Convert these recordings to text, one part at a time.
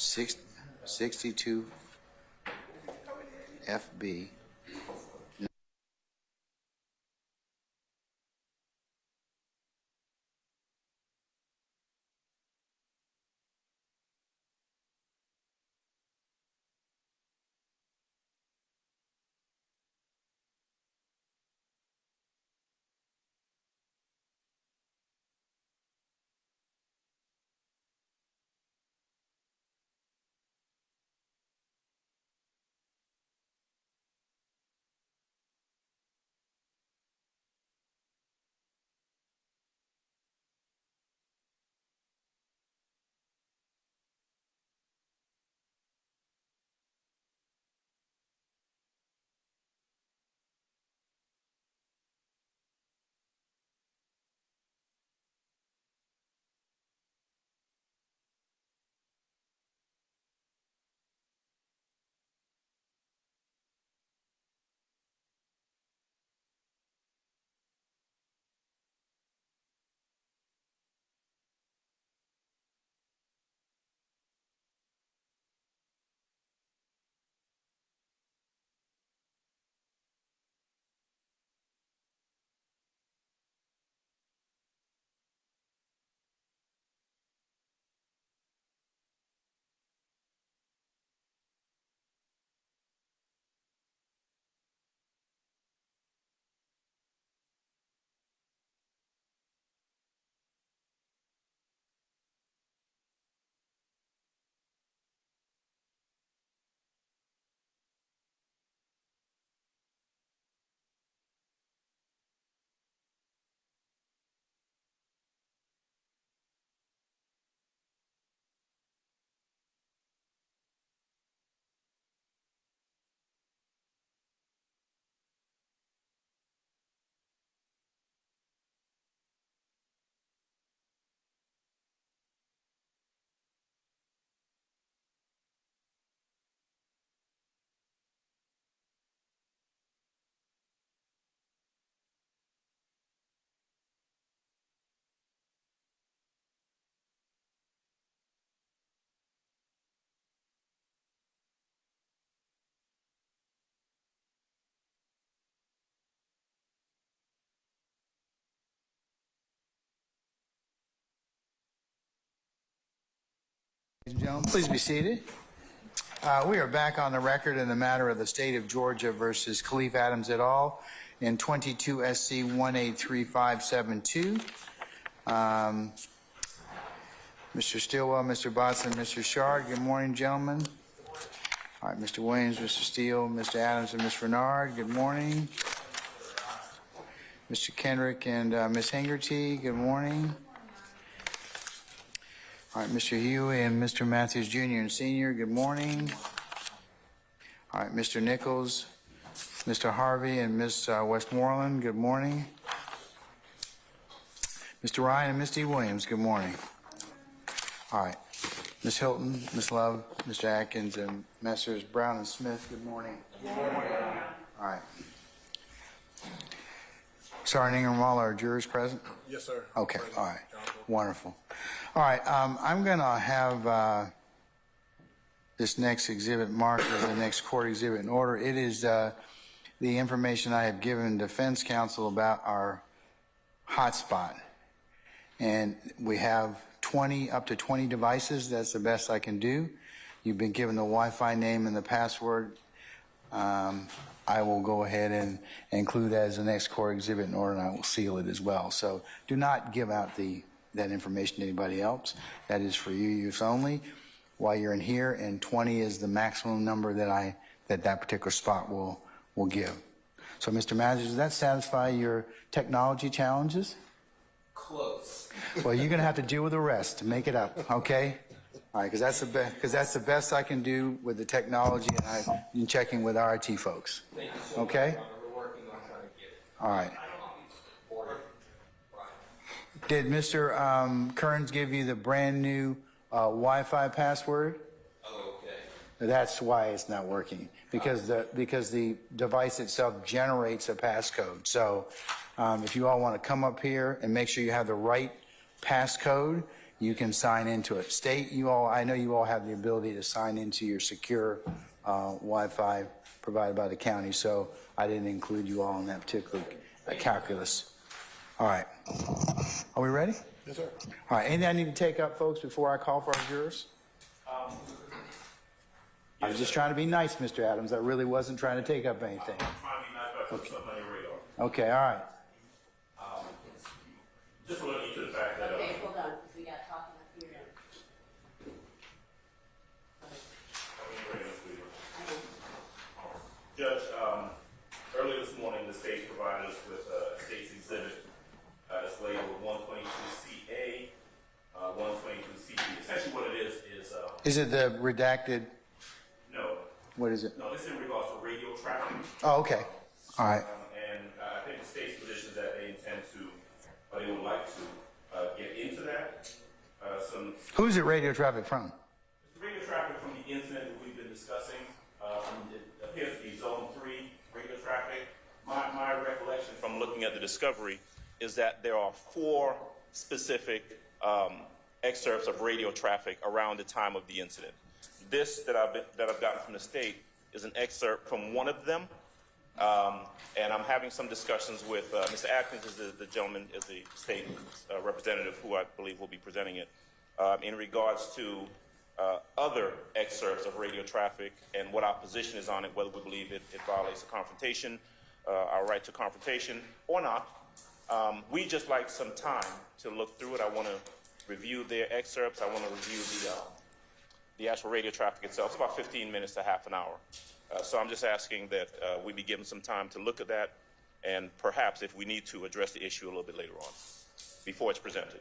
62 FB. Ladies and gentlemen, please be seated. We are back on the record in the matter of the state of Georgia versus Khalif Adams et al. In 22 SC 183572. Mr. Stilwell, Mr. Botson, Mr. Shard, good morning, gentlemen. All right, Mr. Williams, Mr. Steele, Mr. Adams, and Ms. Renard, good morning. Mr. Kendrick and Ms. Hingerty, good morning. All right, Mr. Huey and Mr. Matthews Jr. and Sr., good morning. All right, Mr. Nichols, Mr. Harvey and Ms. Westmoreland, good morning. Mr. Ryan and Misty Williams, good morning. All right, Ms. Hilton, Ms. Love, Mr. Atkins, and Messrs. Brown and Smith, good morning. Good morning. All right. Sergeant Ingram, all our jurors present? Yes, sir. Okay, all right, wonderful. All right, I'm going to have this next exhibit marked as the next court exhibit in order. It is the information I have given defense counsel about our hotspot. And we have up to 20 devices. That's the best I can do. You've been given the Wi-Fi name and the password. I will go ahead and include that as the next court exhibit in order, and I will seal it as well. So do not give out that information to anybody else. That is for you use only while you're in here, and 20 is the maximum number that particular spot will give. So, Mr. Manager, does that satisfy your technology challenges? Close. Well, you're going to have to deal with the rest to make it up, okay? All right, because that's the best I can do with the technology, and I've been checking with our IT folks. Thank you so okay? much. We're working on trying to get it. All right. Did Mr. Kearns give you the brand new Wi-Fi password? Oh, okay. That's why it's not working, because the device itself generates a passcode. So if you all want to come up here and make sure you have the right passcode, you can sign into it. State, you all, I know you all have the ability to sign into your secure Wi-Fi provided by the county, so I didn't include you all in that particular calculus. All right. Are we ready? Yes, sir. All right. Anything I need to take up, folks, before I call for our jurors? I was just trying to be nice, Mr. Adams. I really wasn't trying to take up anything. I'm trying to be nice, but I put something on your radar. Okay, all right. Just alluding to the fact that, Okay, hold on, because we got talking up here. Judge, earlier this morning, the state provided us with a state's exhibit. It's labeled 122CA, 122CB. Essentially what it is. Is it the redacted? No. What is it? No, this is in regards to radio traffic. Oh, okay. All right. And I think the state's position is that they intend to, or they would like to, get into that. Who's it radio traffic from? The radio traffic from the incident that we've been discussing, it appears to be Zone 3 radio traffic. My recollection from looking at the discovery is that there are 4 specific excerpts of radio traffic around the time of the incident. This that I've gotten from the state is an excerpt from one of them, and I'm having some discussions with Mr. Atkins, is the gentleman, is the state representative who I believe will be presenting it, in regards to other excerpts of radio traffic and what our position is on it, whether we believe it violates the confrontation, our right to confrontation or not. We just like some time to look through it. I want to review their excerpts. I want to review the actual radio traffic itself. It's about 15 minutes to half an hour. So I'm just asking that we be given some time to look at that and perhaps, if we need to, address the issue a little bit later on before it's presented.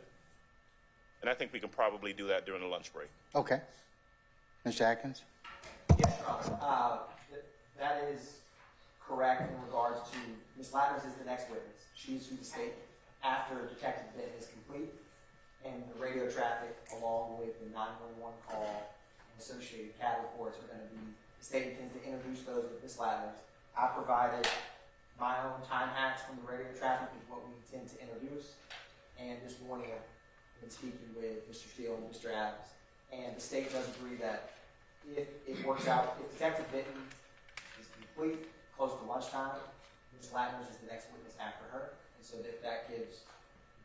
And I think we can probably do that during the lunch break. Okay. Mr. Atkins? Yes, Your Honor. That is correct in regards to Ms. Ladders is the next witness. She's who the state, after detective bit is complete, and the radio traffic along with the 911 call and associated CAD reports are going to be, the state intends to introduce those with Ms. Ladders. I provided my own time hacks from the radio traffic is what we intend to introduce. And this morning I've been speaking with Mr. Steele and Mr. Adams. And the state does agree that if it works out, if Detective Benton is complete, close to lunchtime, Ms. Ladders is the next witness after her. And so that gives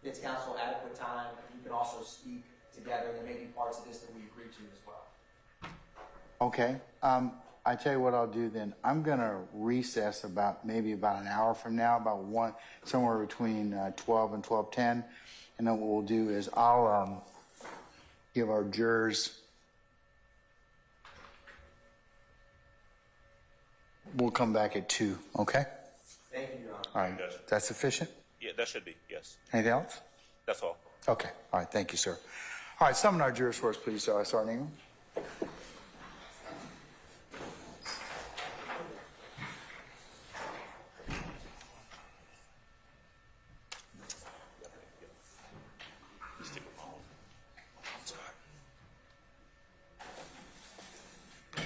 Fitz Counsel adequate time. You can also speak together. There may be parts of this that we agree to as well. Okay. I tell you what I'll do then. I'm going to recess maybe about an hour from now, somewhere between 12 and 12:10. And then what we'll do is I'll give our jurors, we'll come back at 2, okay? Thank you, Your Honor. All right. Yes. That's sufficient? Yeah, that should be, yes. Anything else? That's all. Okay. All right. Thank you, sir. All right. Summon our jurors for us, please. Sergeant Ingram.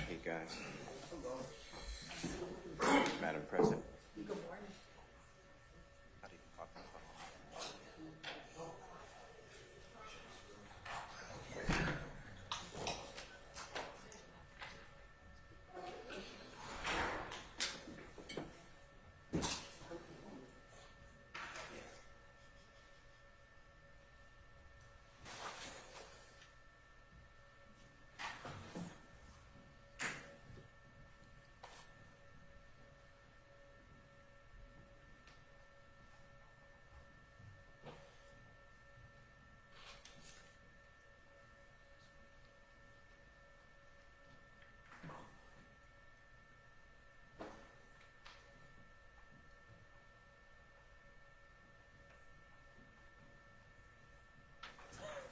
Hey, guys. Madam President.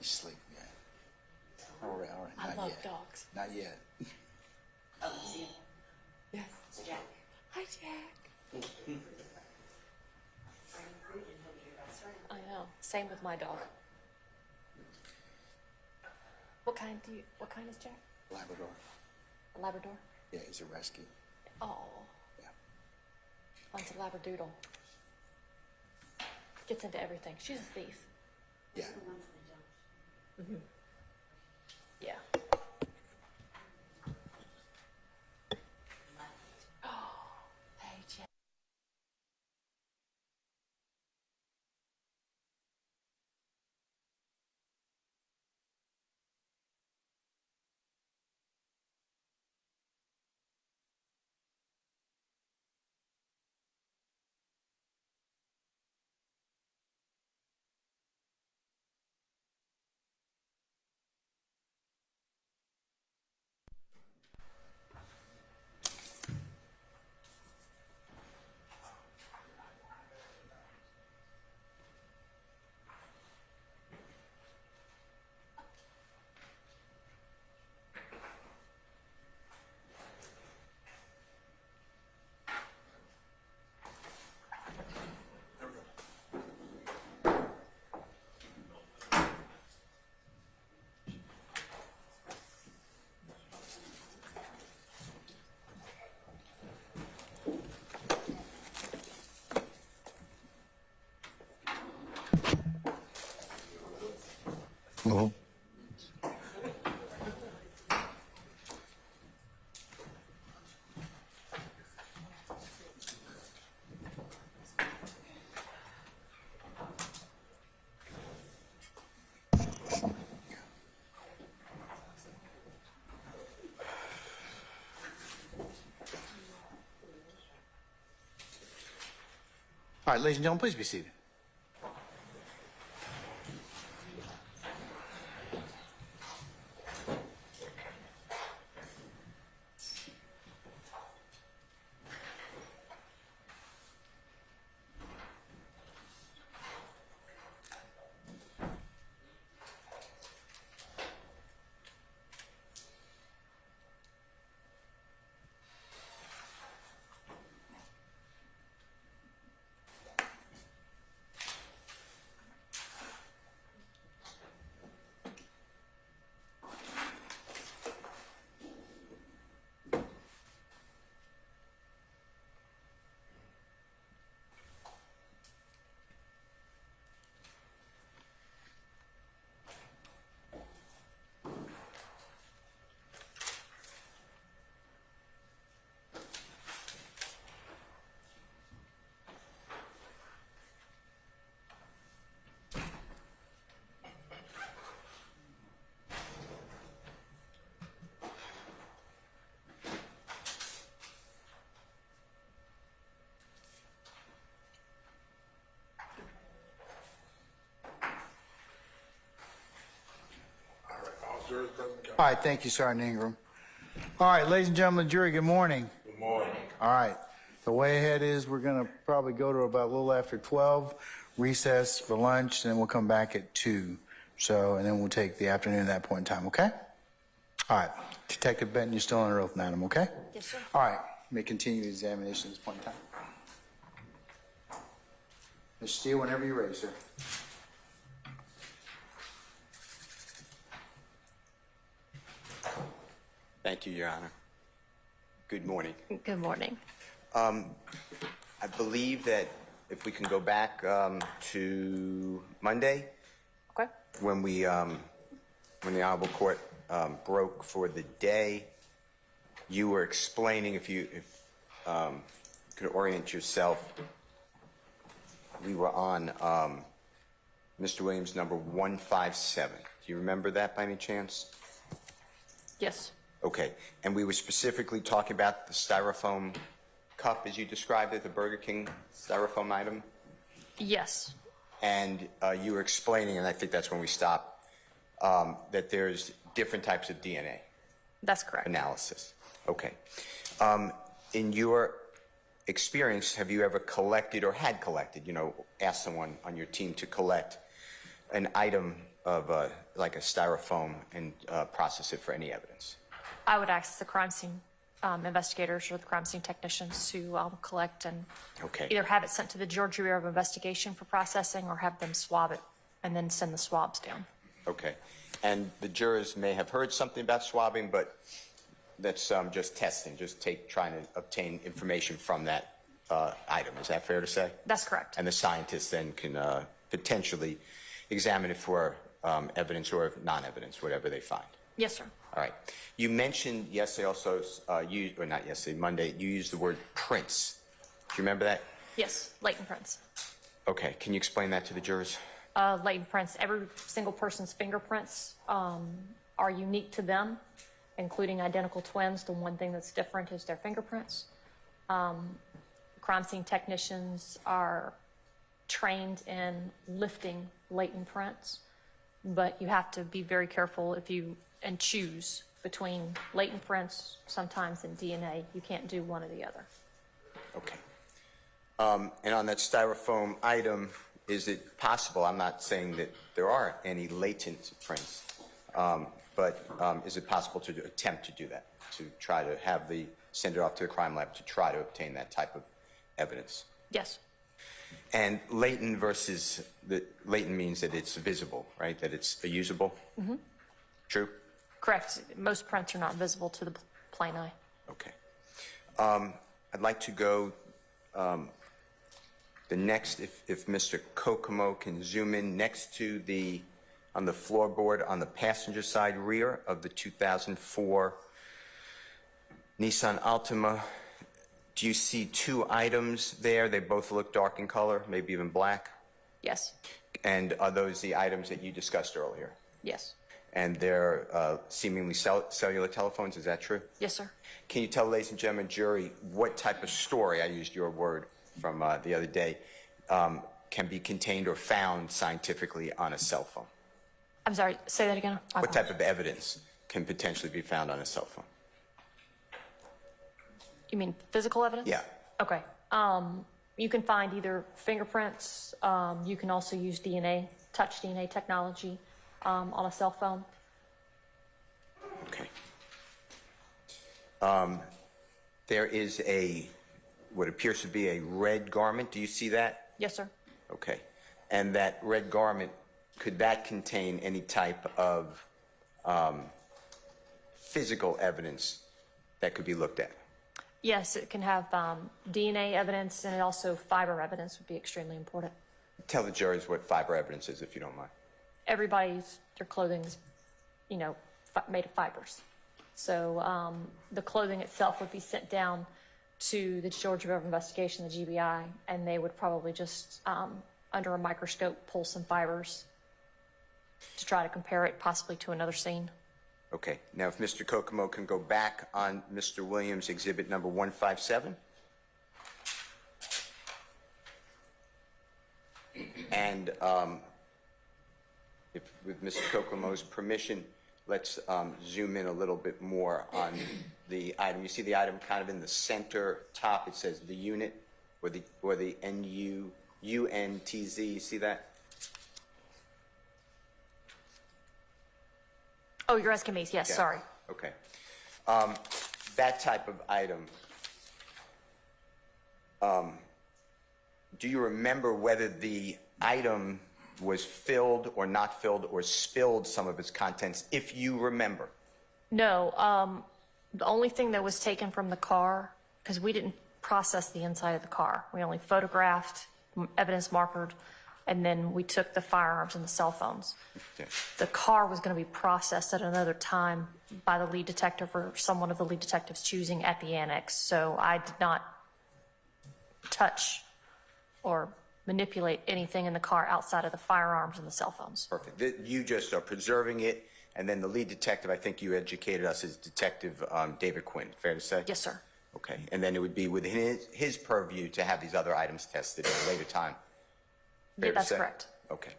Sleep, yeah. All right. I Not love yet. dogs. Not yet. Oh, see him? Yes. It's Jack. Hi, Jack. I know. Same with my dog. What kind is Jack? Labrador. A Labrador? Yeah, he's a rescue. Oh, Yeah. mine's a Labradoodle. Gets into everything. She's a thief. Yeah. Yeah. Hey, Jen. Mhm. All right, ladies and gentlemen, please be seated. All right, thank you, Sergeant Ingram. All right, ladies and gentlemen, jury, good morning. Good morning. All right, the way ahead is we're going to probably go to about a little after 12, recess for lunch, and then we'll come back at 2. So, and then we'll take the afternoon at that point in time, okay? All right, Detective Benton, you're still under oath, madam, okay? Yes, sir. All right, may continue the examination at this point in time. Mr. Steele, whenever you're ready, sir. Thank you, Your Honor. Good morning. Good morning. I believe that if we can go back to Monday, Okay. when the Honorable Court broke for the day, you were explaining, if you could orient yourself, we were on Mr. Williams' number 157. Do you remember that by any chance? Yes. Okay, and we were specifically talking about the styrofoam cup, as you described it, the Burger King styrofoam item, Yes. and you were explaining, and I think that's when we stopped, that there's different types of DNA That's correct. analysis. Okay. In your experience, have you ever collected or had collected, asked someone on your team to collect an item of like a styrofoam and process it for any evidence? I would ask the crime scene investigators or the crime scene technicians to collect and Okay. either have it sent to the Georgia Bureau of Investigation for processing or have them swab it and then send the swabs down. Okay. And the jurors may have heard something about swabbing, but that's just testing, trying to obtain information from that item. Is that fair to say? That's correct. And the scientists then can potentially examine it for evidence or non-evidence, whatever they find. Yes, sir. All right. You mentioned yesterday also, or not yesterday, Monday, you used the word prints. Do you remember that? Yes, latent prints. Okay. Can you explain that to the jurors? Latent prints, every single person's fingerprints are unique to them, including identical twins. The one thing that's different is their fingerprints. Crime scene technicians are trained in lifting latent prints, but you have to be very careful and choose between latent prints sometimes and DNA. You can't do one or the other. Okay. And on that styrofoam item, is it possible, I'm not saying that there are any latent prints, but is it possible to attempt to do that, to try to send it off to the crime lab to try to obtain that type of evidence? Yes. And latent latent means that it's visible, right? That it's usable? Mm-hmm. True? Correct. Most prints are not visible to the plain eye. Okay. I'd like to go the next, if Mr. Kokomo can zoom in next to on the floorboard on the passenger side rear of the 2004 Nissan Altima. Do you see two items there? They both look dark in color, maybe even black? Yes. And are those the items that you discussed earlier? Yes. And they're seemingly cellular telephones, is that true? Yes, sir. Can you tell, ladies and gentlemen, jury, what type of story, I used your word from the other day, can be contained or found scientifically on a cell phone? I'm sorry, say that again. What type of evidence can potentially be found on a cell phone? You mean physical evidence? Yeah. Okay. You can find either fingerprints. You can also use DNA, touch DNA technology on a cell phone. Okay. There is what appears to be a red garment. Do you see that? Yes, sir. Okay. And that red garment, could that contain any type of physical evidence that could be looked at? Yes, it can have DNA evidence, and also fiber evidence would be extremely important. Tell the jurors what fiber evidence is, if you don't mind. Their clothing is, made of fibers. So the clothing itself would be sent down to the Georgia Bureau of Investigation, the GBI, and they would probably just, under a microscope, pull some fibers to try to compare it possibly to another scene. Okay. Now, if Mr. Kokomo can go back on Mr. Williams' exhibit number 157. And with Mr. Kokomo's permission, let's zoom in a little bit more on the item. You see the item kind of in the center top. It says the unit or the UNTZ. You see that? Oh, you're asking me? Yes, Yeah. sorry. Okay. That type of item, do you remember whether the item was filled or not filled or spilled some of its contents, if you remember? No, the only thing that was taken from the car, because we didn't process the inside of the car. We only photographed, evidence markered, and then we took the firearms and the cell phones. Okay. The car was going to be processed at another time by the lead detective or someone of the lead detectives choosing at the annex. So I did not touch or manipulate anything in the car outside of the firearms and the cell phones. Perfect. You just are preserving it, and then the lead detective, I think you educated us, is Detective David Quinn. Fair to say? Yes, sir. Okay. And then it would be within his purview to have these other items tested at a later time. Fair Yeah, to that's say? correct. Okay.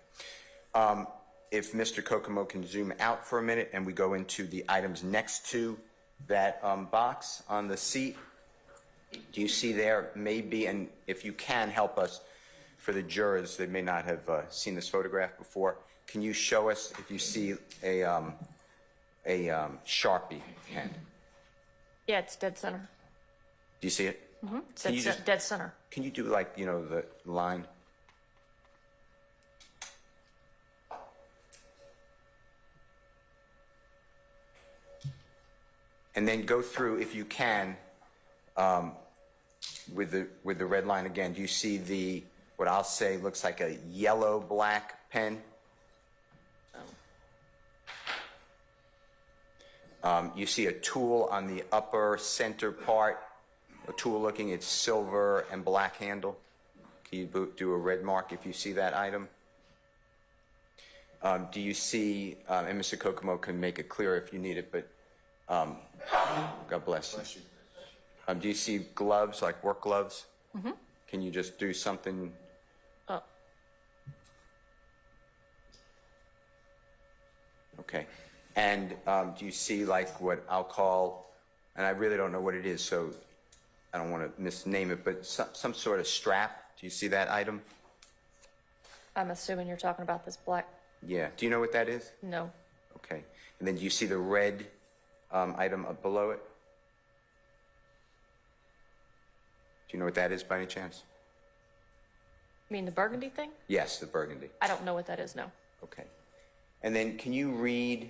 If Mr. Kokomo can zoom out for a minute and we go into the items next to that box on the seat, do you see there may be, and if you can help us for the jurors that may not have seen this photograph before, can you show us if you see a Sharpie pen? Yeah, it's dead center. Do you see it? Mm-hmm. Can you just- Dead center. Can you do the line? And then go through, if you can, with the red line again. Do you see what I'll say looks like a yellow-black pen? You see a tool on the upper center part, a tool looking, it's silver and black handle. Can you do a red mark if you see that item? Do you see, and Mr. Kokomo can make it clear if you need it, but God bless you. Do you see gloves, like work gloves? Mm-hmm. Can you just do something? Oh. Okay. And do you see like what I'll call, and I really don't know what it is, so I don't want to misname it, but some sort of strap? Do you see that item? I'm assuming you're talking about this black. Yeah. Do you know what that is? No. Okay. And then do you see the red item up below it? Do you know what that is by any chance? You mean the burgundy thing? Yes, the burgundy. I don't know what that is, no. Okay. And then can you read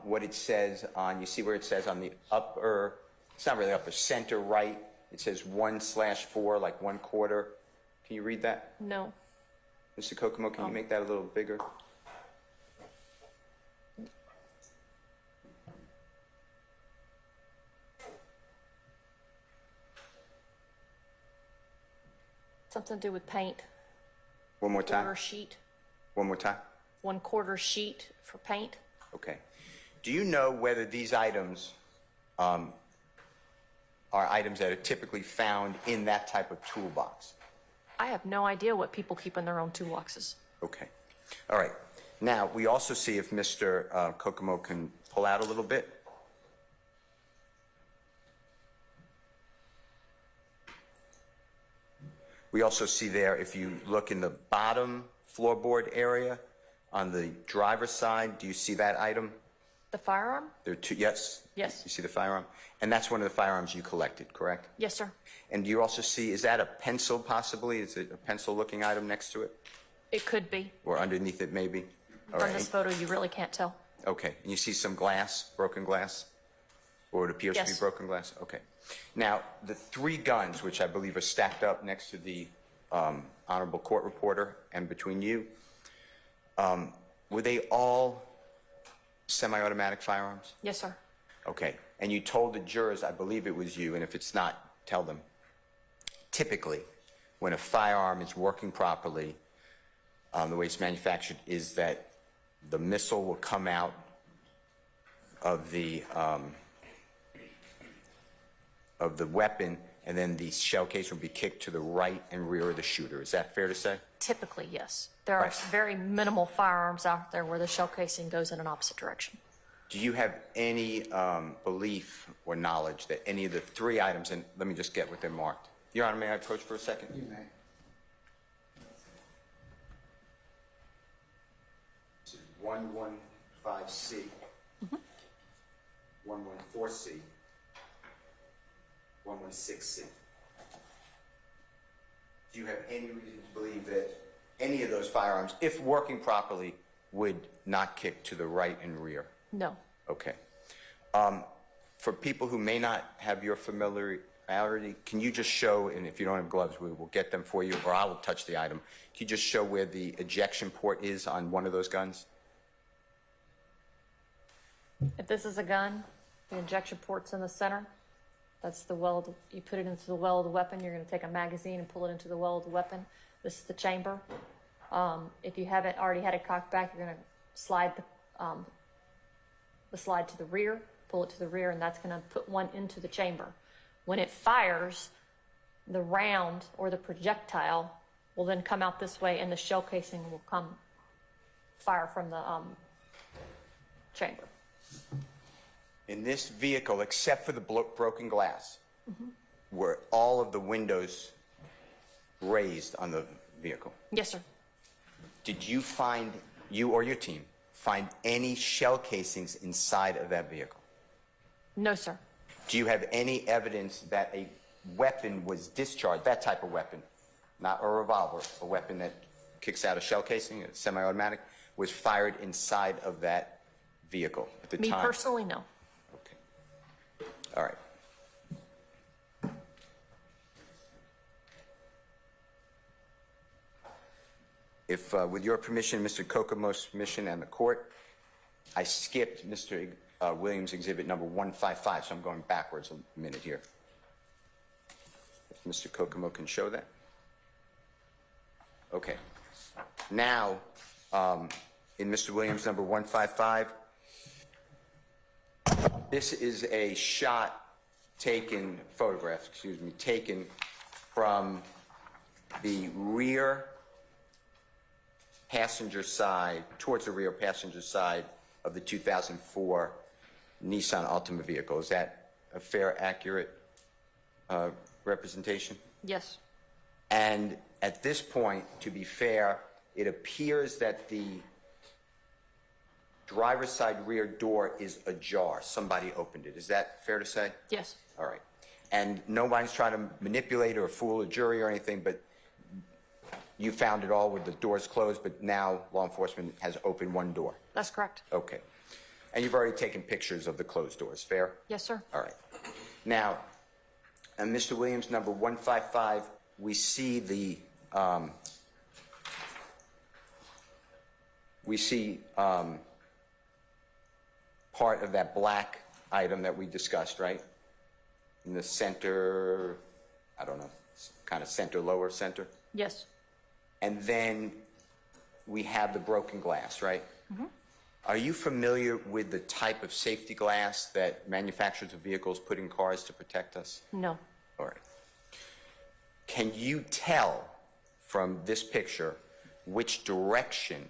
what it says on, you see where it says on the upper, it's not really upper, center right, it says 1/4, like 1/4. Can you read that? No. Mr. Kokomo, can you make that a little bigger? Something to do with paint. One more time. Quarter sheet. One more time. 1/4 sheet for paint. Okay. Do you know whether these items are items that are typically found in that type of toolbox? I have no idea what people keep in their own toolboxes. Okay. All right. Now, we also see if Mr. Kokomo can pull out a little bit. We also see there, if you look in the bottom floorboard area on the driver's side, do you see that item? The firearm? There are two, yes? Yes. You see the firearm? And that's one of the firearms you collected, correct? Yes, sir. And do you also see, is that a pencil possibly? Is it a pencil-looking item next to it? It could be. Or underneath it, maybe? All From right. this photo, you really can't tell. Okay. And you see some glass, broken glass? Or it appears to be Yes. broken glass? Okay. Now, the three guns, which I believe are stacked up next to the honorable court reporter and between you, were they all semi-automatic firearms? Yes, sir. Okay. And you told the jurors, I believe it was you, and if it's not, tell them. Typically, when a firearm is working properly, the way it's manufactured is that the missile will come out of the weapon, and then the shell case will be kicked to the right and rear of the shooter. Is that fair to say? Typically, yes. There are Right. very minimal firearms out there where the shell casing goes in an opposite direction. Do you have any belief or knowledge that any of the three items, and let me just get what they're marked. Your Honor, may I approach for a second? You may. This is 115C, 114C, 116C. Do you have any reason to believe that any of those firearms, if working properly, would not kick to the right and rear? No. Okay. For people who may not have your familiarity, can you just show, and if you don't have gloves, we will get them for you, or I will touch the item. Can you just show where the ejection port is on one of those guns? If this is a gun, the injection port's in the center. That's the well, you put it into the well of the weapon. You're going to take a magazine and pull it into the well of the weapon. This is the chamber. If you haven't already had it cocked back, you're going to slide the slide to the rear, pull it to the rear, and that's going to put one into the chamber. When it fires, the round or the projectile will then come out this way, and the shell casing will come fire from the chamber. In this vehicle, except for the broken glass, were all of the windows raised on the vehicle? Yes, sir. Did you find, you or your team, find any shell casings inside of that vehicle? No, sir. Do you have any evidence that a weapon was discharged, that type of weapon, not a revolver, a weapon that kicks out a shell casing, a semi-automatic, was fired inside of that vehicle at the Me time? personally, no. Okay. All right. If, with your permission, Mr. Kokomo's permission and the court, I skipped Mr. Williams exhibit number 155, so I'm going backwards a minute here. If Mr. Kokomo can show that. Okay. Now, in Mr. Williams number 155, this is a photograph, taken from the rear passenger side, towards the rear passenger side of the 2004 Nissan Altima vehicle. Is that a fair, accurate representation? Yes. And at this point, to be fair, it appears that the driver's side rear door is ajar. Somebody opened it. Is that fair to say? Yes. All right. And nobody's trying to manipulate or fool a jury or anything, but you found it all with the doors closed, but now law enforcement has opened one door. That's correct. Okay. And you've already taken pictures of the closed doors, fair? Yes, sir. All right. Now, Mr. Williams, number 155, we see the, part of that black item that we discussed, right? In the center, I don't know, kind of center, lower center. Yes. And then we have the broken glass, right? Mm-hmm. Are you familiar with the type of safety glass that manufacturers of vehicles put in cars to protect us? No. All right. Can you tell from this picture which direction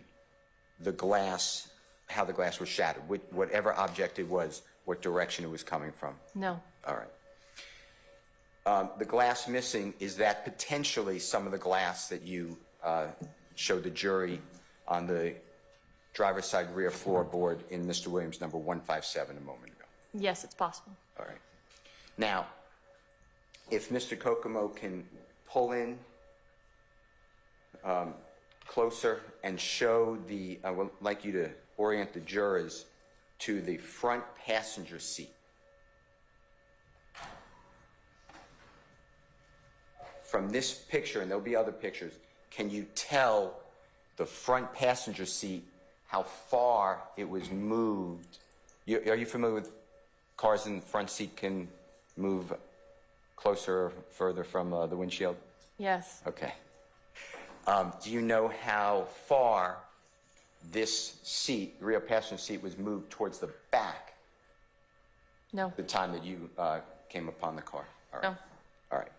the glass, how the glass was shattered, whatever object it was, what direction it was coming from? No. All right. The glass missing, is that potentially some of the glass that you showed the jury on the driver's side rear floorboard in Mr. Williams number 157 a moment ago? Yes, it's possible. All right. Now, if Mr. Kokomo can pull in closer and show the, I would like you to orient the jurors to the front passenger seat. From this picture, and there'll be other pictures, can you tell the front passenger seat how far it was moved? Are you familiar with cars in the front seat can move closer or further from the windshield? Yes. Okay. Do you know how far this seat, the rear passenger seat, was moved towards the back? No. The time that you came upon the car? All right. No. All right.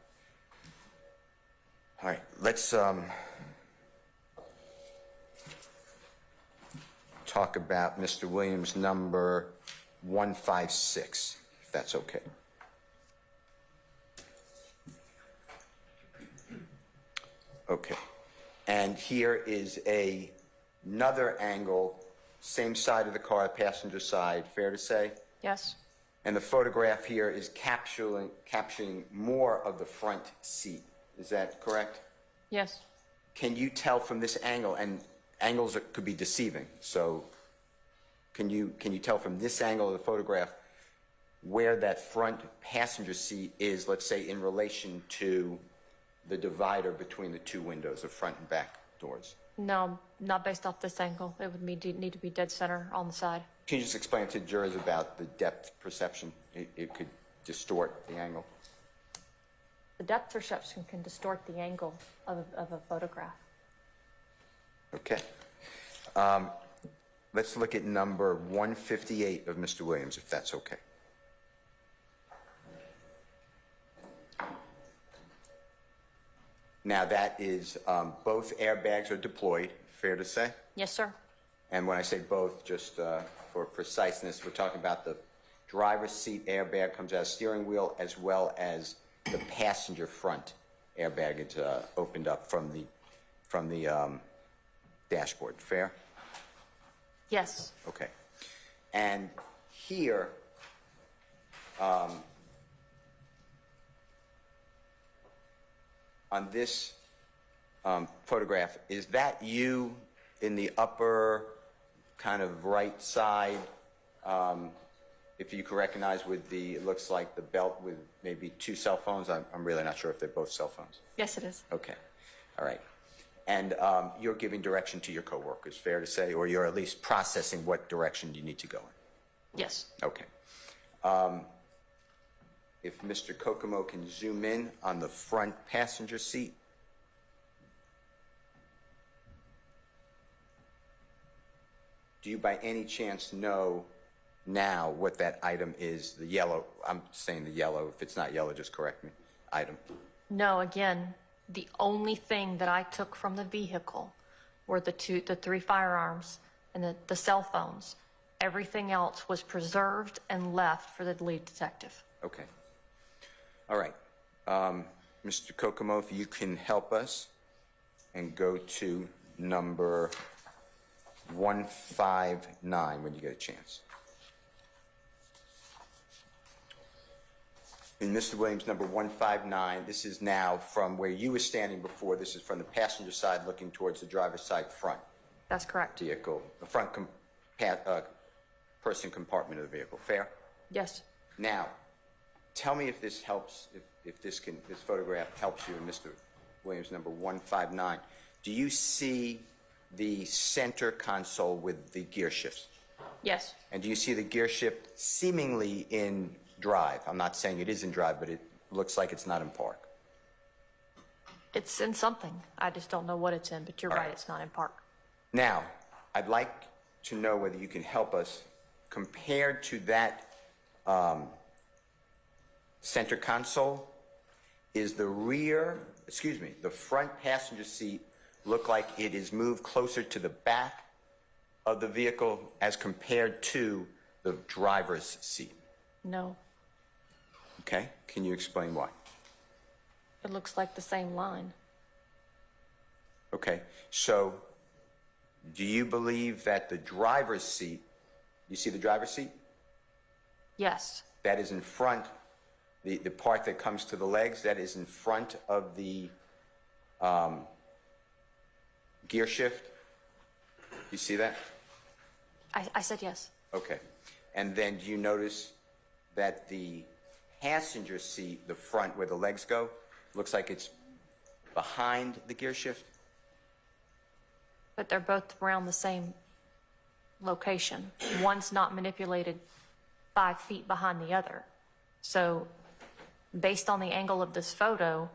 All right. Let's talk about Mr. Williams number 156, if that's okay. Okay. And here is another angle, same side of the car, passenger side, fair to say? Yes. And the photograph here is capturing more of the front seat. Is that correct? Yes. Can you tell from this angle, and angles could be deceiving, so can you tell from this angle of the photograph where that front passenger seat is, let's say, in relation to the divider between the two windows, the front and back doors? No, not based off this angle. It would need to be dead center on the side. Can you just explain to jurors about the depth perception? It could distort the angle. The depth perception can distort the angle of a photograph. Okay. Let's look at number 158 of Mr. Williams, if that's okay. Now that is, both airbags are deployed, fair to say? Yes, sir. And when I say both, just for preciseness, we're talking about the driver's seat airbag comes out of the steering wheel, as well as the passenger front airbag is opened up from the dashboard. Fair? Yes. Okay. And here, on this photograph, is that you in the upper kind of right side? If you can recognize with the, it looks like the belt with maybe two cell phones. I'm really not sure if they're both cell phones. Yes, it is. Okay. All right. And you're giving direction to your coworkers, fair to say, or you're at least processing what direction you need to go in. Yes. Okay. If Mr. Kokomo can zoom in on the front passenger seat. Do you by any chance know now what that item is? The yellow, I'm saying the yellow, if it's not yellow, just correct me, item. No, again, the only thing that I took from the vehicle were the 3 firearms and the cell phones. Everything else was preserved and left for the lead detective. Okay. All right. Mr. Kokomo, if you can help us and go to number 159 when you get a chance. In Mr. Williams, number 159, this is now from where you were standing before. This is from the passenger side looking towards the driver's side front That's correct. vehicle, the front person compartment of the vehicle. Fair? Yes. Now, tell me if this helps, if this photograph helps you in Mr. Williams, number 159. Do you see the center console with the gear shifts? Yes. And do you see the gear shift seemingly in drive? I'm not saying it is in drive, but it looks like it's not in park. It's in something. I just don't know what it's in, but you're All right, right. it's not in park. Now, I'd like to know whether you can help us compared to that center console. Is the the front passenger seat look like it is moved closer to the back of the vehicle as compared to the driver's seat? No. Okay, can you explain why? It looks like the same line. Okay, so do you believe that the driver's seat, you see the driver's seat? Yes. That is in front, the part that comes to the legs, that is in front of the gear shift? You see that? I said yes. Okay. And then do you notice that the passenger seat, the front where the legs go, looks like it's behind the gear shift? But they're both around the same location. One's not manipulated 5 feet behind the other. So based on the angle of this photo,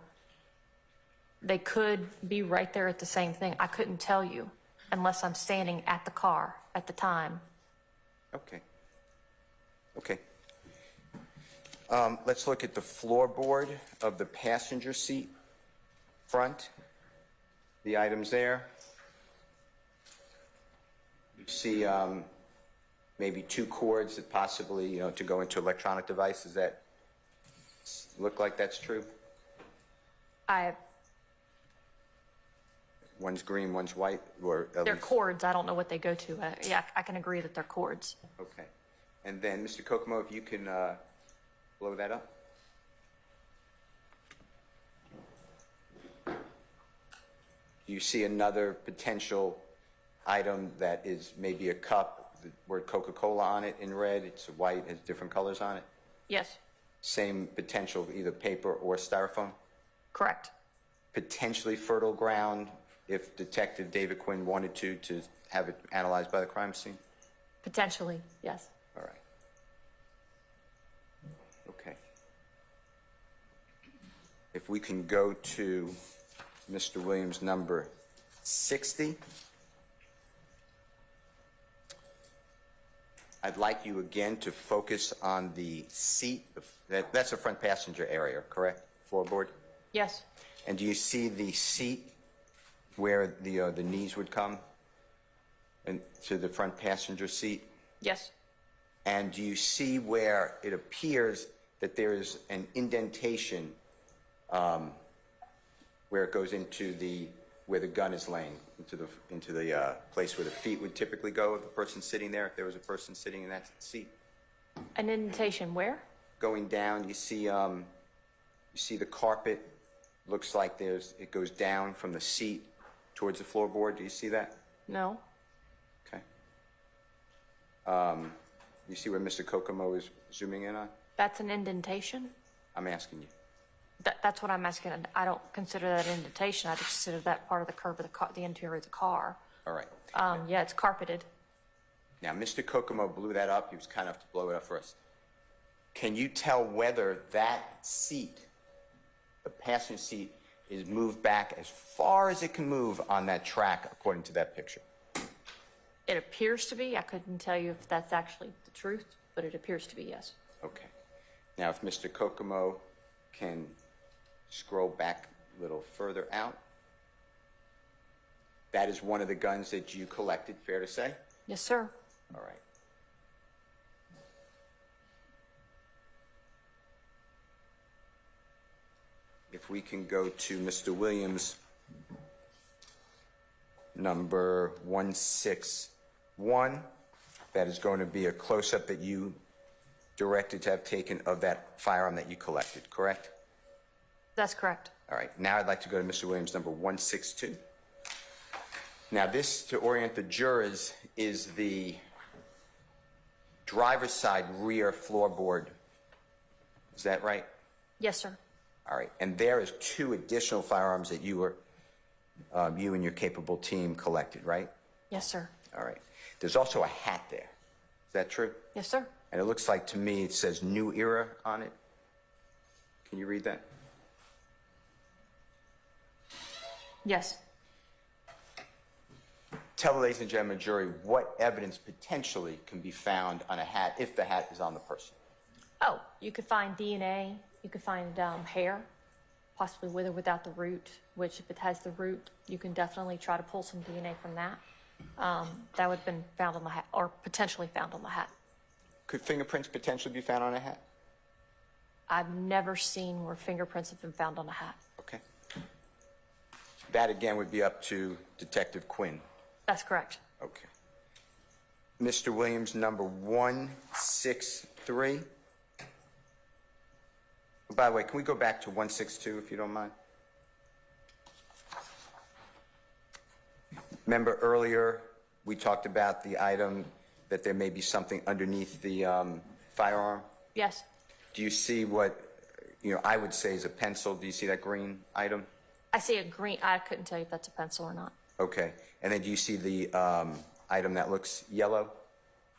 they could be right there at the same thing. I couldn't tell you unless I'm standing at the car at the time. Okay. Okay. Let's look at the floorboard of the passenger seat front. The items there. You see maybe 2 cords that possibly, to go into electronic device. Does that look like that's true? One's green, one's white, or at They're least... cords. I don't know what they go to. Yeah, I can agree that they're cords. Okay. And then, Mr. Kokomo, if you can blow that up. Do you see another potential item that is maybe a cup, the word Coca-Cola on it in red, it's white, has different colors on it? Yes, Same potential, either paper or styrofoam? correct. Potentially fertile ground if Detective David Quinn wanted to have it analyzed by the crime scene? Potentially, yes. All right. Okay. If we can go to Mr. Williams, number 60. I'd like you again to focus on the seat. That's the front passenger area, correct? Floorboard? Yes, And do you see the seat where the knees would come and to the front passenger seat? yes, And do you see where it appears that there is an indentation where it goes into where the gun is laying, into the place where the feet would typically go of the person sitting there, if there was a person sitting in that seat? an indentation where? Going down, you see the carpet. Looks like it goes down from the seat towards the floorboard. Do you see that? No, Okay. You see where Mr. Kokomo is zooming in on? that's an indentation. I'm asking you. That's what I'm asking. I don't consider that an indentation. I just consider that part of the curve of the interior of the car. All right. Yeah, it's carpeted. Now, Mr. Kokomo blew that up. He was kind enough to blow it up for us. Can you tell whether that seat, the passenger seat, is moved back as far as it can move on that track according to that picture? It appears to be. I couldn't tell you if that's actually the truth, but it appears to be, yes. Okay. Now, if Mr. Kokomo can scroll back a little further out. That is one of the guns that you collected, fair to say? Yes, sir. All right. If we can go to Mr. Williams, number 161, that is going to be a close-up that you directed to have taken of that firearm that you collected, correct? That's correct. All right. Now I'd like to go to Mr. Williams, number 162. Now this, to orient the jurors, is the driver's side rear floorboard. Is that right? Yes, sir. All right. And there is 2 additional firearms that you and your capable team collected, right? Yes, sir. All right. There's also a hat there. Is that true? Yes, sir. And it looks like to me it says New Era on it. Can you read that? Yes. Tell the ladies and gentlemen jury what evidence potentially can be found on a hat if the hat is on the person. Oh, you could find DNA. You could find hair, possibly with or without the root, which if it has the root, you can definitely try to pull some DNA from that. That would have been found on the hat, or potentially found on the hat. Could fingerprints potentially be found on a hat? I've never seen where fingerprints have been found on a hat. Okay. That again would be up to Detective Quinn. That's correct. Okay. Mr. Williams, number 163. By the way, can we go back to 162 if you don't mind? Remember earlier we talked about the item that there may be something underneath the firearm? Yes. Do you see what, I would say is a pencil? Do you see that green item? I see a green. I couldn't tell you if that's a pencil or not. Okay. And then do you see the item that looks yellow?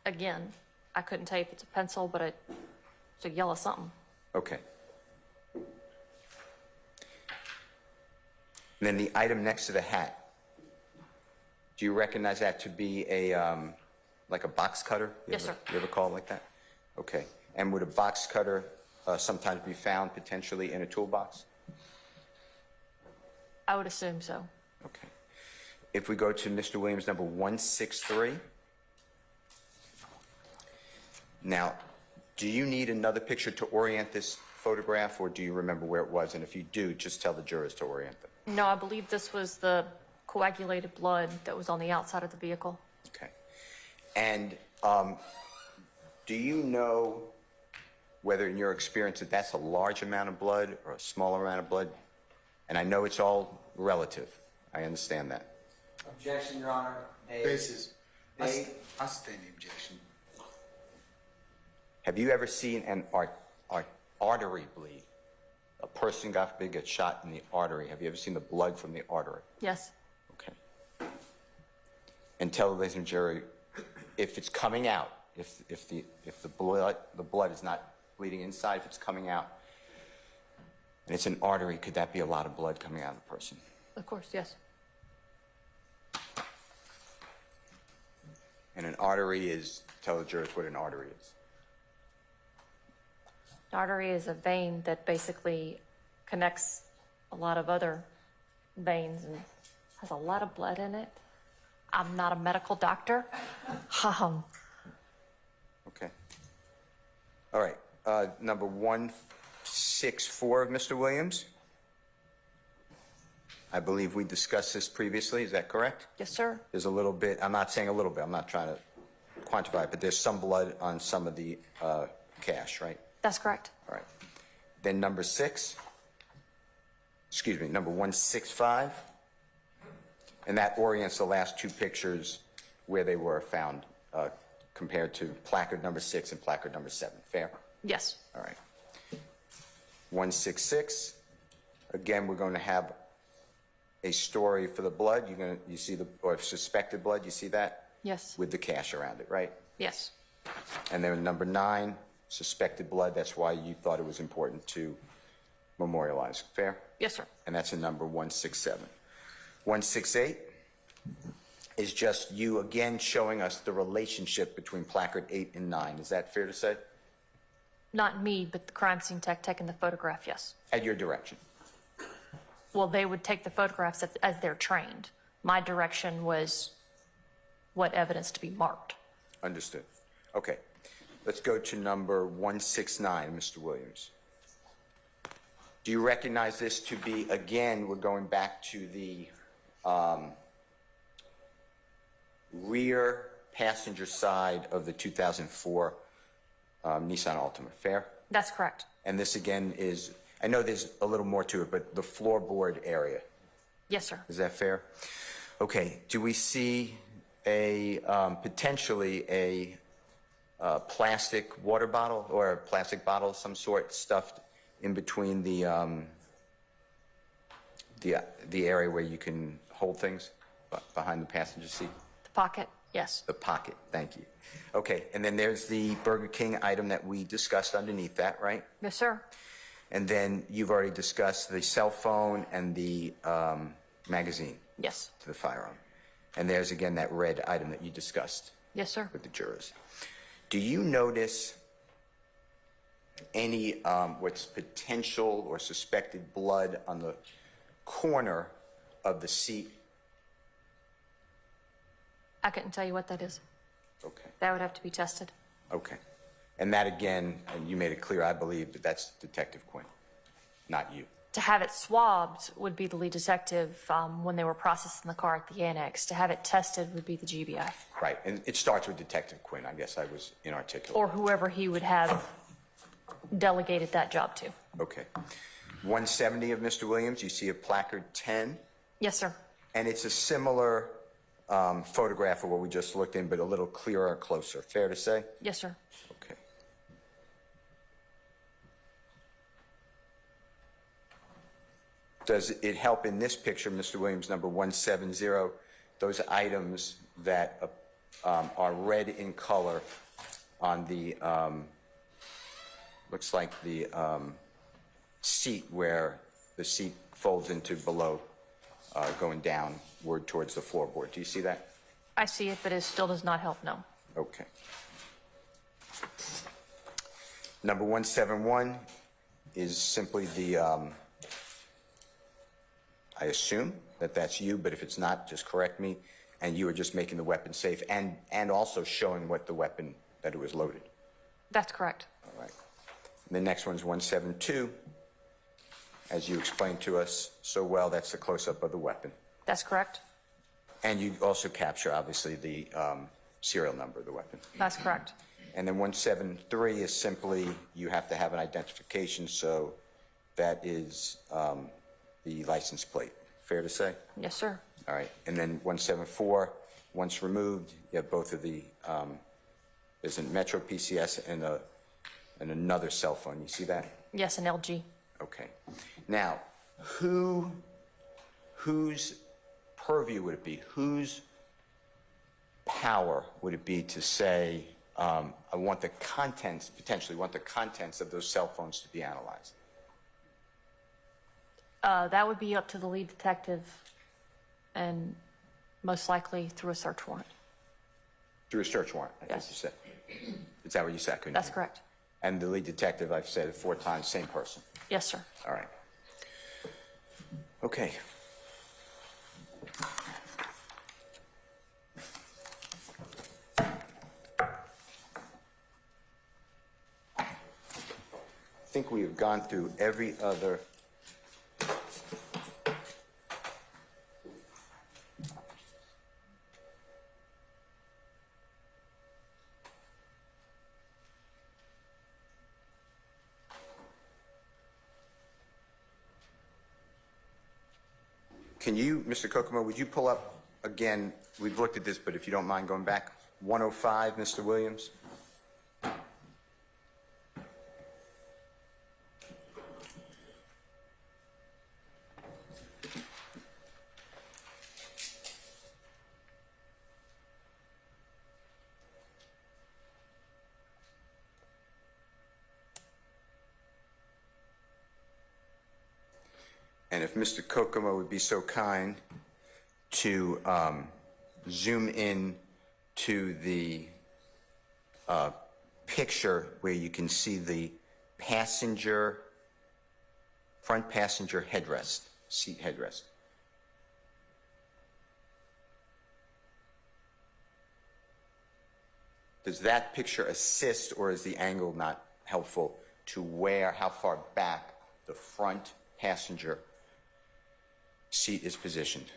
Again, I couldn't tell you if it's a pencil, but it's a yellow something. Okay. And then the item next to the hat, do you recognize that to be like a box cutter? Yes, sir. You ever call it like that? Okay. And would a box cutter sometimes be found potentially in a toolbox? I would assume so. Okay. If we go to Mr. Williams, number 163. Now, do you need another picture to orient this photograph, or do you remember where it was? And if you do, just tell the jurors to orient them. No, I believe this was the coagulated blood that was on the outside of the vehicle. Okay. And do you know whether in your experience that that's a large amount of blood or a smaller amount of blood? And I know it's all relative. I understand that. Objection, Your Honor. Basis. I They, stand the objection. Have you ever seen an artery bleed? A person, God forbid, gets shot in the artery. Have you ever seen the blood from the artery? Yes. Okay. And tell the ladies and jury, if it's coming out, if the blood is not bleeding inside, if it's coming out, and it's an artery, could that be a lot of blood coming out of the person? Of course, yes. And an artery is, tell the jurors what an artery is. An artery is a vein that basically connects a lot of other veins and has a lot of blood in it. I'm not a medical doctor. Okay. All right. Number 164 of Mr. Williams. I believe we discussed this previously. Is that correct? Yes, sir. There's a little bit, I'm not saying a little bit, I'm not trying to quantify it, but there's some blood on some of the cash, right? That's correct. All right. Then number 165. And that orients the last 2 pictures where they were found compared to placard number 6 and placard number 7. Fair? Yes. All right. 166. Again, we're going to have a story for the blood. You see the, or suspected blood. You see that? Yes. with the cash around it, right? Yes. And then number 9, suspected blood. That's why you thought it was important to memorialize. Fair? Yes, sir. And that's in number 167. 168 is just you again showing us the relationship between placard 8 and 9. Is that fair to say? Not me, but the crime scene tech taking the photograph, yes. At your direction. Well, they would take the photographs as they're trained. My direction was what evidence to be marked. Understood. Okay. Let's go to number 169, Mr. Williams. Do you recognize this to be, again, we're going back to the rear passenger side of the 2004 Nissan Altima, fair? That's correct. And this again is, I know there's a little more to it, but the floorboard area, Yes, sir. is that fair? Okay, do we see a, potentially a plastic water bottle or a plastic bottle of some sort stuffed in between the area where you can hold things behind the passenger seat? The pocket, yes. The pocket, thank you. Okay, and then there's the Burger King item that we discussed underneath that, right? Yes, sir. And then you've already discussed the cell phone and the magazine Yes. to the firearm. And there's again that red item that you discussed Yes, sir. with the jurors. Do you notice any what's potential or suspected blood on the corner of the seat? I couldn't tell you what that is. Okay. That would have to be tested. Okay. And that again, and you made it clear, I believe, that that's Detective Quinn, not you. To have it swabbed would be the lead detective when they were processing the car at the annex. To have it tested would be the GBI. Right, and it starts with Detective Quinn. I guess I was inarticulate. Or whoever he would have delegated that job to. Okay. 170 of Mr. Williams, you see a placard 10, Yes, sir. and it's a similar photograph of what we just looked in, but a little clearer or closer. Fair to say? Yes, sir. Okay. Does it help in this picture, Mr. Williams, number 170, those items that are red in color on the, looks like the seat where the seat folds into below, going downward towards the floorboard. Do you see that? I see it, but it still does not help, no. Okay. Number 171 is simply the, I assume that that's you, but if it's not, just correct me. And you were just making the weapon safe and also showing what the weapon, that it was loaded. That's correct. All right. And the next one's 172. As you explained to us so well, that's the close-up of the weapon. That's correct. And you also capture, obviously, the serial number of the weapon. That's correct. And then 173 is simply you have to have an identification, so that is the license plate. Fair to say? Yes, sir. All right. And then 174, once removed, you have both of the, there's a Metro PCS and another cell phone. You see that? Yes, an LG. Okay. Now, whose purview would it be? Whose power would it be to say, I want the contents, potentially want the contents of those cell phones to be analyzed? That would be up to the lead detective and most likely through a search warrant. Through a search warrant, I think Yes. you said. Is that what you said? Couldn't That's you? correct. And the lead detective, I've said it 4 times, same person. Yes, sir. All right. Okay. I think we have gone through every other Can you, Mr. Kokomo, would you pull up again, we've looked at this, but if you don't mind going back, 105, Mr. Williams? And if Mr. Kokomo would be so kind to zoom in to the picture where you can see the front passenger headrest, seat headrest. Does that picture assist, or is the angle not helpful to how far back the front passenger seat is positioned?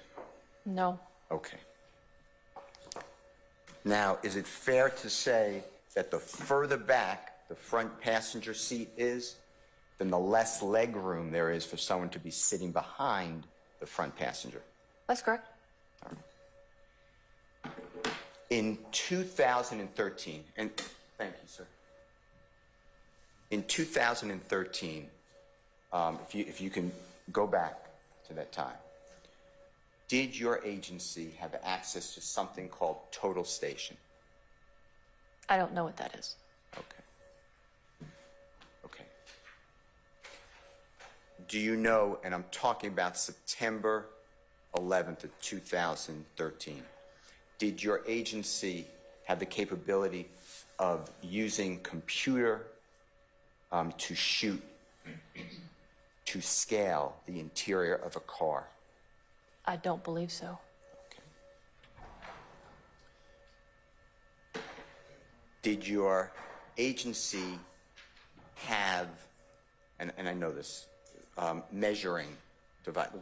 No. Okay. Now, is it fair to say that the further back the front passenger seat is, then the less leg room there is for someone to be sitting behind the front passenger? That's correct. In 2013, and thank you, sir. In 2013, if you can go back to that time, did your agency have access to something called total station? I don't know what that is. Okay. Okay. Do you know, and I'm talking about September 11th of 2013, did your agency have the capability of using computer to shoot, to scale the interior of a car? I don't believe so. Okay. Did your agency have, and I know this, measuring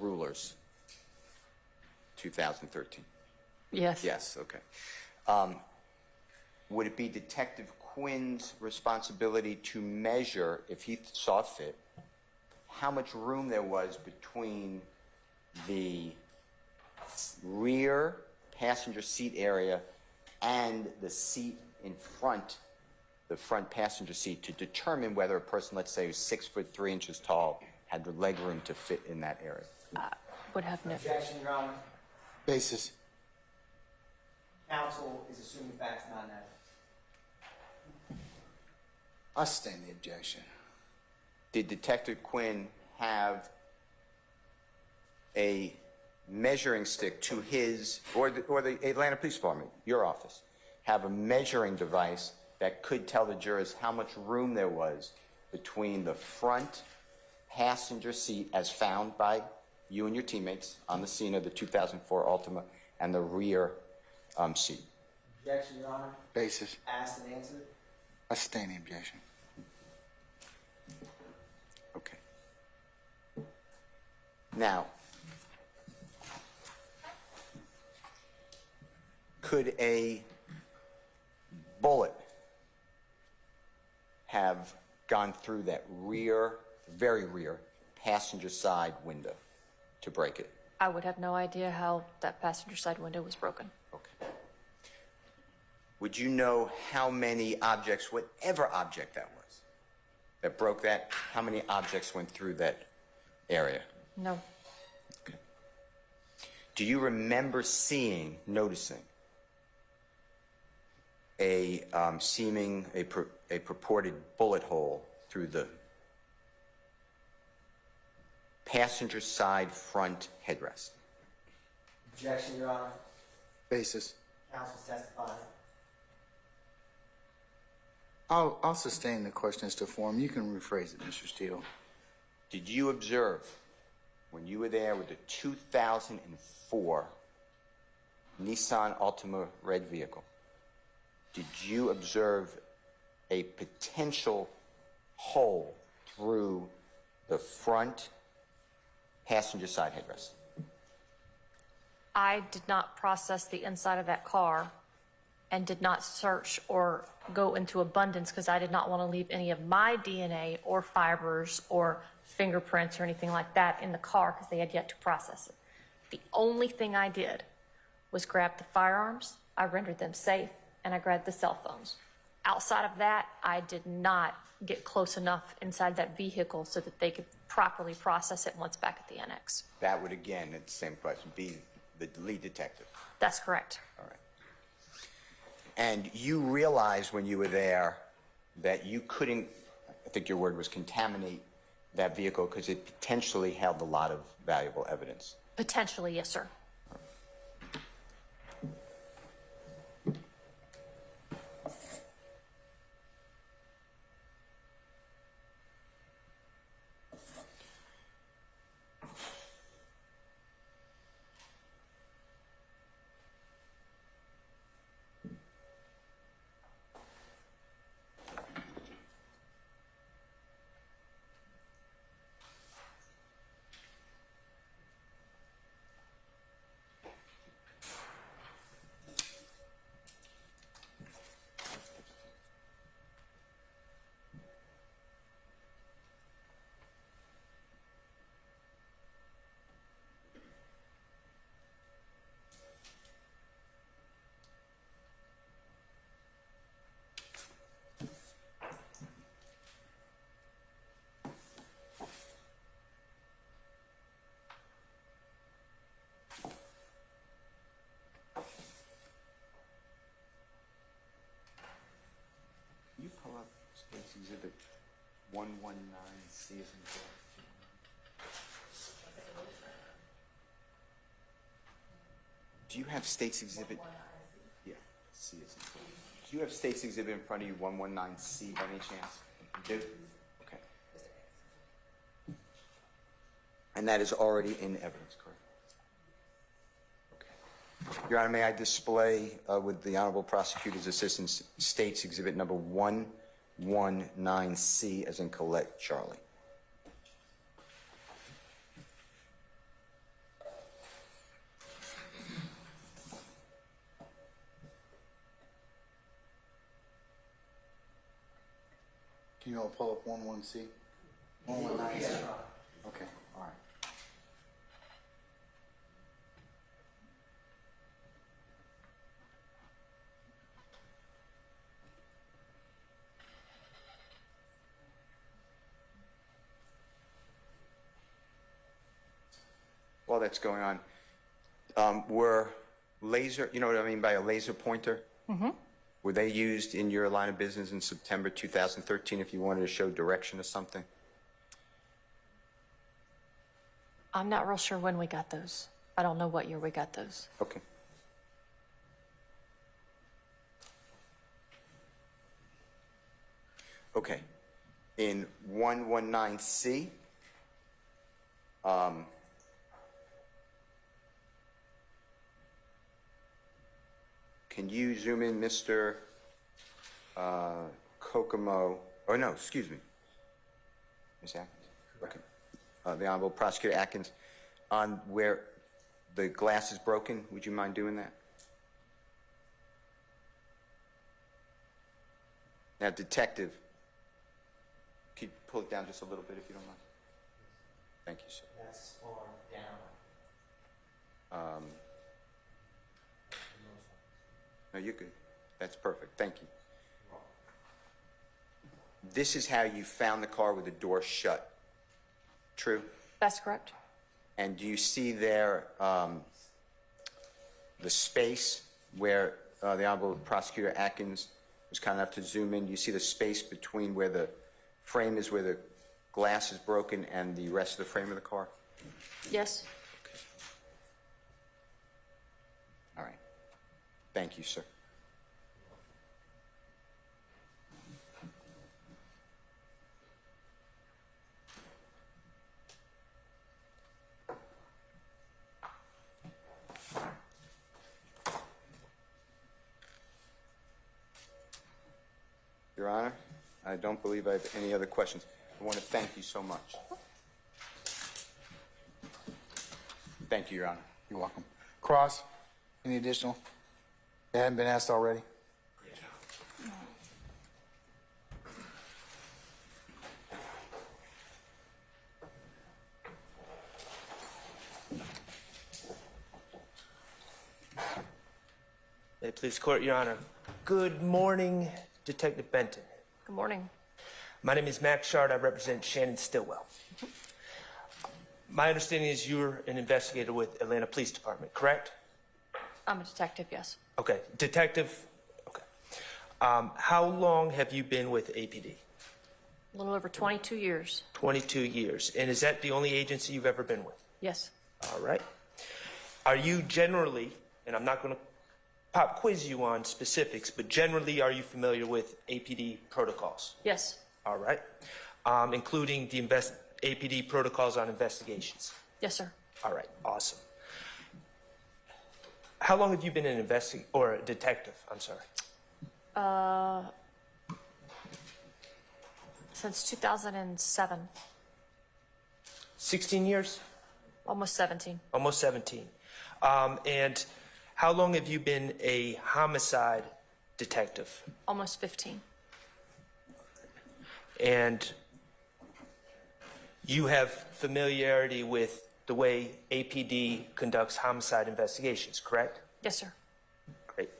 rulers, 2013? Yes. Yes, okay. Would it be Detective Quinn's responsibility to measure, if he saw fit, how much room there was between the rear passenger seat area and the seat in front, the front passenger seat, to determine whether a person, let's say, who's 6'3" tall, had the leg room to fit in that area? Would have no. Objection, Your Honor. Basis. Counsel is assuming facts not known. I sustain the objection. Did Detective Quinn have a measuring stick to his, or the Atlanta Police Department, your office, have a measuring device that could tell the jurors how much room there was between the front passenger seat, as found by you and your teammates on the scene of the 2004 Altima, and the rear seat? Objection, Your Honor. Basis. Asked and answered. I sustain the objection. Okay. Now, could a bullet have gone through that rear, very rear, passenger side window to break it? I would have no idea how that passenger side window was broken. Okay. Would you know how many objects, whatever object that was, that broke that, how many objects went through that area? No. Okay. Do you remember noticing a purported bullet hole through the passenger side front headrest? Objection, Your Honor. Basis. Counsel testifying. I'll sustain the question as to form. You can rephrase it, Mr. Steele. Did you observe, when you were there with the 2004 Nissan Altima red vehicle, did you observe a potential hole through the front passenger side headrest? I did not process the inside of that car and did not search or go into abundance because I did not want to leave any of my DNA or fibers or fingerprints or anything like that in the car because they had yet to process it. The only thing I did was grab the firearms, I rendered them safe, and I grabbed the cell phones. Outside of that, I did not get close enough inside that vehicle so that they could properly process it once back at the annex. That would, again, it's the same question, be the lead detective. That's correct. All right. And you realized when you were there that you couldn't, I think your word was, contaminate that vehicle because it potentially held a lot of valuable evidence? Potentially, yes, sir. Can you pull up State's Exhibit 119C as in Do you have State's Exhibit? Yeah, C is in Do you have State's Exhibit in front of you, 119C by any chance? You do? Okay. And that is already in evidence, correct? Okay. Your Honor, may I display with the Honorable Prosecutor's Assistant State's Exhibit number 119C as in Colette Charlie? Can you all pull up 11C? 119C? Okay, all right. While that's going on, were laser, you know what I mean by a laser pointer? Mm-hmm. Were they used in your line of business in September 2013 if you wanted to show direction or something? I'm not real sure when we got those. I don't know what year we got those. Okay. Okay. In 119C, can you zoom in, Mr. Kokomo? Oh, no, excuse me. Ms. Atkins? Okay. The Honorable Prosecutor Atkins, on where the glass is broken, would you mind doing that? Now, Detective, can you pull it down just a little bit if you don't mind? Thank you, sir. That's on down. No, you're good. That's perfect. Thank you. This is how you found the car with the door shut. True? That's correct. And do you see there the space where the Honorable Prosecutor Atkins was kind enough to zoom in? Do you see the space between where the frame is, where the glass is broken, and the rest of the frame of the car? Yes. Okay. All right. Thank you, sir. Your Honor, I don't believe I have any other questions. I want to thank you so much. Thank you, Your Honor. You're welcome. Cross, any additional? They haven't been asked already? May it please the Court, Your Honor. Good morning, Detective Benton. Good morning. My name is Max Shard. I represent Shannon Stillwell. My understanding is you're an investigator with Atlanta Police Department, correct? I'm a detective, yes. Okay. Detective? Okay. How long have you been with APD? A little over 22 years. 22 years. And is that the only agency you've ever been with? Yes. All right. Are you generally, and I'm not going to pop quiz you on specifics, but generally are you familiar with APD protocols? Yes. All right. Including the APD protocols on investigations? Yes, sir. All right. Awesome. How long have you been an or a detective? I'm sorry. Since 2007. 16 years? Almost 17. Almost 17. And how long have you been a homicide detective? Almost 15. And you have familiarity with the way APD conducts homicide investigations, correct? Yes, sir. Great.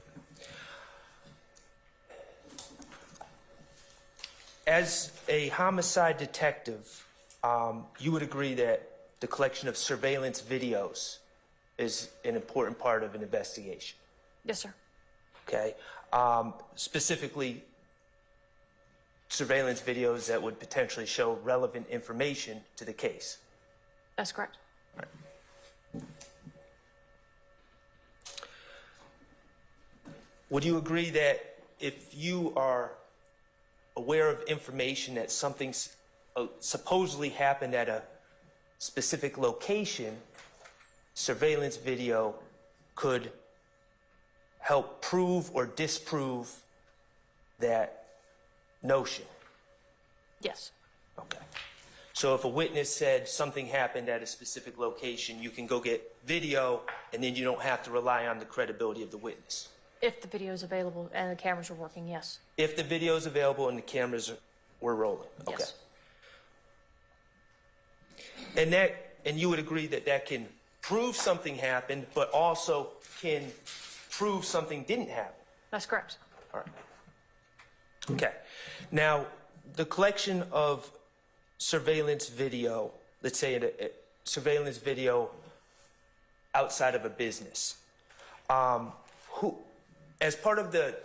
As a homicide detective, you would agree that the collection of surveillance videos is an important part of an investigation, Yes, sir. okay? Specifically, surveillance videos that would potentially show relevant information to the case. That's correct. Would you agree that if you are aware of information that something supposedly happened at a specific location, surveillance video could help prove or disprove that notion? Yes. Okay. So if a witness said something happened at a specific location, you can go get video, and then you don't have to rely on the credibility of the witness. If the video is available and the cameras are working, yes. If the video is available and the cameras were rolling. Okay. Yes. And you would agree that that can prove something happened, but also can prove something didn't happen. That's correct. All right. Okay. Now, the collection of surveillance video, let's say a surveillance video outside of a business, as part of the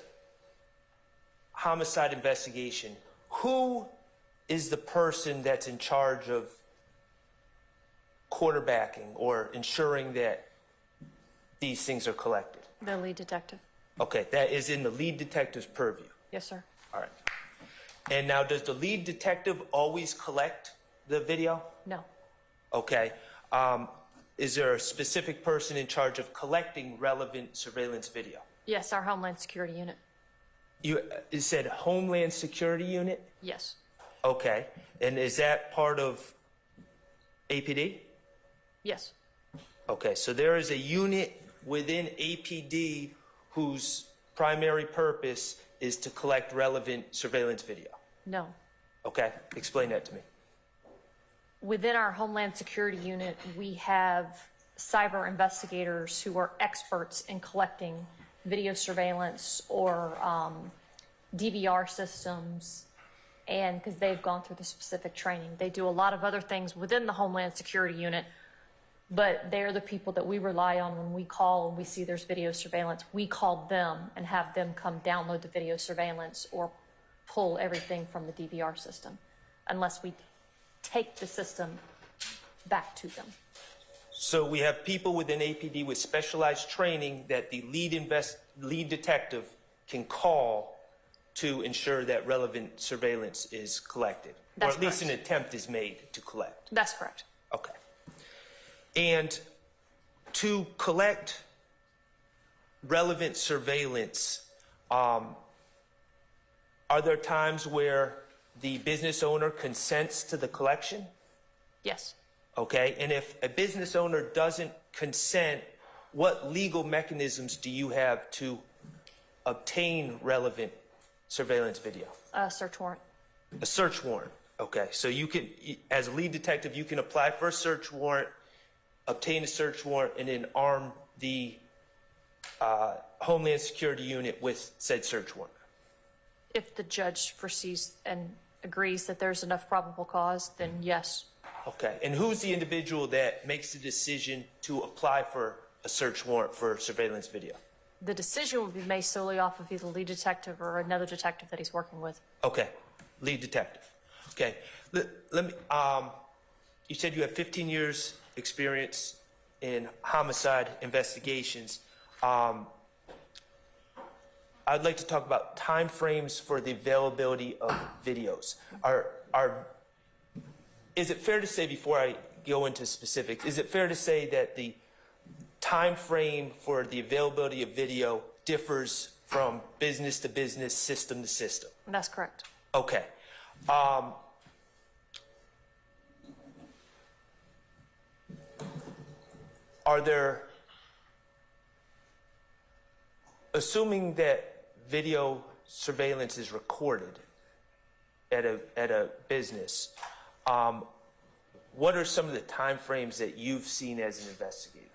homicide investigation, who is the person that's in charge of quarterbacking or ensuring that these things are collected? The lead detective. Okay, that is in the lead detective's purview. Yes, sir. All right. And now, does the lead detective always collect the video? No. Okay. Is there a specific person in charge of collecting relevant surveillance video? Yes, our Homeland Security Unit. You said Homeland Security Unit? Yes. Okay. And is that part of APD? Yes. Okay, so there is a unit within APD whose primary purpose is to collect relevant surveillance video. No. Okay, explain that to me. Within our Homeland Security Unit, we have cyber investigators who are experts in collecting video surveillance or DVR systems, and because they've gone through the specific training. They do a lot of other things within the Homeland Security Unit, but they're the people that we rely on when we call and we see there's video surveillance. We call them and have them come download the video surveillance or pull everything from the DVR system, unless we take the system back to them. So we have people within APD with specialized training that the lead detective can call to ensure that relevant surveillance is collected, That's or at least correct. an attempt is made to collect. That's correct. Okay. And to collect relevant surveillance, are there times where the business owner consents to the collection? Yes. Okay, and if a business owner doesn't consent, what legal mechanisms do you have to obtain relevant surveillance video? Search warrant. A search warrant. Okay, so you can, as a lead detective, you can apply for a search warrant, obtain a search warrant, and then arm the Homeland Security Unit with said search warrant. If the judge foresees and agrees that there's enough probable cause, then yes. Okay, and who's the individual that makes the decision to apply for a search warrant for surveillance video? The decision will be made solely off of either the lead detective or another detective that he's working with. Okay, lead detective. Okay. Let me, you said you have 15 years experience in homicide investigations. I'd like to talk about timeframes for the availability of videos. Is it fair to say, before I go into specifics, is it fair to say that the time frame for the availability of video differs from business to business, system to system? That's correct. Okay. Are there, assuming that video surveillance is recorded at a business, what are some of the time frames that you've seen as an investigator,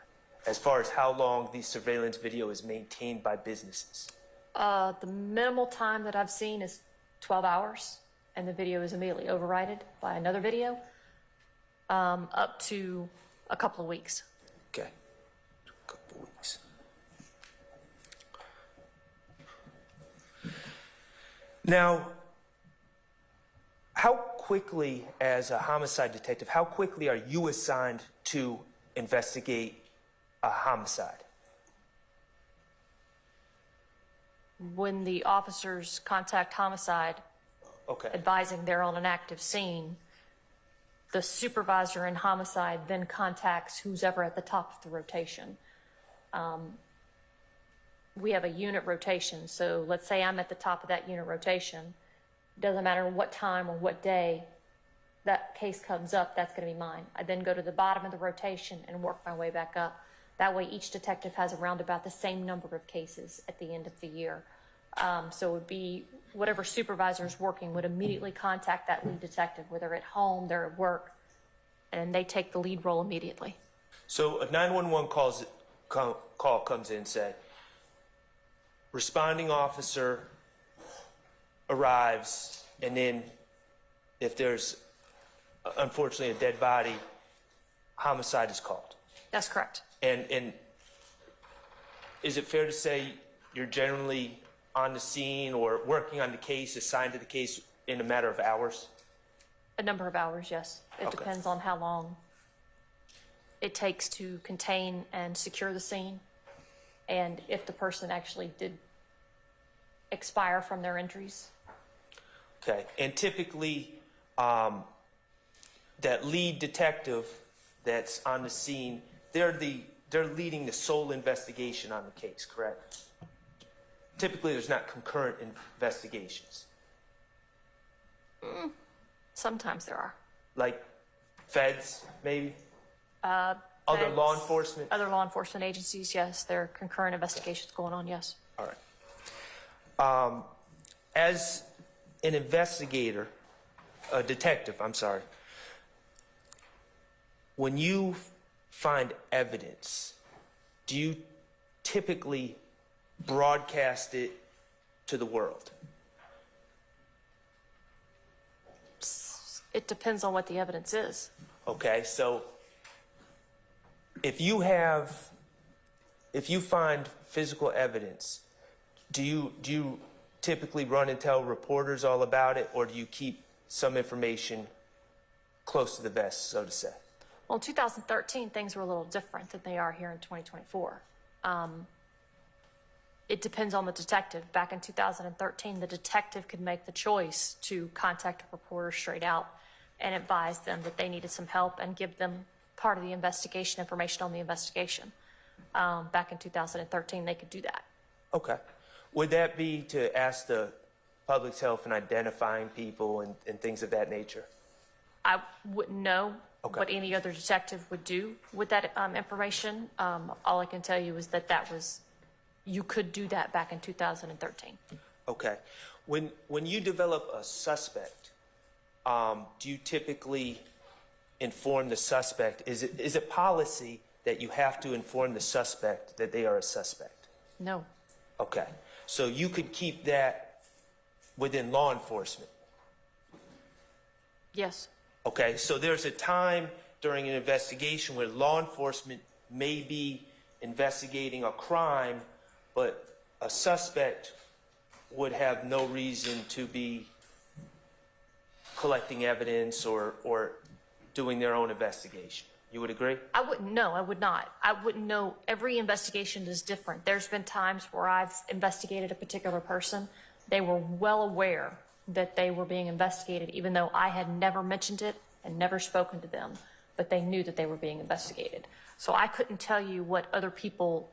as far as how long the surveillance video is maintained by businesses? The minimal time that I've seen is 12 hours, and the video is immediately overridden by another video, up to a couple of weeks. Okay. A couple weeks. Now, how quickly, as a homicide detective, how quickly are you assigned to investigate a homicide? When the officers contact homicide, Okay. advising they're on an active scene, the supervisor in homicide then contacts who's ever at the top of the rotation. We have a unit rotation, so let's say I'm at the top of that unit rotation. Doesn't matter what time or what day that case comes up, that's going to be mine. I then go to the bottom of the rotation and work my way back up. That way each detective has around about the same number of cases at the end of the year. So it would be whatever supervisor is working would immediately contact that lead detective, whether they're at home, they're at work, and they take the lead role immediately. So a 911 call comes in, say, responding officer arrives, and then if there's unfortunately a dead body, homicide is called. That's correct. And is it fair to say you're generally on the scene or working on the case, assigned to the case in a matter of hours? A number of hours, yes. It Okay. depends on how long it takes to contain and secure the scene, and if the person actually did expire from their injuries. Okay. And typically, that lead detective that's on the scene, they're leading the sole investigation on the case, correct? Typically, there's not concurrent investigations. Sometimes there are. Like feds, maybe? Other Feds, law enforcement? Other law enforcement agencies, yes. There are concurrent investigations going on, yes. All right. As an investigator, a detective, I'm sorry, when you find evidence, do you typically broadcast it to the world? It depends on what the evidence is. Okay, so if you find physical evidence, do you typically run and tell reporters all about it, or do you keep some information close to the vest, so to say? Well, in 2013, things were a little different than they are here in 2024. It depends on the detective. Back in 2013, the detective could make the choice to contact a reporter straight out and advise them that they needed some help and give them part of the investigation information on the investigation. Back in 2013, they could do that. Okay. Would that be to ask the public's help in identifying people and things of that nature? I wouldn't know Okay. what any other detective would do with that information. All I can tell you is that you could do that back in 2013. Okay. When you develop a suspect, do you typically inform the suspect? Is it policy that you have to inform the suspect that they are a suspect? No. Okay. So you could keep that within law enforcement? Yes. Okay. So there's a time during an investigation where law enforcement may be investigating a crime, but a suspect would have no reason to be collecting evidence or doing their own investigation. You would agree? I wouldn't know. I would not. I wouldn't know. Every investigation is different. There's been times where I've investigated a particular person. They were well aware that they were being investigated, even though I had never mentioned it and never spoken to them, but they knew that they were being investigated. So I couldn't tell you what other people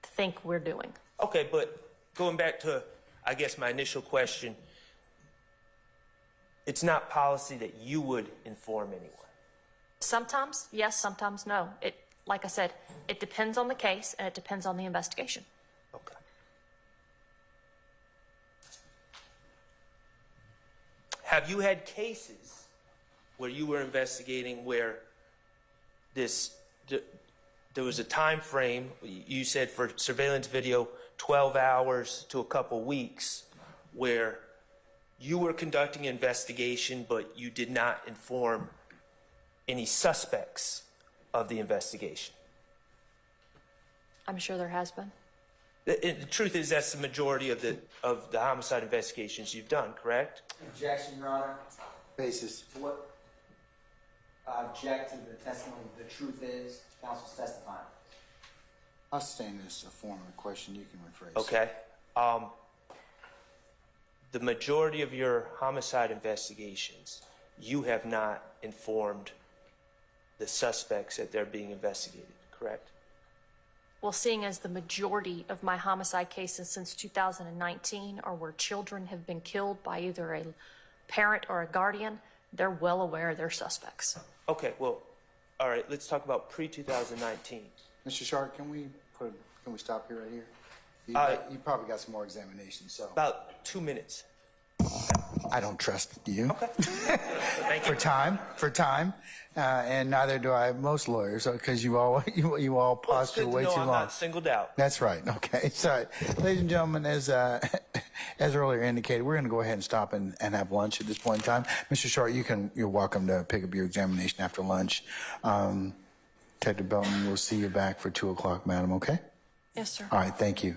think we're doing. Okay, but going back to, I guess, my initial question, it's not policy that you would inform anyone. Sometimes, yes, sometimes no. Like I said, it depends on the case and it depends on the investigation. Okay. Have you had cases where you were investigating where there was a time frame, you said for surveillance video, 12 hours to a couple weeks, where you were conducting an investigation, but you did not inform any suspects of the investigation? I'm sure there has been. The truth is that's the majority of the homicide investigations you've done, correct? Objection, Your Honor. Basis. To what? I object to the testimony. The truth is, counsel's testifying. I'll stand this a form of question you can rephrase. Okay. The majority of your homicide investigations, you have not informed the suspects that they're being investigated, correct? Well, seeing as the majority of my homicide cases since 2019 are where children have been killed by either a parent or a guardian, they're well aware of their suspects. Okay, well, all right, let's talk about pre-2019. Mr. Sharp, can we stop here right here? You probably got some more examinations, so. About 2 minutes. I don't trust you. Okay. Thank you. For time, and neither do I most lawyers, because you all posture way too I'm long. not singled out. That's right. Okay. So, ladies and gentlemen, as earlier indicated, we're going to go ahead and stop and have lunch at this point in time. Mr. Short, you're welcome to pick up your examination after lunch. Detective Belton, we'll see you back for 2 o'clock, madam. Okay. Yes, sir. All right. Thank you.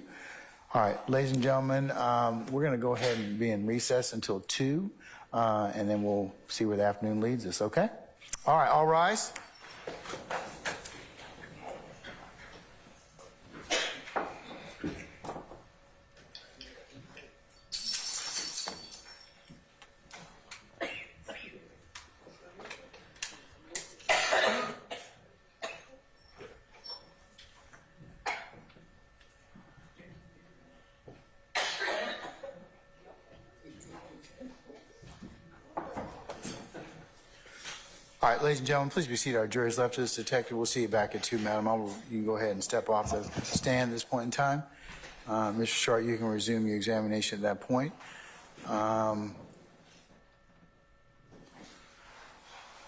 All right, ladies and gentlemen, we're going to go ahead and be in recess until 2, and then we'll see where the afternoon leads us, okay? All right, all rise. All right, ladies and gentlemen, please be seated. Our jury's left to this detective. We'll see you back at 2, madam. You can go ahead and step off the stand at this point in time. Mr. Short, you can resume your examination at that point.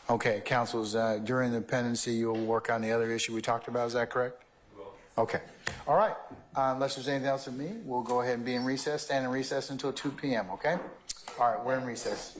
Okay, counsels, during the pendency, you'll work on the other issue we talked about. Is that correct? Okay. All right. Unless there's anything else of me, we'll go ahead and be in recess, stand in recess until 2 p.m., okay? All right, we're in recess.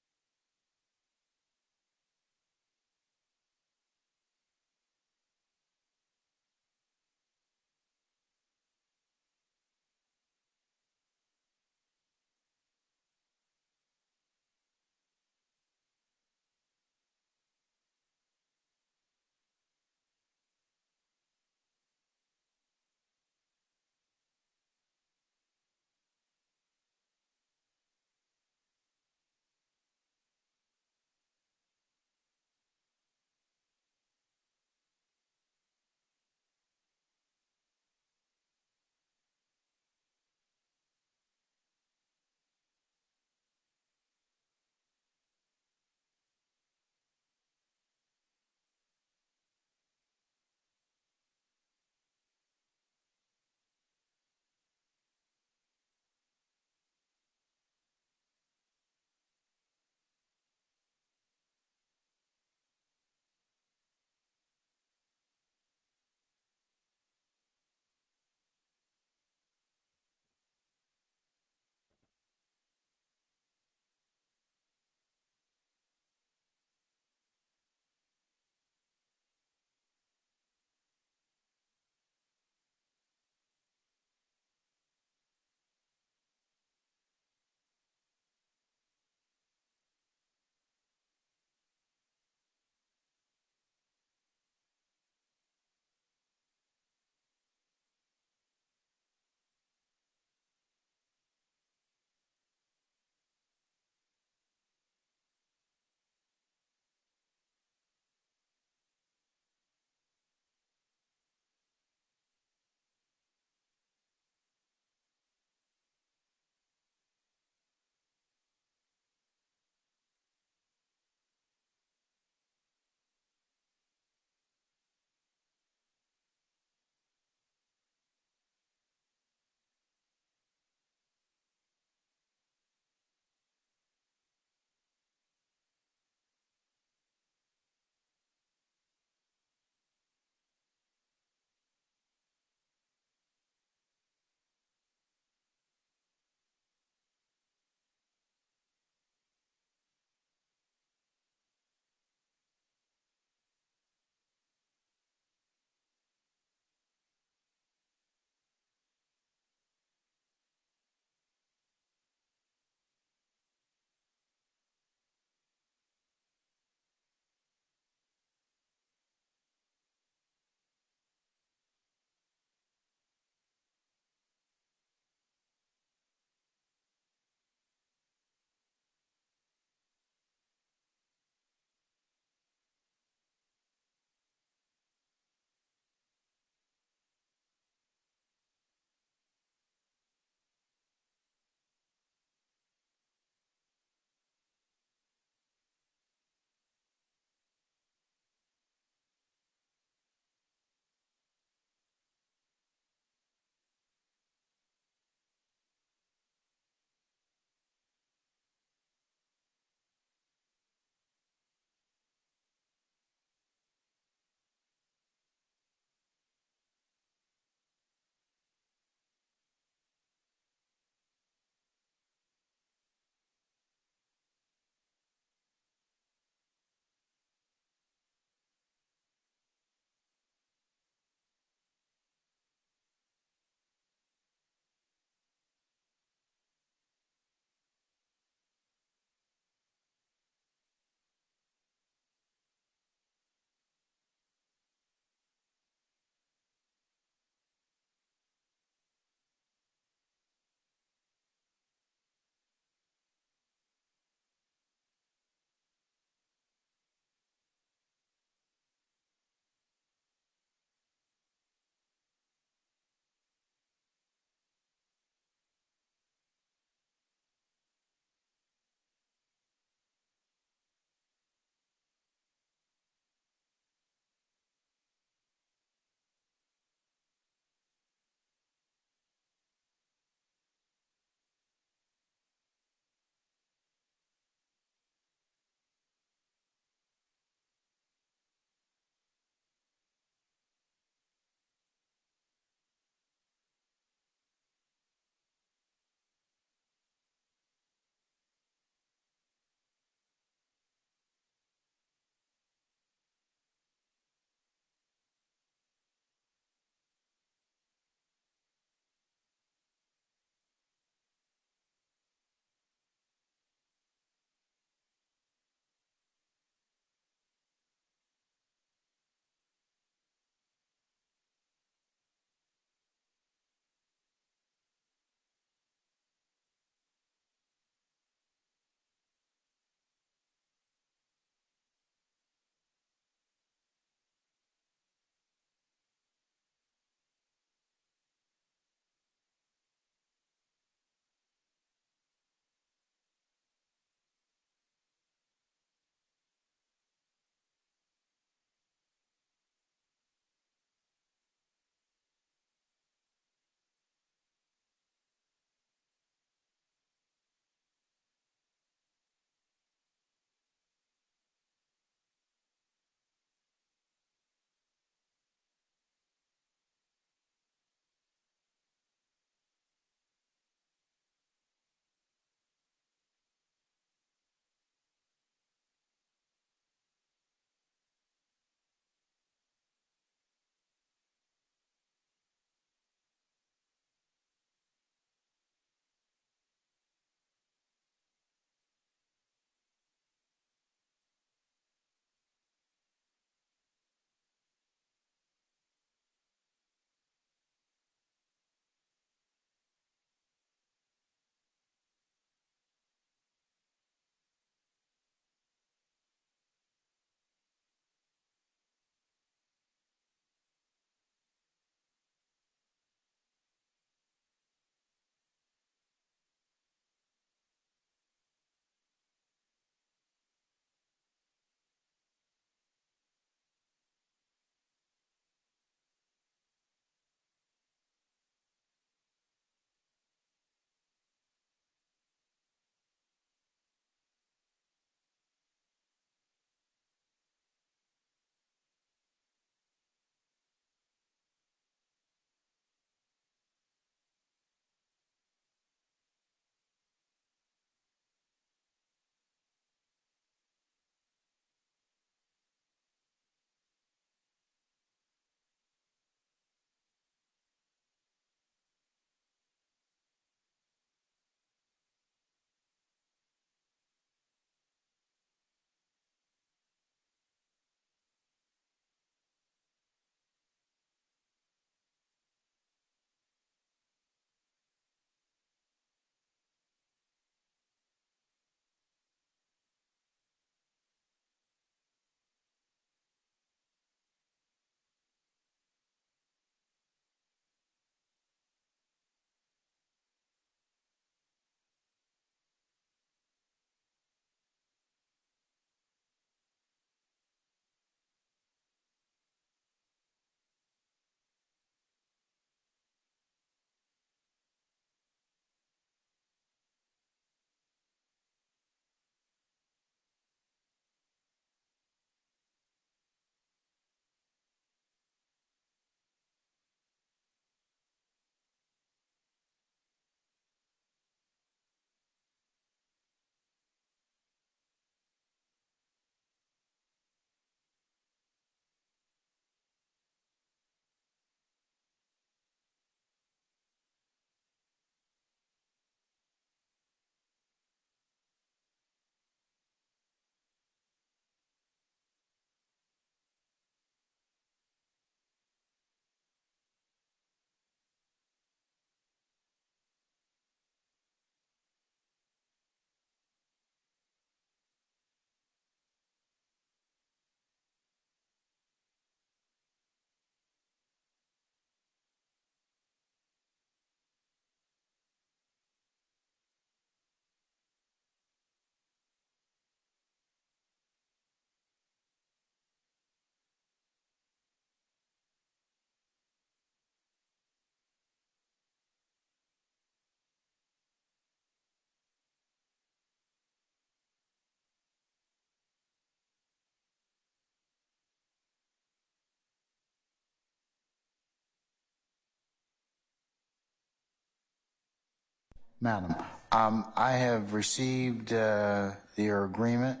Madam, I have received your agreement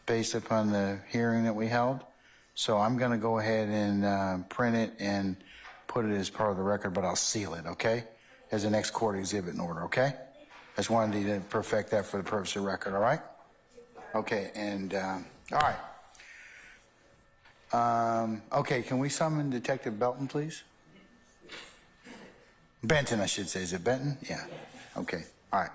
based upon the hearing that we held. So I'm going to go ahead and print it and put it as part of the record, but I'll seal it, okay? As the next court exhibit in order, okay? Just wanted to perfect that for the purpose of record, all right? Okay, and, all right. Okay, can we summon Detective Belton, please? Benton, I should say. Is it Benton? Yeah. Okay, all right.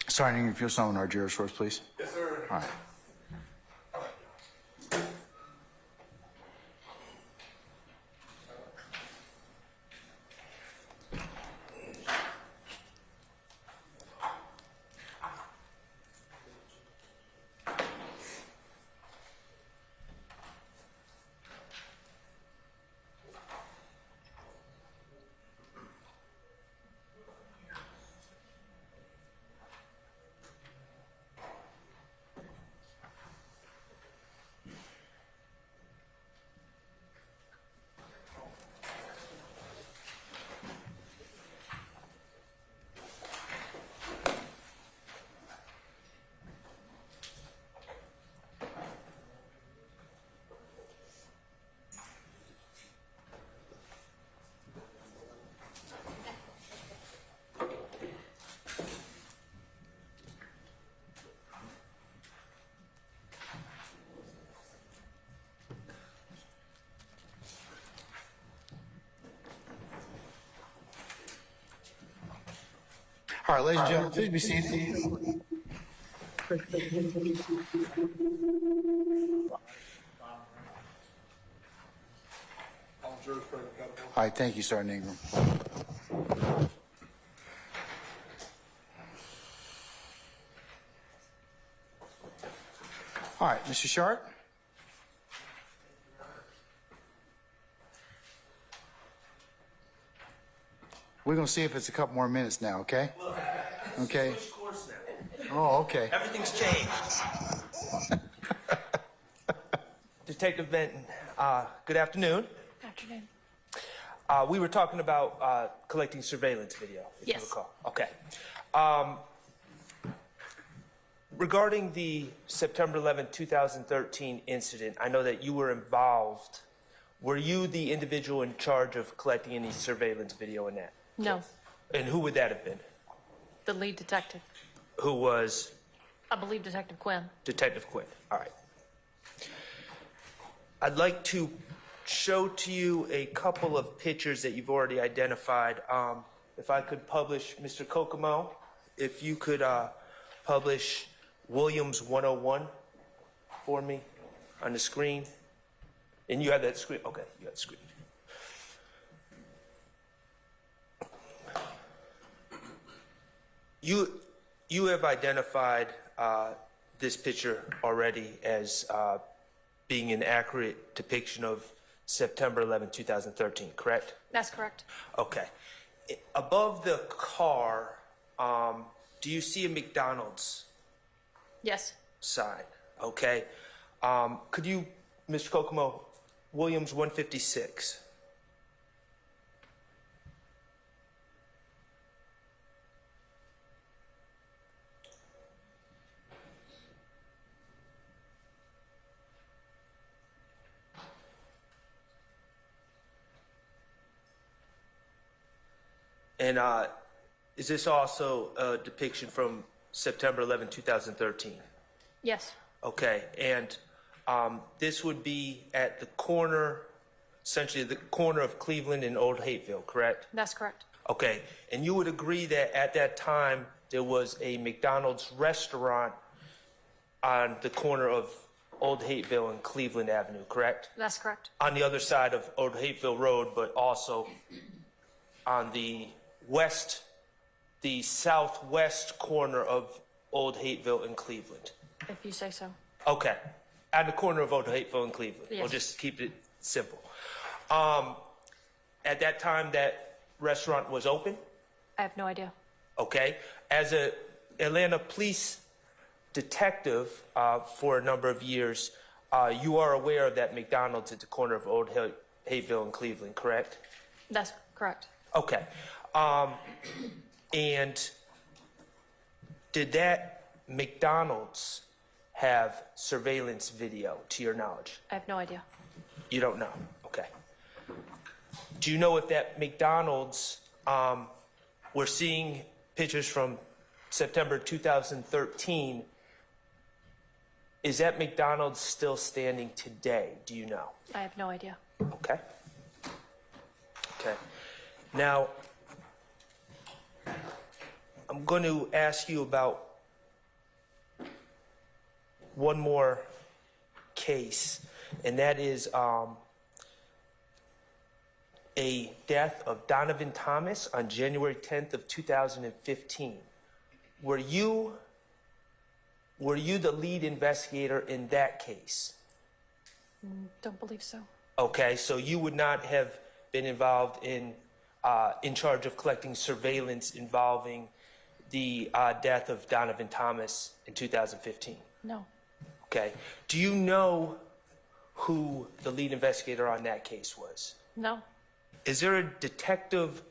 Sergeant, if you'll summon our juror source, please. Yes, sir. All right. All right, ladies and gentlemen, please be seated. All right, thank you, Sergeant Ingram. All right, Mr. Sharp. We're going to see if it's a couple more minutes now, okay? Okay. Switch course now. Oh, okay. Everything's changed. Detective Benton, good afternoon. Afternoon. We were talking about collecting surveillance video, if Yes. you recall. Okay. Regarding the September 11, 2013 incident, I know that you were involved. Were you the individual in charge of collecting any surveillance video in that? No, And who would that have been? the lead detective. Who was I believe Detective Quinn. Detective Quinn? All right. I'd like to show to you a couple of pictures that you've already identified. If I could publish, Mr. Kokomo, if you could publish Williams 101 for me on the screen. And you have that screen? Okay, you have the screen. You have identified this picture already as being an accurate depiction of September 11, 2013, correct? That's correct. Okay. Above the car, do you see a McDonald's Yes. sign? Okay. Could you, Mr. Kokomo, Williams 156? And is this also a depiction from September 11, 2013? Yes. Okay, and this would be at the corner, essentially the corner of Cleveland and Old Hateville, correct? That's correct. Okay, and you would agree that at that time there was a McDonald's restaurant on the corner of Old Hateville and Cleveland Avenue, correct? That's correct. On the other side of Old Hateville Road, but also on the southwest corner of Old Hateville and Cleveland. If you say so. Okay, at the corner of Old Hateville and Cleveland. Yes. We'll just keep it simple. At that time, that restaurant was open? I have no idea. Okay. As a Atlanta police detective for a number of years, you are aware of that McDonald's at the corner of Old Hateville and Cleveland, correct? That's correct. Okay. And did that McDonald's have surveillance video, to your knowledge? I have no idea. You don't know? Okay. Do you know if that McDonald's, we're seeing pictures from September 2013, is that McDonald's still standing today? Do you know? I have no idea. Okay. Okay. Now, I'm going to ask you about one more case, and that is a death of Donovan Thomas on January 10th of 2015. Were you the lead investigator in that case? Don't believe so. Okay, so you would not have been involved in charge of collecting surveillance involving the death of Donovan Thomas in 2015? No. Okay. Do you know who the lead investigator on that case was? No. Is there a detective,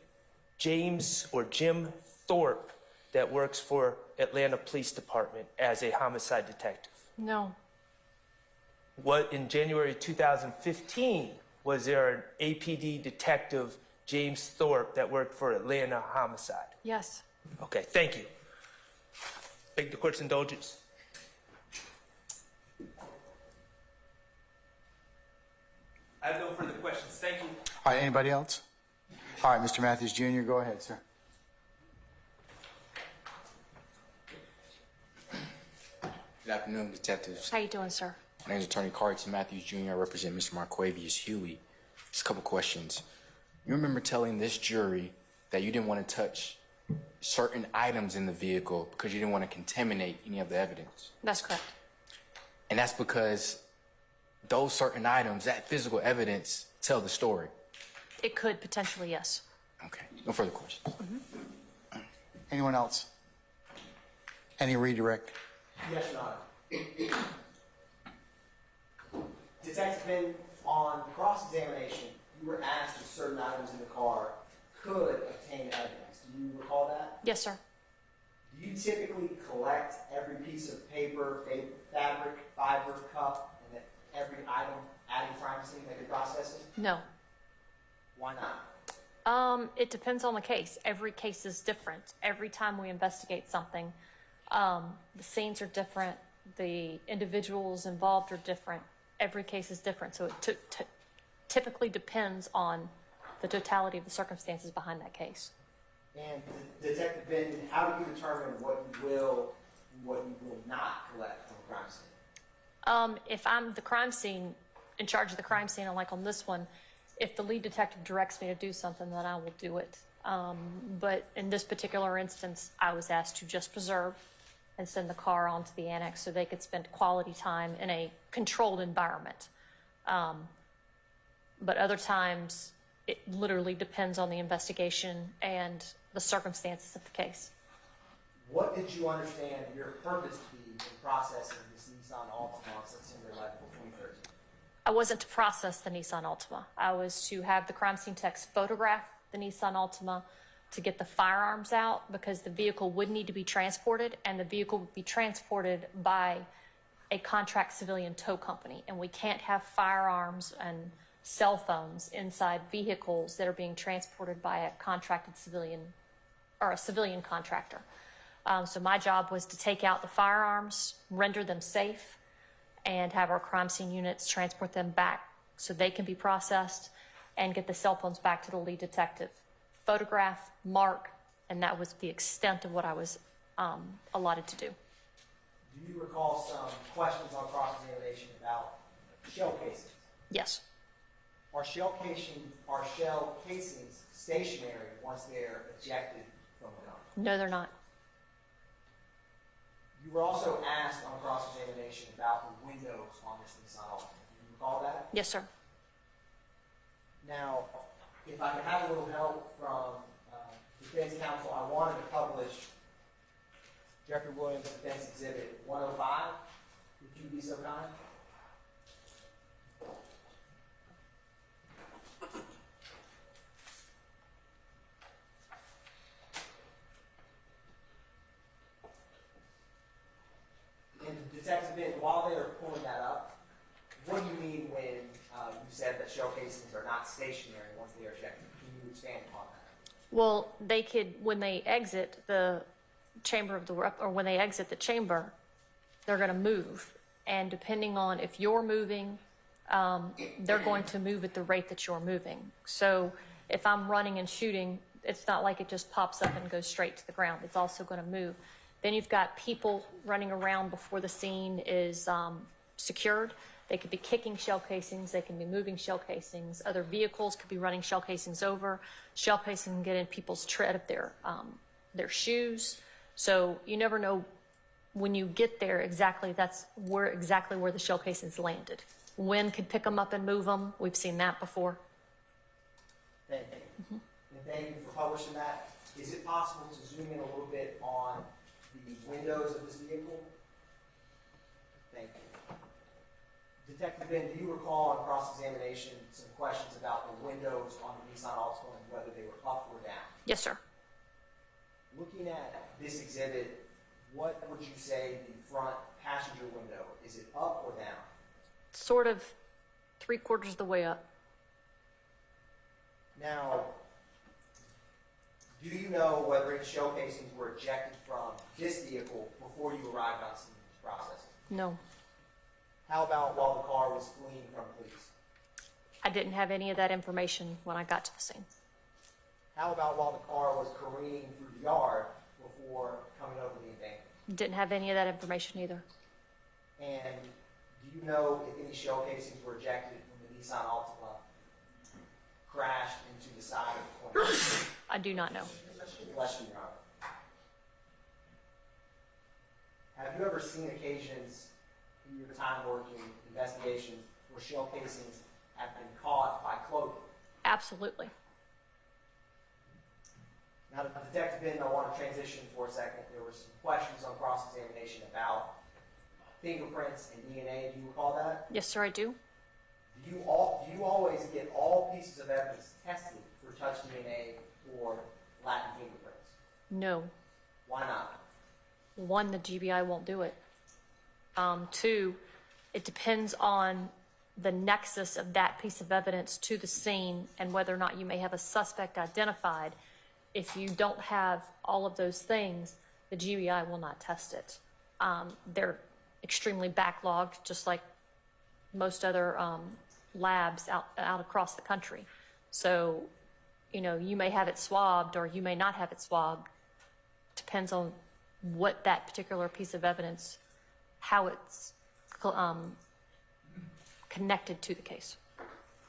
James or Jim Thorpe, that works for Atlanta Police Department as a homicide detective? No. What, in January 2015, was there an APD detective, James Thorpe, that worked for Atlanta Homicide? Yes. Okay, thank you. Beg the court's indulgence. I have no further questions. Thank you. All right, anybody else? All right, Mr. Matthews Jr., go ahead, sir. Good afternoon, detectives. How you doing, sir? My name is Attorney Carlton Matthews Jr. I represent Mr. Marquavius Huey. Just a couple questions. You remember telling this jury that you didn't want to touch certain items in the vehicle because you didn't want to contaminate any of the evidence. That's correct. And that's because those certain items, that physical evidence, tell the story. It could potentially, yes. Okay, no further questions. Anyone else? Any redirect? Yes, Your Honor. Detective Ben, on cross-examination, you were asked if certain items in the car could obtain evidence. Do you recall that? Yes, sir. Do you typically collect every piece of paper, fabric, fiber, cup, and every item at a crime scene that you're processing? No. Why not? It depends on the case. Every case is different. Every time we investigate something, the scenes are different. The individuals involved are different. Every case is different. So it typically depends on the totality of the circumstances behind that case. And Detective Ben, how do you determine what you will and what you will not collect from a crime scene? If I'm the crime scene, in charge of the crime scene, like on this one, if the lead detective directs me to do something, then I will do it. But in this particular instance, I was asked to just preserve and send the car onto the annex so they could spend quality time in a controlled environment. But other times, it literally depends on the investigation and the circumstances of the case. What did you understand your purpose to be in processing this Nissan Altima on September 11th, 2013? I wasn't to process the Nissan Altima. I was to have the crime scene techs photograph the Nissan Altima to get the firearms out because the vehicle would need to be transported, and the vehicle would be transported by a contract civilian tow company. And we can't have firearms and cell phones inside vehicles that are being transported by a contracted civilian or a civilian contractor. So my job was to take out the firearms, render them safe, and have our crime scene units transport them back so they can be processed and get the cell phones back to the lead detective photograph, mark, and that was the extent of what I was allotted to do. Do you recall some questions on cross-examination about shell casings? Yes. Are shell casings stationary once they're ejected from the gun? No, they're not. You were also asked on cross-examination about the windows on this Nissan Altima. Do you recall that? Yes, sir. Now, if I could have a little help from defense counsel, I wanted to publish Jeffrey Williams Defense Exhibit 105. Would you be so kind? And Detective Ben, while they're pulling that up, what do you mean when you said that shell casings are not stationary once they are ejected? Can you expand upon that? Well, they could, when they exit the chamber of the, or when they exit the chamber, they're going to move. And depending on if you're moving, they're going to move at the rate that you're moving. So if I'm running and shooting, it's not like it just pops up and goes straight to the ground. It's also going to move. Then you've got people running around before the scene is secured. They could be kicking shell casings. They can be moving shell casings. Other vehicles could be running shell casings over. Shell casing can get in people's tread of their shoes. So you never know when you get there exactly where the shell casings landed. Wind could pick them up and move them. We've seen that before. Thank you. And thank you for publishing that. Is it possible to zoom in a little bit on the windows of this vehicle? Thank you. Detective Ben, do you recall on cross-examination some questions about the windows on the Nissan Altima and whether they were up or down? Yes, sir. Looking at this exhibit, what would you say the front passenger window, is it up or down? Sort of 3/4 of the way up. Now, do you know whether any shell casings were ejected from this vehicle before you arrived on scene processing? No. How about while the car was fleeing from police? I didn't have any of that information when I got to the scene. How about while the car was careening through the yard before coming over the embankment? Didn't have any of that information either. And do you know if any shell casings were ejected when the Nissan Altima crashed into the side of the corner? I do not know. Bless you, Your Honor. Have you ever seen occasions in your time working investigations where shell casings have been caught by clothing? Absolutely. Now, Detective Ben, I want to transition for a second. There were some questions on cross-examination about fingerprints and DNA. Do you recall that? Yes, sir, I do. Do you always get all pieces of evidence tested for touch DNA or Latin fingerprints? No. Why not? One, the GBI won't do it. Two, it depends on the nexus of that piece of evidence to the scene and whether or not you may have a suspect identified. If you don't have all of those things, the GBI will not test it. They're extremely backlogged, just like most other labs out across the country. So, you know, you may have it swabbed or you may not have it swabbed. Depends on what that particular piece of evidence, how it's connected to the case.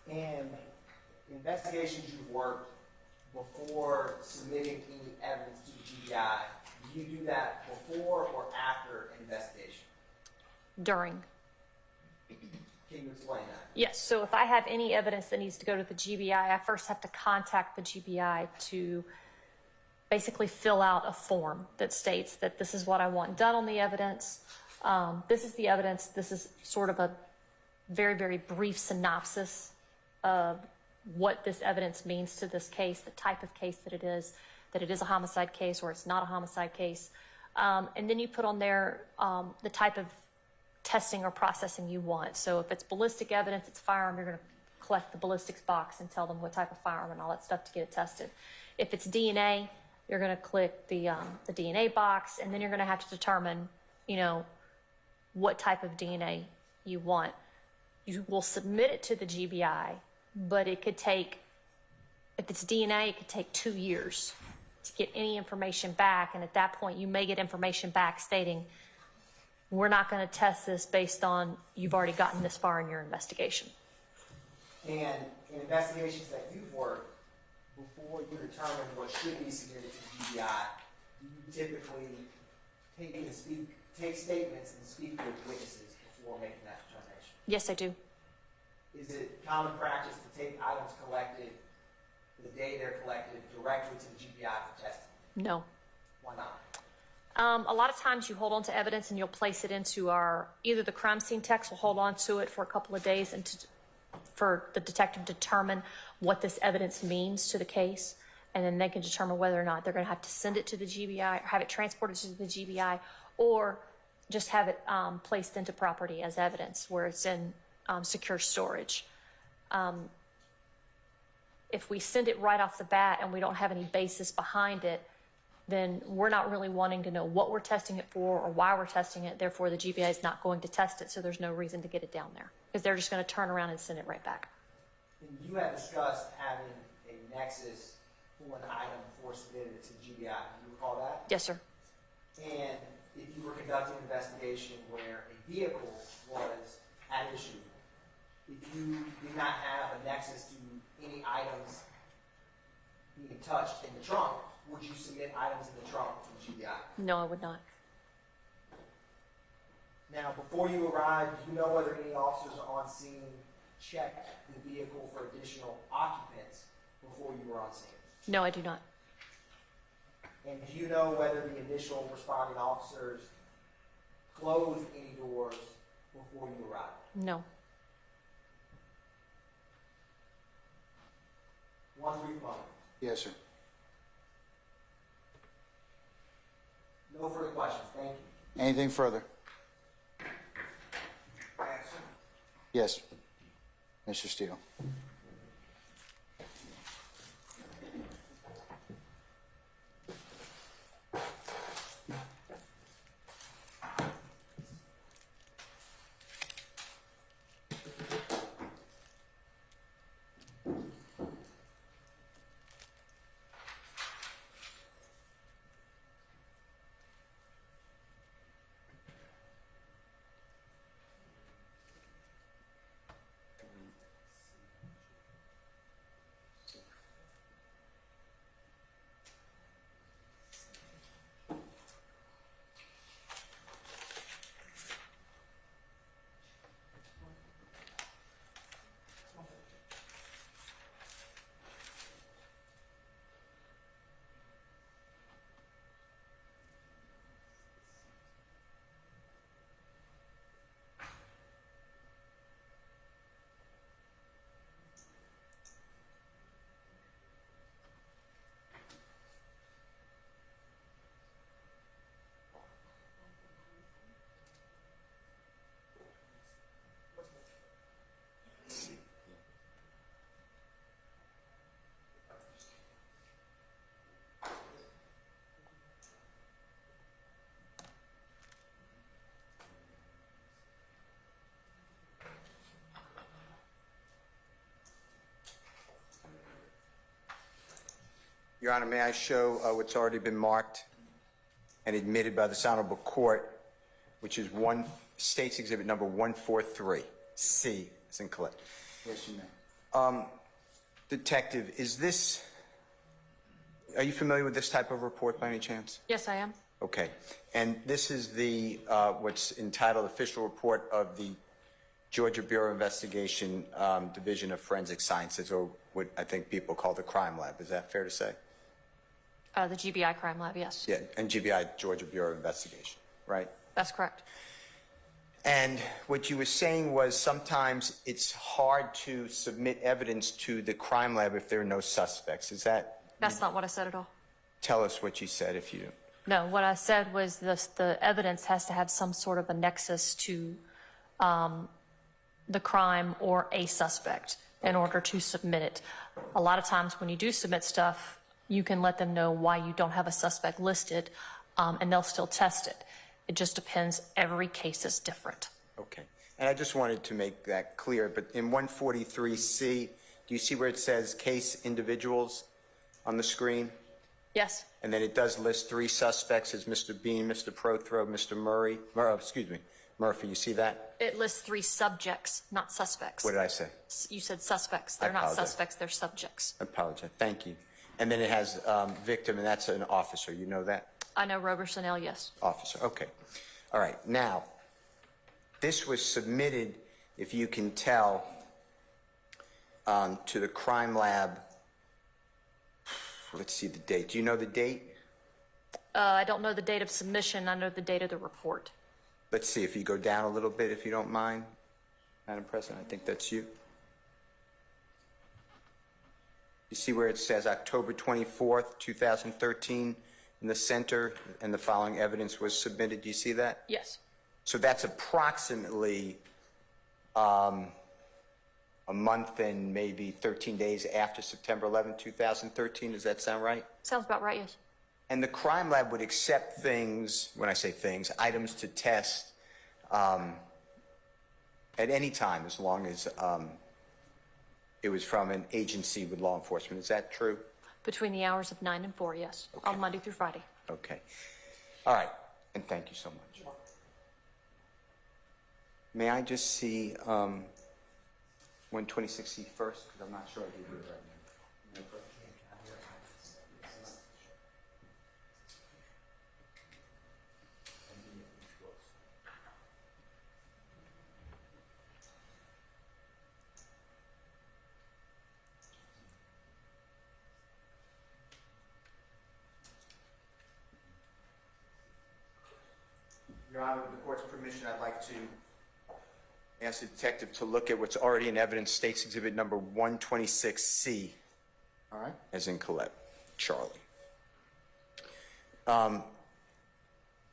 And investigations you've worked before submitting any evidence to the GBI, do you do that before or after an investigation? During. Can you explain that? Yes, so if I have any evidence that needs to go to the GBI, I first have to contact the GBI to basically fill out a form that states that this is what I want done on the evidence. This is the evidence. This is sort of a very, very brief synopsis of what this evidence means to this case, the type of case that it is a homicide case or it's not a homicide case. And then you put on there the type of testing or processing you want. So if it's ballistic evidence, it's firearm, you're going to collect the ballistics box and tell them what type of firearm and all that stuff to get it tested. If it's DNA, you're going to click the DNA box, and then you're going to have to determine, you know, what type of DNA you want. You will submit it to the GBI, but it could take If it's DNA, it could take 2 years to get any information back, and at that point, you may get information back stating, we're not going to test this based on you've already gotten this far in your investigation. And in investigations that you've worked, before you determine what should be submitted to the GBI, do you typically take statements and speak with witnesses before making that determination? Yes, I do. Is it common practice to take items collected the day they're collected directly to the GBI for testing? No. Why not? A lot of times you hold on to evidence and you'll place it into either the crime scene techs will hold on to it for a couple of days and for the detective to determine what this evidence means to the case, and then they can determine whether or not they're going to have to send it to the GBI or have it transported to the GBI, or just have it placed into property as evidence where it's in secure storage. If we send it right off the bat and we don't have any basis behind it, then we're not really wanting to know what we're testing it for or why we're testing it. Therefore, the GBI is not going to test it, so there's no reason to get it down there because they're just going to turn around and send it right back. And you had discussed having a nexus for an item before submitting it to the GBI. Do you recall that? Yes, sir. And if you were conducting an investigation where a vehicle was at issue, if you did not have a nexus to any items being touched in the trunk, would you submit items in the trunk to the GBI? No, I would not. Now, before you arrived, do you know whether any officers on scene checked the vehicle for additional occupants before you were on scene? No, I do not. And do you know whether the initial responding officers closed any doors before you arrived? No. One brief moment. Yes, sir. No further questions. Thank you. Anything further? Yes, Mr. Steele. Your Honor, may I show what's already been marked and admitted by this honorable court, which is State's Exhibit number 143, C, as in collect. Yes, you may. Detective, are you familiar with this type of report by any chance? Yes, I am. Okay. And this is the, what's entitled Official Report of the Georgia Bureau of Investigation, Division of Forensic Sciences, or what I think people call the Crime Lab. Is that fair to say? The GBI Crime Lab, yes. Yeah, and GBI, Georgia Bureau of Investigation, right? That's correct. And what you were saying was sometimes it's hard to submit evidence to the crime lab if there are no suspects. Is that? That's not what I said at all. Tell us what you said if you. No, what I said was the evidence has to have some sort of a nexus to the crime or a suspect in order to submit it. A lot of times when you do submit stuff, you can let them know why you don't have a suspect listed, and they'll still test it. It just depends. Every case is different. Okay. And I just wanted to make that clear, but in 143C, Do you see where it says case individuals on the screen? Yes, And then it does list 3 suspects as Mr. Bean, Mr. Prothrow, Mr. Murphy. You see that? it lists 3 subjects, not suspects. What did I say? You said suspects. They're not apologize. suspects, they're subjects. I apologize. Thank you. And then it has victim, and that's an officer. You know that? I know Roberson L, yes. Officer, okay. All right, now, this was submitted, if you can tell, to the crime lab. Let's see the date. Do you know the date? I don't know the date of submission, I know the date of the report. Let's see if you go down a little bit, if you don't mind. Madam President, I think that's you. You see where it says October 24th, 2013 in the center, and the following evidence was submitted. Do you see that? Yes, So that's approximately a month and maybe 13 days after September 11, 2013. Does that sound right? sounds about right, yes. And the crime lab would accept things, when I say things, items to test at any time as long as it was from an agency with law enforcement. Is that true? Between the hours of 9 and 4, yes, Okay. on Monday through Friday. Okay. All right. And thank you so much. May I just see 126C first? Because I'm not sure I can do it right now. Your Honor, with the court's permission, I'd like to ask the detective to look at what's already in evidence, State's Exhibit number 126C. All right. As in Colette, Charlie.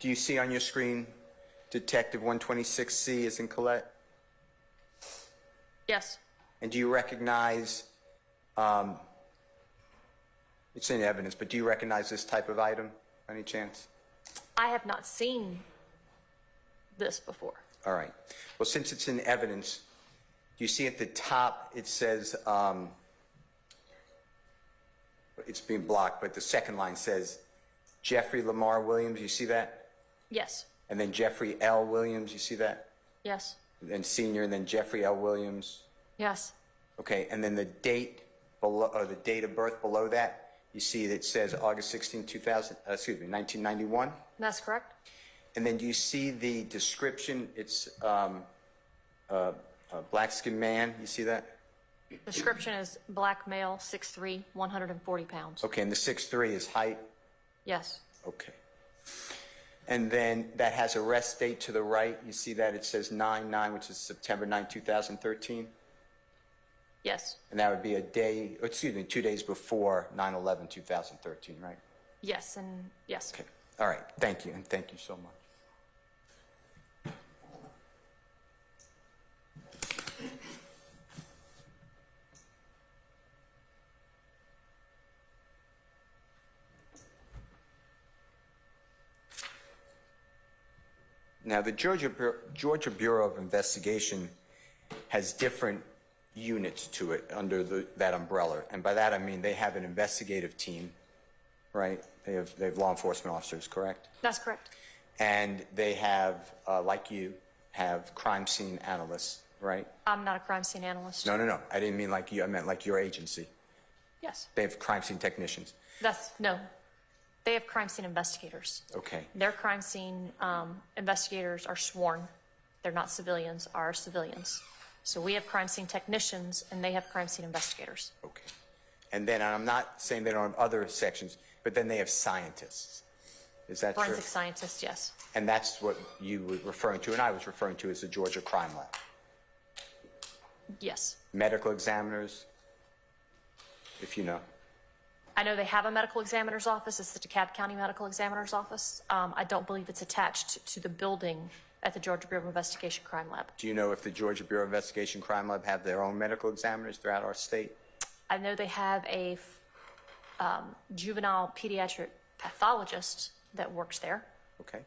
Do you see on your screen Detective 126C as in Colette? Yes, And do you recognize, it's in evidence, but do you recognize this type of item by any chance? I have not seen this before. All right. Well, since it's in evidence, you see at the top, it says, it's being blocked, but the second line says Jeffrey Lamar Williams. You see that? Yes, And then Jeffrey L. Williams. You see that? yes, And then senior, and then Jeffrey L. Williams. yes, Okay. And then the date below, or the date of birth below that, you see that it says August 16, 1991. that's correct. And then do you see the description? It's a black-skinned man. You see that? Description is black male, 6'3", 140 pounds. Okay, and the 6'3" is height? Yes, Okay. And then that has arrest date to the right. You see that it says 9/9, which is September 9, 2013? yes, And that would be 2 days before 9/11, 2013, right? yes, and yes. Okay. All right. Thank you, and thank you so much. Now, the Georgia Bureau of Investigation has different units to it under that umbrella. And by that, I mean they have an investigative team, right? They have law enforcement officers, correct? That's correct. And they have, like you, have crime scene analysts, right? I'm not a crime scene analyst. No. I didn't mean like you. I meant like your agency. Yes, They have crime scene technicians. no. They have crime scene investigators. Okay. Their crime scene investigators are sworn. They're not civilians, are civilians. So we have crime scene technicians, and they have crime scene investigators. Okay. And then I'm not saying they don't have other sections, but then they have scientists. Is that true? Forensic scientists, yes. And that's what you were referring to, and I was referring to as the Georgia Crime Lab. Yes. Medical examiners, if you know. I know they have a medical examiner's office. It's the DeKalb County Medical Examiner's Office. I don't believe it's attached to the building at the Georgia Bureau of Investigation Crime Lab. Do you know if the Georgia Bureau of Investigation Crime Lab have their own medical examiners throughout our state? I know they have a juvenile pediatric pathologist that works there. Okay.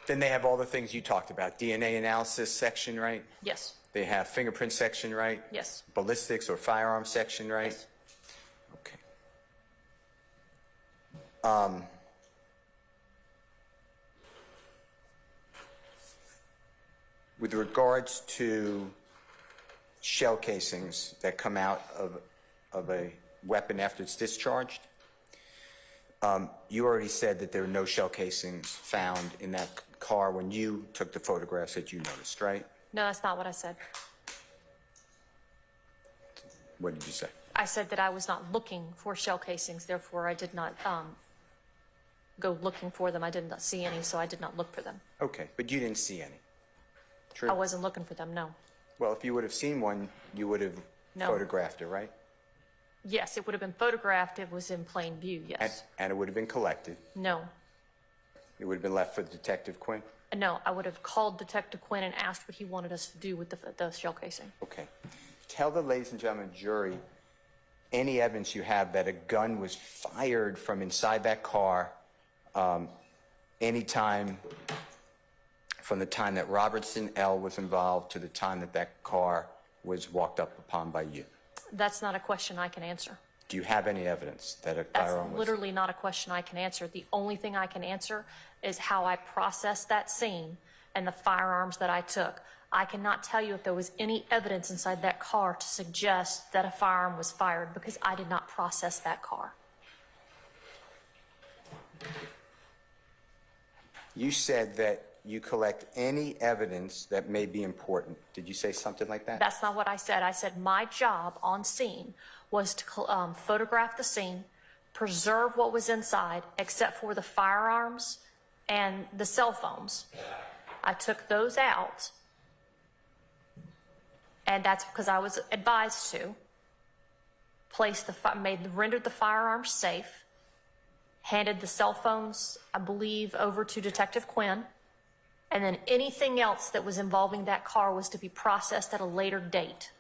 Then they have all the things you talked about, DNA analysis section, right? Yes. They have fingerprint section, right? Yes. Ballistics or firearm section, right? Yes. Okay. With regards to shell casings that come out of a weapon after it's discharged, you already said that there were no shell casings found in that car when you took the photographs that you noticed, right? No, that's not what I said. What did you say? I said that I was not looking for shell casings, therefore I did not go looking for them. I did not see any, so I did not look for them. Okay, but you didn't see any. True? I wasn't looking for them, no. Well, if you would have seen one, you would have No. photographed it, right? Yes, it would have been photographed. It was in plain view, yes. And it would have been collected. No. It would have been left for Detective Quinn? No, I would have called Detective Quinn and asked what he wanted us to do with the shell casing. Okay. Tell the ladies and gentlemen jury any evidence you have that a gun was fired from inside that car anytime from the time that Robertson L. was involved to the time that that car was walked up upon by you. That's not a question I can answer. Do you have any evidence that a That's firearm was... literally not a question I can answer. The only thing I can answer is how I processed that scene and the firearms that I took. I cannot tell you if there was any evidence inside that car to suggest that a firearm was fired because I did not process that car. You said that you collect any evidence that may be important. Did you say something like that? That's not what I said. I said my job on scene was to photograph the scene, preserve what was inside except for the firearms and the cell phones. I took those out, and that's because I was advised to rendered the firearms safe, handed the cell phones, I believe, over to Detective Quinn, and then anything else that was involving that car was to be processed at a later date.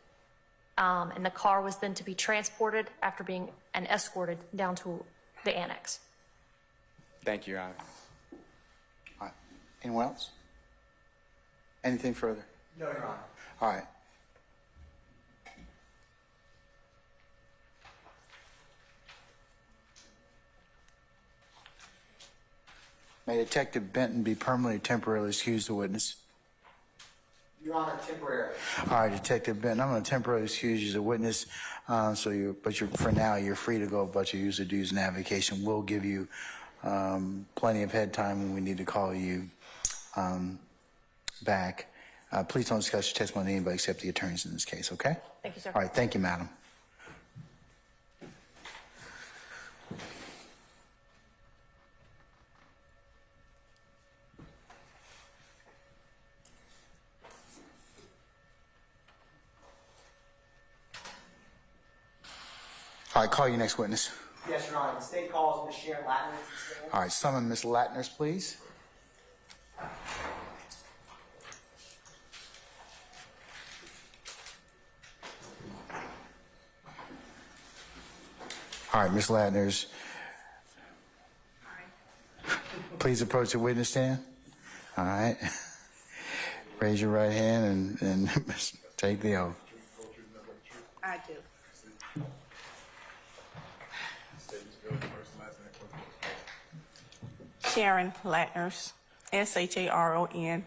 And the car was then to be transported after being escorted down to the annex. Thank you, Your Honor. All right. Anyone else? Anything further? No, Your Honor. All right. May Detective Benton be permanently temporarily excused the witness. Your Honor, temporarily. All right, Detective Benton, I'm going to temporarily excuse you as a witness. For now, you're free to go about your user dues and avocation. We'll give you plenty of head time when we need to call you back. Please don't discuss your testimony with anybody except the attorneys in this case, okay? Thank you, sir. All right, thank you, madam. All right, call your next witness. Yes, Your Honor. The state calls Ms. Sharon Latner to stand. All right, summon Ms. Latners, please. All right, Ms. Latners. Please approach the witness stand. All right. Raise your right hand and take the oath. I do. Sharon Latners, SHARON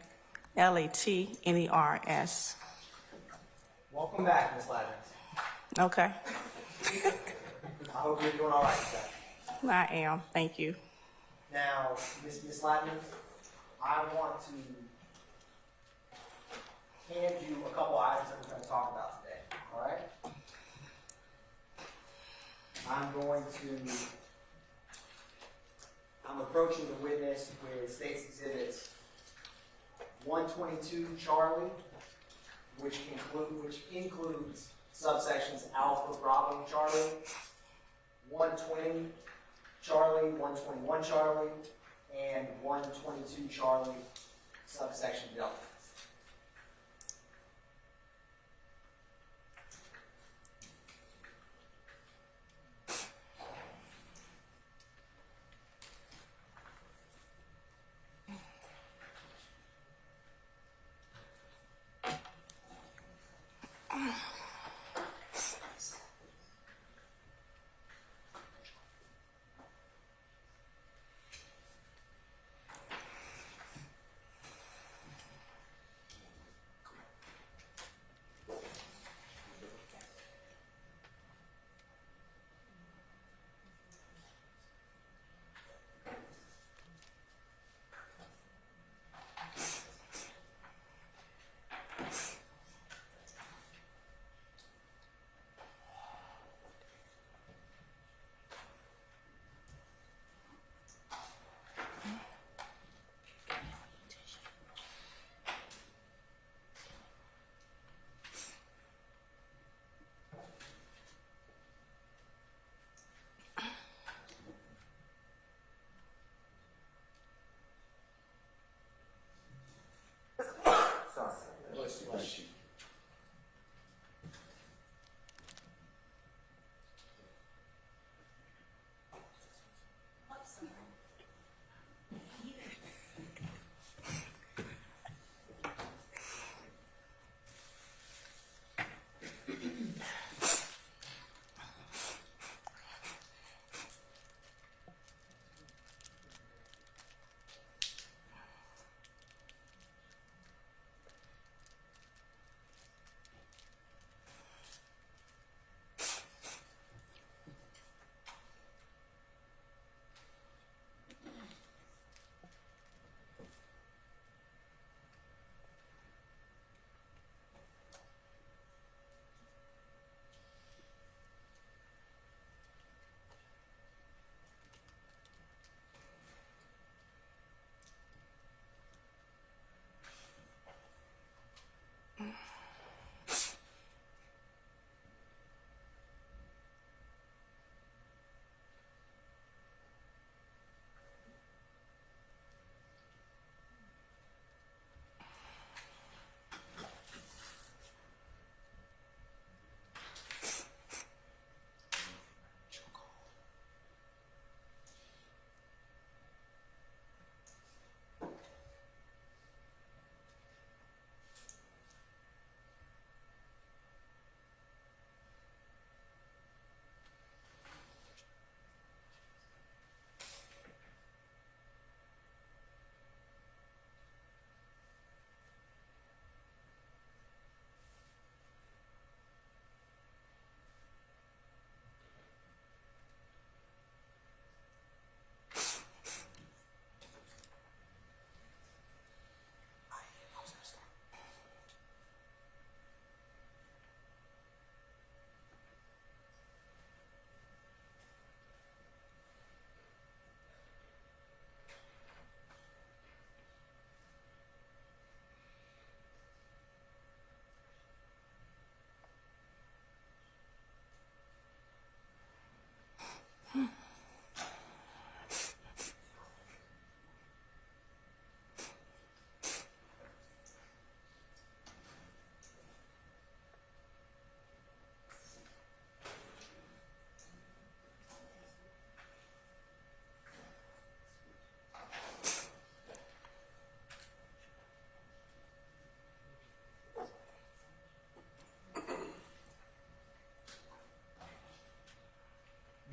LATNERS. Welcome back, Ms. Latner. Okay, I hope you're doing all right today. I am. Thank you. Now, Ms. Latner, I want to hand you a couple items that we're going to talk about today, all right? I'm approaching the witness with State's Exhibits 122 Charlie, which includes subsections Alpha, Bravo, Charlie, 120 Charlie, 121 Charlie, and 122 Charlie, subsection Delta.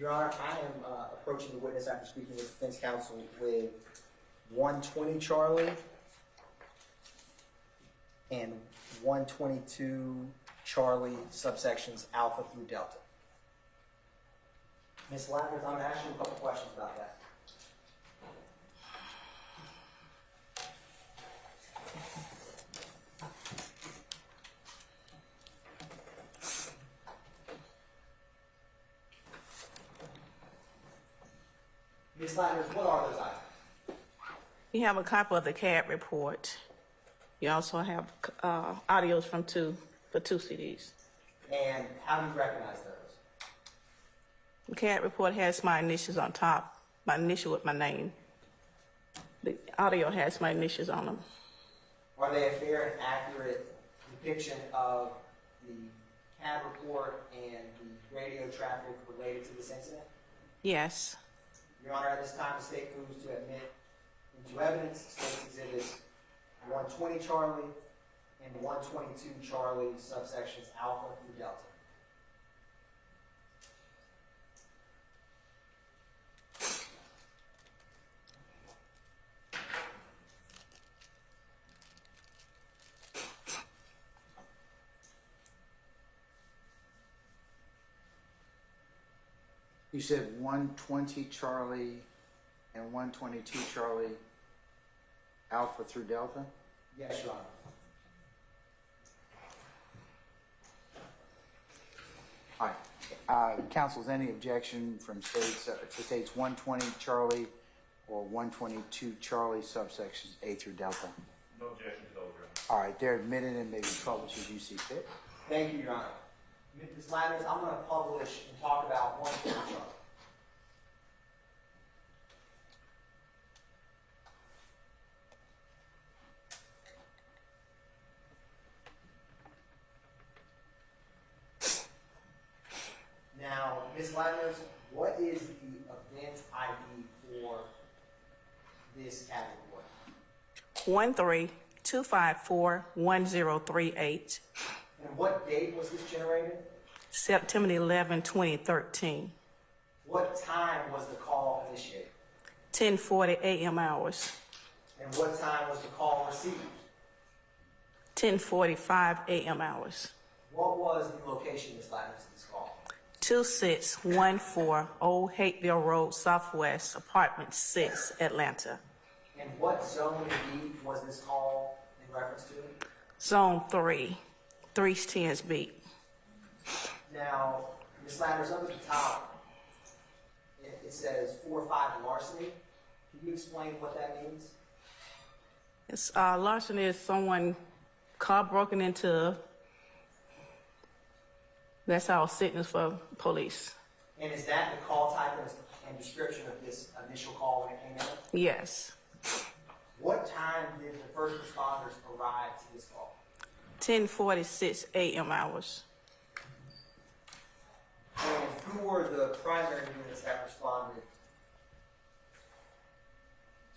Your Honor, I am approaching the witness after speaking with defense counsel with 120 Charlie and 122 Charlie subsections alpha through delta. Ms. Lathers, I'm going to ask you a couple questions about that. Ms. Lathers, what are those items? You have a copy of the CAD report. You also have audios for two CDs. And how do you recognize those? The CAD report has my initials on top, my initial with my name. The audio has my initials on them. Are they a fair and accurate depiction of the CAD report and the radio traffic related to this incident? Yes. Your Honor, at this time, the state moves to admit into evidence State Exhibits 120 Charlie and 122 Charlie subsections alpha through delta. You said 120 Charlie and 122 Charlie alpha through delta? Yes, Your Honor. All right. Counsel, is any objection from states to states 120 Charlie or 122 Charlie subsections A through delta? No objection to those, Your Honor. All right, they're admitted and may be published as you see fit. Thank you, Your Honor. Ms. Lathers, I'm going to publish and talk about 120 Charlie. Now, Ms. Lathers, what is the event ID for this CAD report? 132541038. And what date was this generated? September 11, 2013. What time was the call initiated? 10:40 a.m. hours. And what time was the call received? 10:45 a.m. hours. What was the location, Ms. Lathers, of this call? 2614 Old Hateville Road, Southwest, Apartment 6, Atlanta. And what zone indeed was this call in reference to? Zone 3, 310's beat. Now, Ms. Lathers, up at the top, it says 4-5 larceny. Can you explain what that means? It's, larceny is someone car broken into. That's our sentence for police. And is that the call type and description of this initial call when it came in? Yes. What time did the first responders arrive to this call? 10:46 a.m. hours. And who were the primary units that responded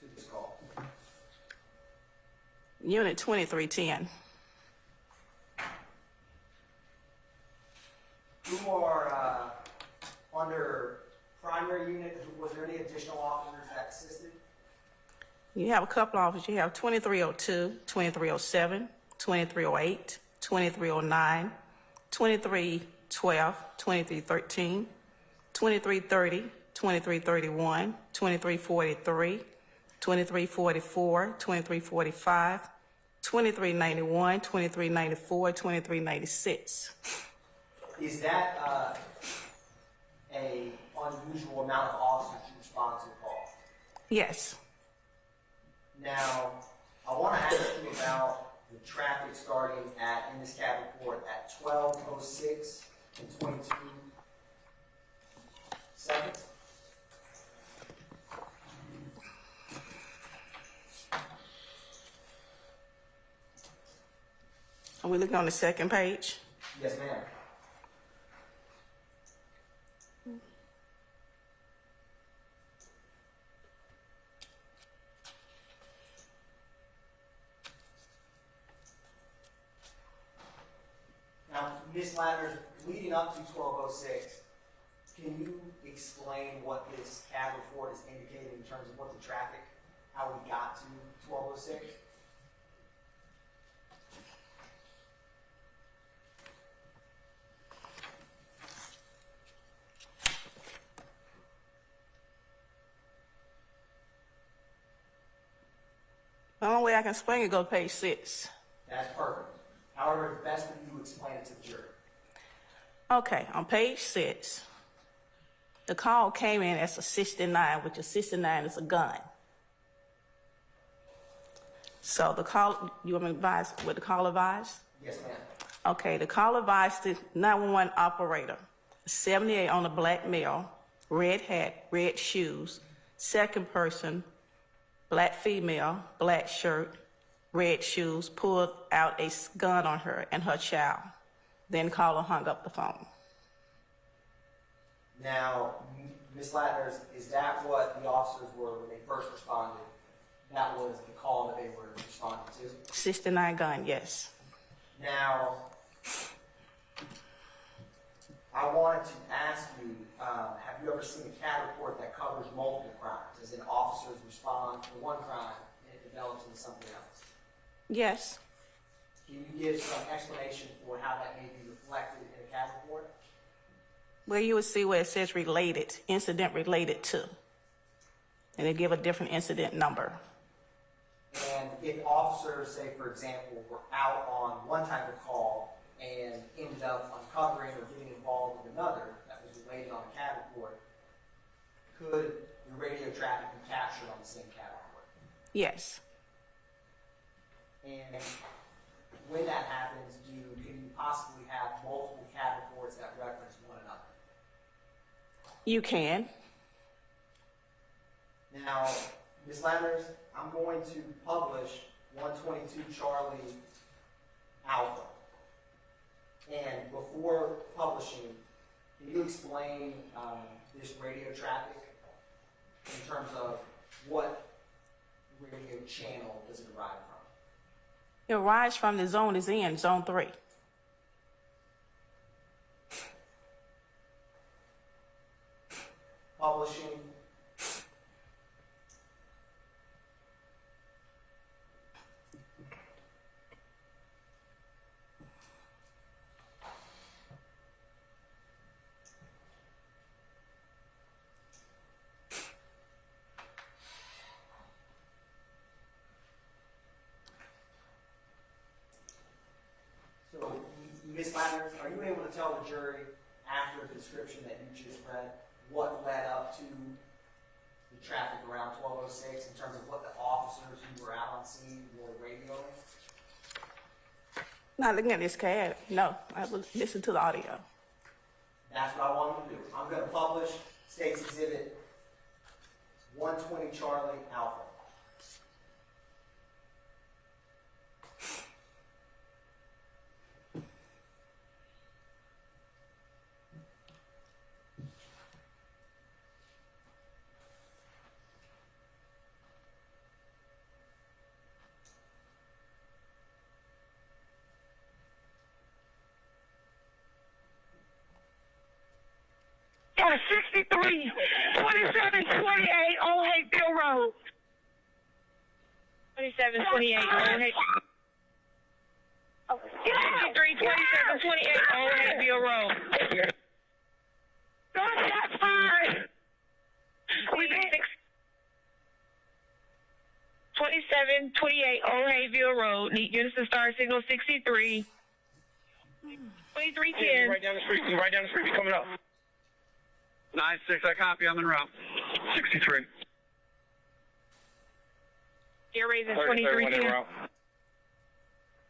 to this call? Unit 2310. Who are under primary unit? Was there any additional officers that assisted? You have a couple of officers. You have 2302, 2307, 2308, 2309, 2312, 2313, 2330, 2331, 2343, 2344, 2345, 2391, 2394, 2396. Is that a unusual amount of officers to respond to a call? Yes. Now, I want to ask you about the traffic starting in this CAD report at 12:06 and 22 seconds. Are we looking on the second page? Yes, ma'am. Now, Ms. Lathers, leading up to 12:06, Can you explain what this CAD report is indicating in terms of what the traffic, how we got to 1206? The only way I can explain it, go to page 6. That's perfect. However, it's best for you to explain it to the jury. Okay, on page 6, the call came in as a 69, which a 69 is a gun. So the call, you want me to advise what the call advised? Yes, ma'am. Okay, the call advised the 911 operator, 78 on a black male, red hat, red shoes, second person, black female, black shirt, red shoes, pulled out a gun on her and her child. Then caller hung up the phone. Now, Ms. Latner, is that what the officers were when they first responded? That was the call that they were responding to? 69 gun, yes. Now, I wanted to ask you, have you ever seen a CAD report that covers multiple crimes, as in officers respond to one crime and it develops into something else? Yes. Can you give some explanation for how that may be reflected in a CAD report? Well, you would see where it says related, incident related to. And they give a different incident number. And if officers, say, for example, were out on one type of call and ended up uncovering or getting involved with another that was related on a CAD report, could the radio traffic be captured on the same CAD report? Yes. And when that happens, can you possibly have multiple CAD reports that reference one another? You can. Now, Ms. Landers, I'm going to publish 122 Charlie Alpha. And before publishing, can you explain this radio traffic in terms of what radio channel does it arrive from? It arrives from the zone is in, zone 3. Publishing. So, Ms. Landers, are you able to tell the jury after the description that you just read what led up to the traffic around 1206 in terms of what the officers who were out on scene were radioing? Not looking at this CAD. No, I will listen to the audio. That's what I wanted to do. I'm going to publish State's Exhibit 120 Charlie Alpha. On 63, 27, 28 Old Hayfield Road. 27, 28 Old Hayfield. 63, 27, 28 Old Hayfield Road. That's fine. 27, 28 Old Hayfield Road. Need units to start signal 63. 2310. Right down the street. Right down the street. Be coming up. 9-6, I copy. I'm en route. 63. Air raising 2310.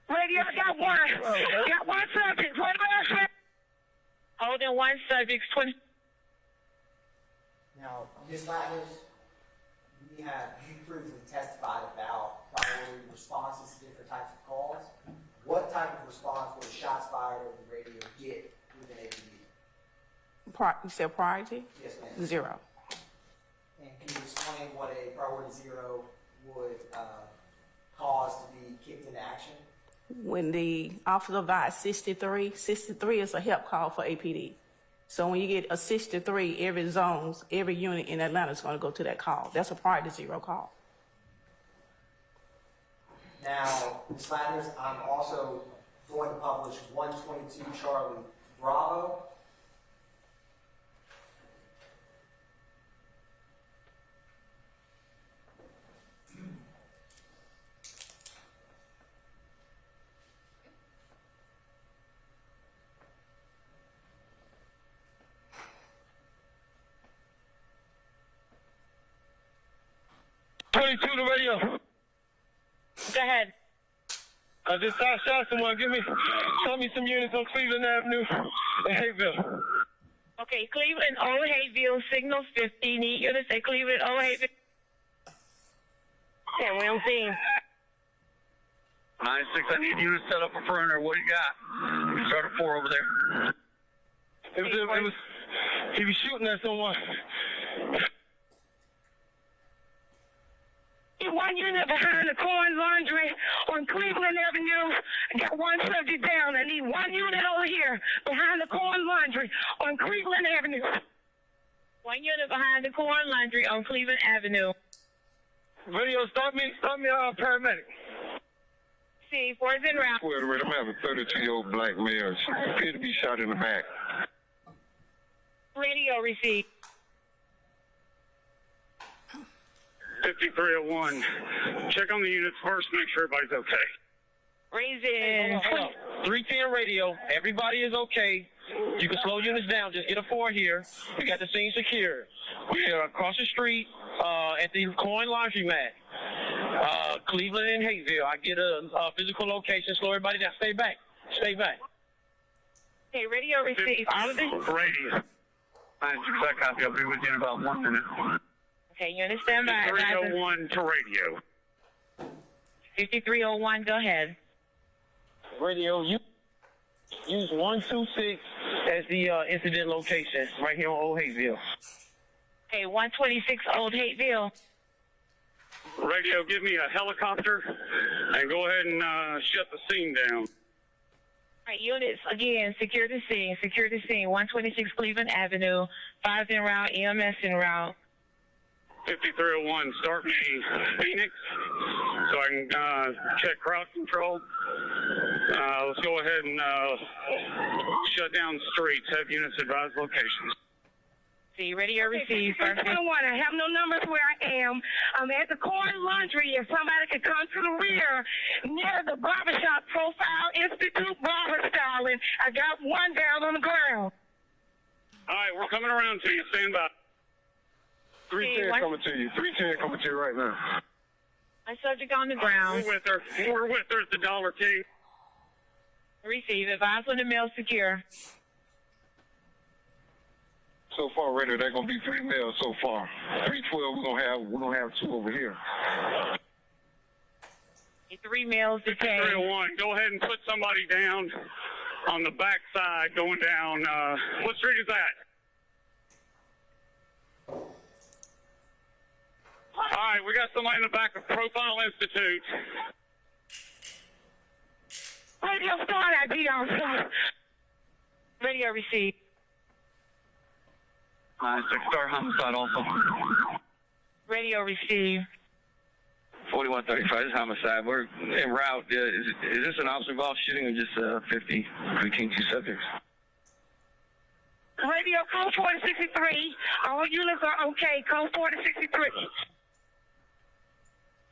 Radio, got one. Got one subject. What about holding one subject. 20. Now, Ms. Latner, you previously testified about priority responses to different types of calls. What type of response would shots fired over the radio get within APD? You said priority? Yes, ma'am. 0. And can you explain what a priority 0 would cause to be kicked into action? When the officer advised 63 is a help call for APD. So when you get a 63, every zones, every unit in Atlanta is going to go to that call. That's a prior to zero call. Now, Ms. Lattners, I'm also going to publish 122 Charlie Bravo. The radio. Go ahead. I just shot someone. Tell me some units on Cleveland Avenue in Hayville. Okay, Cleveland, Old Hayville, signal 50. Need units at Cleveland, Old Hayville. Okay, we don't see him. 96, I need you to set up a perimeter. What do you got? You start a 4 over there. He was shooting at someone. One unit behind the corn laundry on Cleveland Avenue. I got one subject down. I need one unit over here behind the corn laundry on Cleveland Avenue. One unit behind the corn laundry on Cleveland Avenue. Radio, stop me, paramedic. See, 4's en route. I'm having a 32-year-old black male. She appeared to be shot in the back. Radio received. 5301. Check on the units first, make sure everybody's okay. Raise in. 310 radio. Everybody is okay. You can slow units down. Just get a 4 here. We got the scene secure. We are across the street at the coin laundromat. Cleveland and Hayesville. I get a physical location. Slow everybody down. Stay back. Stay back. Okay, radio received. All of this. Radio. 96, copy. I'll be with you in about 1 minute. Okay, unit stand by. 5301 to radio. 5301, go ahead. Radio, you use 126 as the incident location right here on Old Hayesville. Okay, 126 Old Hayesville. Radio, give me a helicopter and go ahead and shut the scene down. All right, units, again, secure the scene. Secure the scene. 126 Cleveland Avenue. 5's en route, EMS en route. 5301, start me Phoenix so I can check crowd control. Let's go ahead and shut down streets. Have units advise locations. See, radio received. I have no numbers where I am. I'm at the corn laundry. If somebody could come to the rear near the barbershop Profile Institute barber styling. I got one down on the ground. All right, we're coming around to you. Stand by. 310 coming to you. 310 coming to you right now. My subject on the ground. We're with her. We're with her at the Dollar King. Receive. Advise on the mail secure. So far, radio, they're gonna be 3 males so far. 312, we're gonna have 2 over here. 3 males detained. 301, go ahead and put somebody down on the back side going down. What street is that? All right, we got somebody in the back of Profile Institute. Radio start ID on site. Radio received. 6-star homicide also. Radio received. 4135 is homicide. We're en route. Is this an officer-involved shooting or just 50 between 2 subjects? Radio code 4063. All units are okay. Code 4063.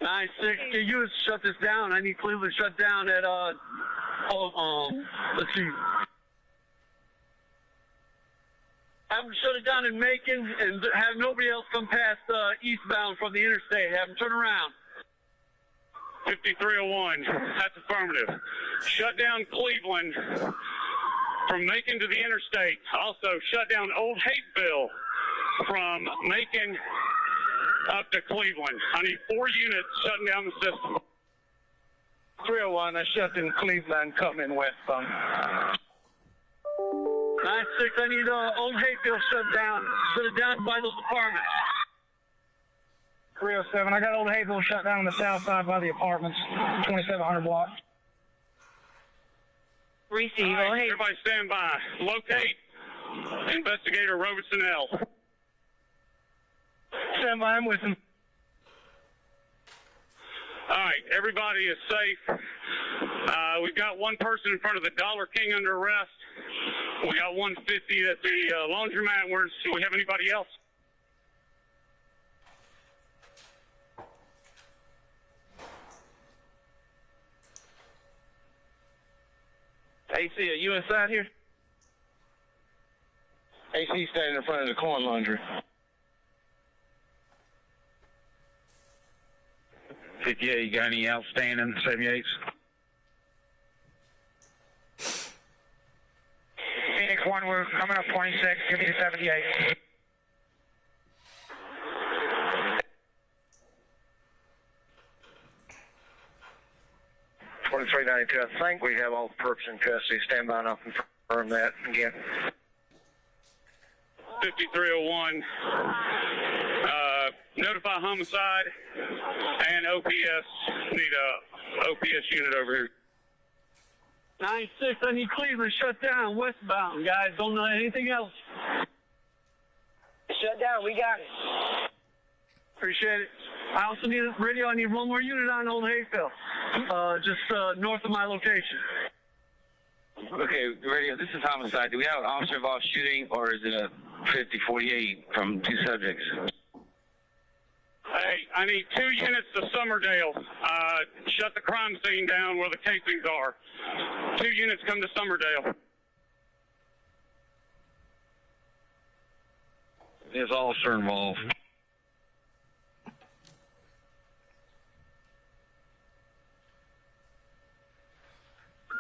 96, can you shut this down? I need Cleveland shut down at, let's see. Have them shut it down in Macon and have nobody else come past eastbound from the interstate. Have them turn around. 5301, that's affirmative. Shut down Cleveland from Macon to the interstate. Also, shut down Old Hateville from Macon up to Cleveland. I need 4 units shutting down the system. 301, I shut in Cleveland, coming westbound. 96, I need Old Hayfield shut down. Shut it down by those apartments. 307, I got Old Hayesville shut down on the south side by the apartments, 2700 block. Receive. All right, everybody stand by. Locate Investigator Robertson L. Stand by, I'm with him. All right, everybody is safe. We've got one person in front of the Dollar King under arrest. We got 150 at the laundromat. Do we have anybody else? AC, are you inside here? AC standing in front of the corn laundry. 58, you got any outstanding 78s? Phoenix 1, we're coming up 26, give me the 78. I think we have all the perps in custody. Stand by and I'll confirm that again. 5301, notify homicide and OPS. Need a OPS unit over here. 96, I need Cleveland shut down, westbound, guys. Don't know anything else. Shut down, we got it. Appreciate it. I also need a radio. I need one more unit on Old Hayfield, just north of my location. Okay, radio, this is homicide. Do we have an officer involved shooting, or is it a 50-48 from two subjects? Hey, I need 2 units to Summerdale. Shut the crime scene down where the casings are. 2 units come to Summerdale. There's officer involved.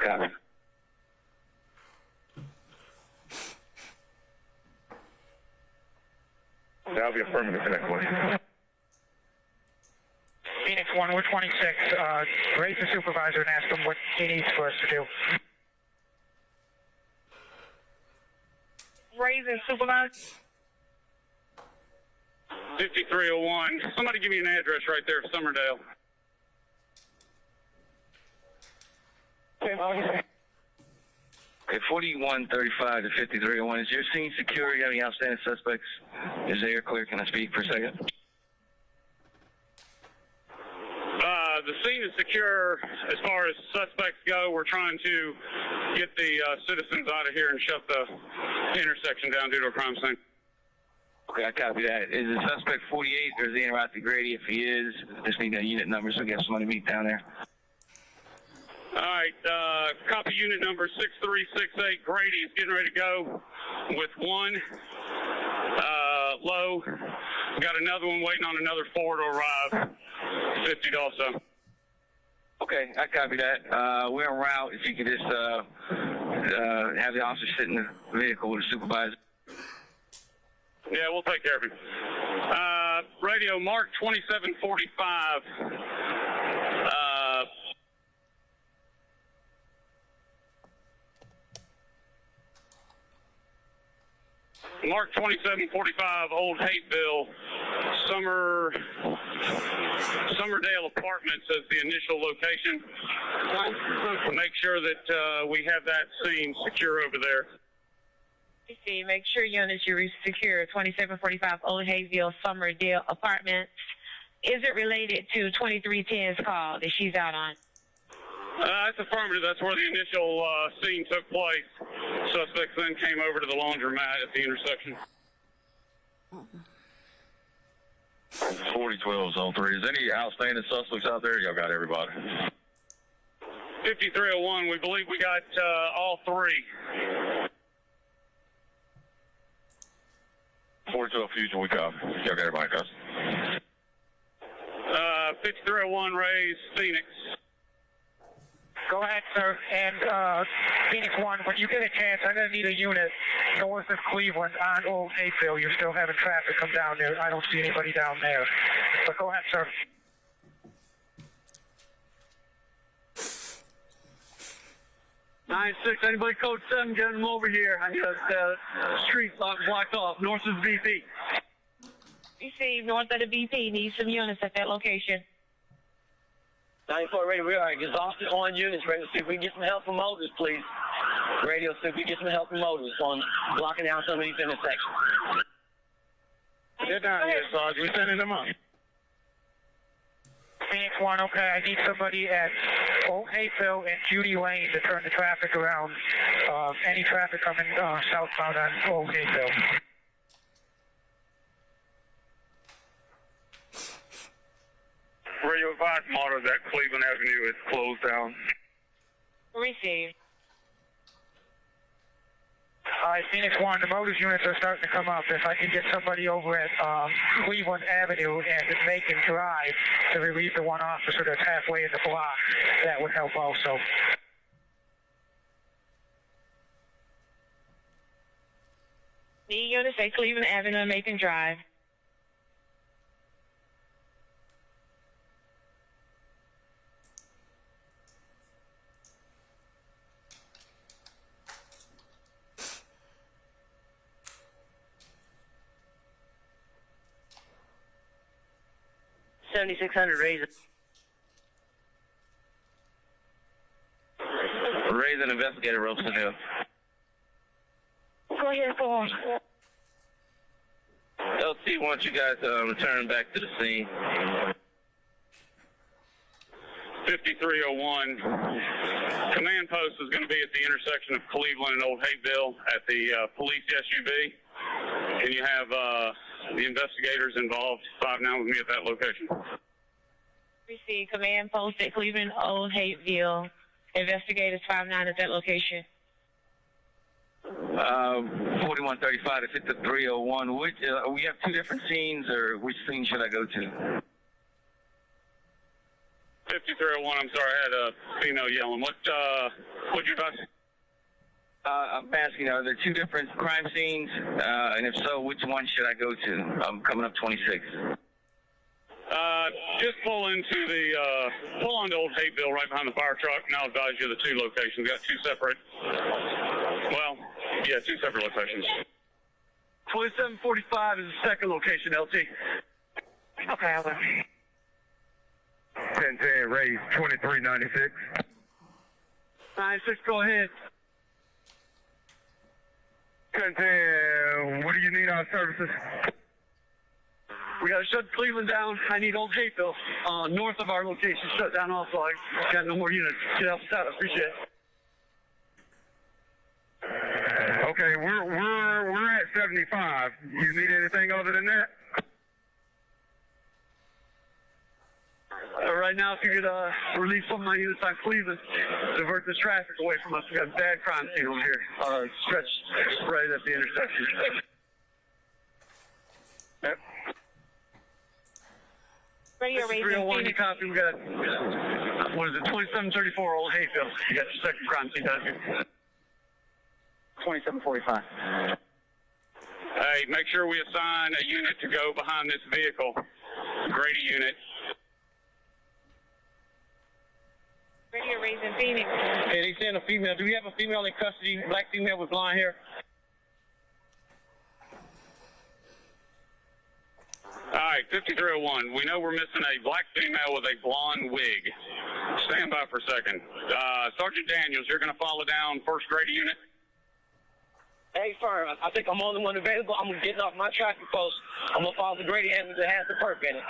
Got it. That'll be affirmative connect. Phoenix 1, we're 26. Raise the supervisor and ask him what he needs for us to do. Raise and supervise. 5301. Somebody give me an address right there for Summerdale. Okay, 4135 to 5301. Is your scene secure? You have any outstanding suspects? Is the air clear? Can I speak for a second? The scene is secure as far as suspects go. We're trying to get the citizens out of here and shut the intersection down due to a crime scene. Okay, I copy that. Is the suspect 48 or is he en route to Grady? If he is, just need a unit number so we get somebody to meet down there. All right, copy unit number 6368. Grady is getting ready to go with 1 low. Got another one waiting on another 4 to arrive. 50 also. Okay, I copy that. We're en route. If you could just have the officer sit in the vehicle with the supervisor. Yeah, we'll take care of him. Radio Mark 2745. Mark 2745, Old Hateville, Summerdale Apartments as the initial location. Make sure that we have that scene secure over there. See, make sure units you secure 2745 Old Hayesville, Summerdale Apartments. Is it related to 2310's call that she's out on? That's affirmative. That's where the initial scene took place. Suspects then came over to the laundromat at the intersection. 4012 zone 3. Is any outstanding suspects out there? Y'all got everybody. 5301, we believe we got all 3. 412 Fusion, we copy. Y'all got everybody, guys. 5301, Rays, Phoenix. Go ahead, sir. And Phoenix 1, when you get a chance, I'm going to need a unit north of Cleveland on Old Hayfield. You're still having traffic come down there. I don't see anybody down there. But go ahead, sir. Anybody code 7, get them over here. I need a street blocked off, north of the VP. See, north of the VP, need some units at that location. 94 ready. We are exhausted on units. Ready to see if we can get some help from motors, please. Radio, so if we get some help from motorists on blocking down some of these intersections. They're down here, Sarge. We're sending them up. Phoenix 1, okay, I need somebody at Old Hayfield and Judy Lane to turn the traffic around. Any traffic coming southbound on Old Hayfield. Radio advise Marta that Cleveland Avenue is closed down. Received. All right, Phoenix 1, the motors units are starting to come up. If I could get somebody over at Cleveland Avenue and Macon Drive to relieve the one officer that's halfway in the block, that would help also. Need units at Cleveland Avenue and Macon Drive. $7,600 raise. Raise an investigator, Robeson Hill. Go ahead, Paul. LT wants you guys to return back to the scene. 5301. Command post is going to be at the intersection of Cleveland and Old Hayville at the police SUV. And you have the investigators involved, 5-9 with me at that location. Receive command post at Cleveland Old Hateville. Investigators 5-9 at that location. 4135 to 5301. Which, we have two different scenes, or which scene should I go to? 5301, I'm sorry, I had a female yelling. What'd you advise? I'm asking, are there two different crime scenes? And if so, which one should I go to? I'm coming up 26. Just pull onto Old Hayville right behind the fire truck, and I'll advise you of the two locations. We've got two separate locations. 2745 is the second location, LT. Okay, over. 1010, raise 2396. 96, go ahead. 1010, what do you need on services? We got to shut Cleveland down. I need Old Hayfield north of our location shut down also. I got no more units. Get outside. I appreciate it. Okay, we're at 75. You need anything other than that? Right now, if you could release some of my units on Cleveland, divert the traffic away from us. We got a bad crime scene over here. Stretched right at the intersection. Yep. Radio raising 301, you copy. We got, what is it, 2734 Old Hayfield. You got your second crime scene down here. 2745. Hey, make sure we assign a unit to go behind this vehicle. Grady unit. Radio raising Phoenix. Hey, they sent a female. Do we have a female in custody? Black female with blonde hair? All right, 5301. We know we're missing a black female with a blonde wig. Stand by for a second. Sergeant Daniels, you're going to follow down first Grady unit? Hey, sir, I think I'm the only one available. I'm getting off my traffic post. I'm going to follow the Grady ambulance that has the perk in it.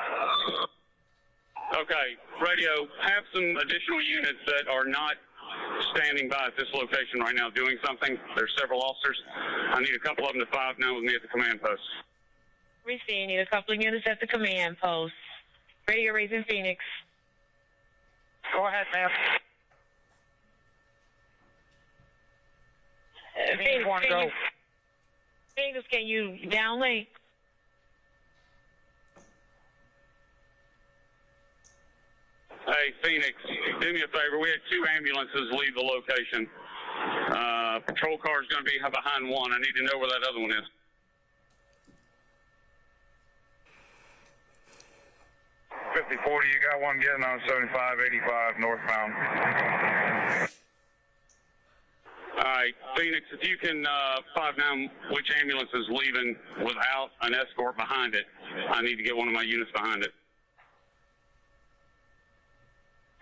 Okay, radio, have some additional units that are not standing by at this location right now doing something. There's several officers. I need a couple of them to 5-9 with me at the command post. Receive. Need a couple of units at the command post. Radio raising Phoenix. Go ahead, ma'am. Phoenix, Phoenix, can you downlink? Hey, Phoenix, do me a favor. We had two ambulances leave the location. Patrol car is going to be behind one. I need to know where that other one is. $50-40, you got one getting on 7585 northbound. All right, Phoenix, if you can 5-9 which ambulance is leaving without an escort behind it. I need to get one of my units behind it.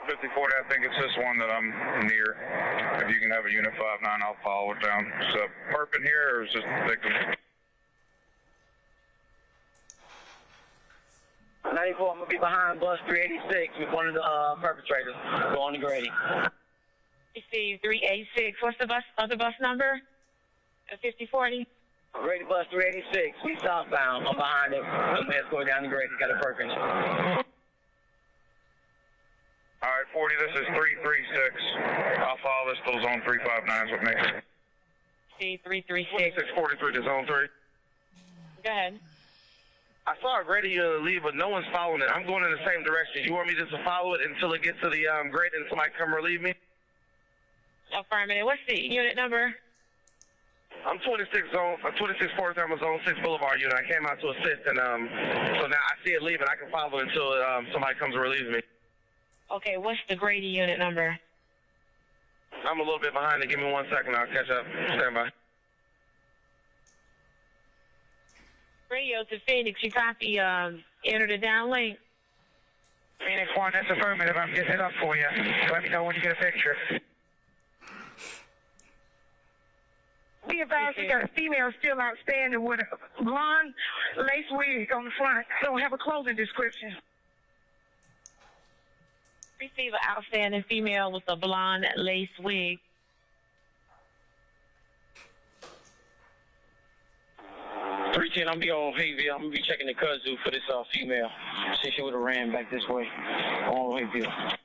5040, I think it's this one that I'm near. If you can have a unit 5-9, I'll follow it down. Is a perp in here, or is this the victim? 94, I'm going to be behind bus 386 with one of the perpetrators going to Grady. Receive 386. What's the other bus number? 5040? Grady bus 386. We southbound. I'm behind it. I'm going down to Grady. Got a perp in it. All right, 40, this is 336. I'll follow this till zone 359 with me. See 336. 643 to zone 3. Go ahead. I saw a Grady unit leave, but no one's following it. I'm going in the same direction. You want me just to follow it until it gets to the Grady and somebody come relieve me? Affirmative. What's the unit number? I'm 2643 on zone 6 Boulevard unit. I came out to assist, and so now I see it leaving. I can follow it until somebody comes and relieves me. Okay, what's the Grady unit number? I'm a little bit behind it. Give me 1 second. I'll catch up. Stand by. Radio to Phoenix. You copy, enter the downlink. Phoenix 1, that's affirmative. I'm getting it up for you. Let me know when you get a picture. Be advised, we got a female still outstanding with a blonde lace wig on the front. Don't have a clothing description. Receive an outstanding female with a blonde lace wig. I'm gonna be on Hayville. I'm gonna be checking the kudzu for this female. See, she would have ran back this way on Hayville.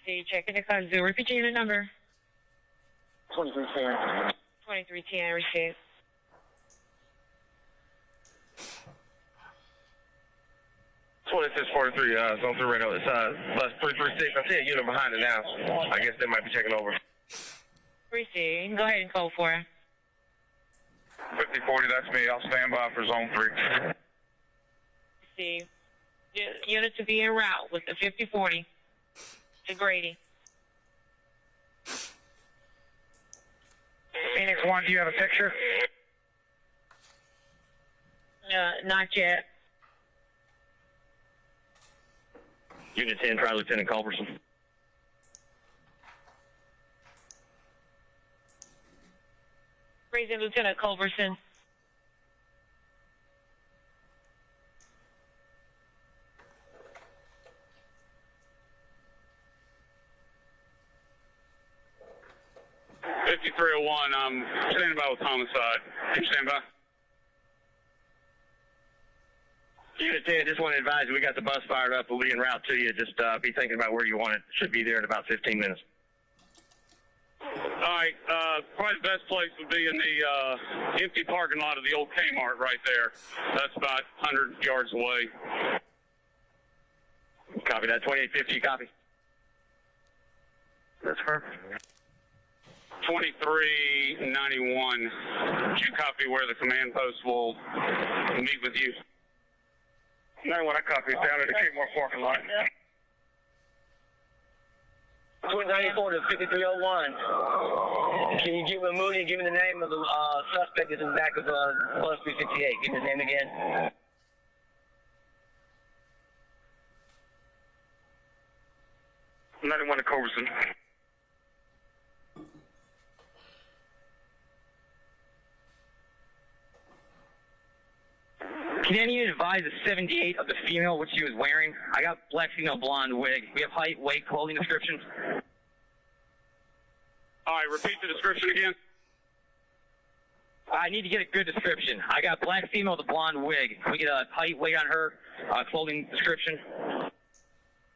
See, checking the kudzu. Repeat your unit number. 2310. 2310. Receive. Zone 3 right on the side. Bus 336. I see a unit behind it now. I guess they might be checking over. Receive. Go ahead and code for it. 5040, that's me. I'll stand by for zone 3. See, unit to be en route with the 5040 to Grady. Phoenix 1, do you have a picture? Not yet. Unit 10, try Lieutenant Culberson. Raising Lieutenant Culberson. I'm standing by with homicide. Can you stand by? Unit 10, just want to advise you, we got the bus fired up. We'll be en route to you. Just be thinking about where you want it. Should be there in about 15 minutes. All right, probably the best place would be in the empty parking lot of the old Kmart right there. That's about 100 yards away. Copy that. 2850, copy. That's her. 2391. Did you copy where the command post will meet with you? 91, I copy. It's down at the Kmart parking lot. 294 to 5301. Can you give me a Moody and give me the name of the suspect that's in the back of bus 358? Give me his name again. .91 to Culberson. Can any of you advise the 78 of the female what she was wearing? I got black female blonde wig. We have height, weight, clothing description. All right, repeat the description again. I need to get a good description. I got black female with a blonde wig. Can we get a height, weight on her, clothing description?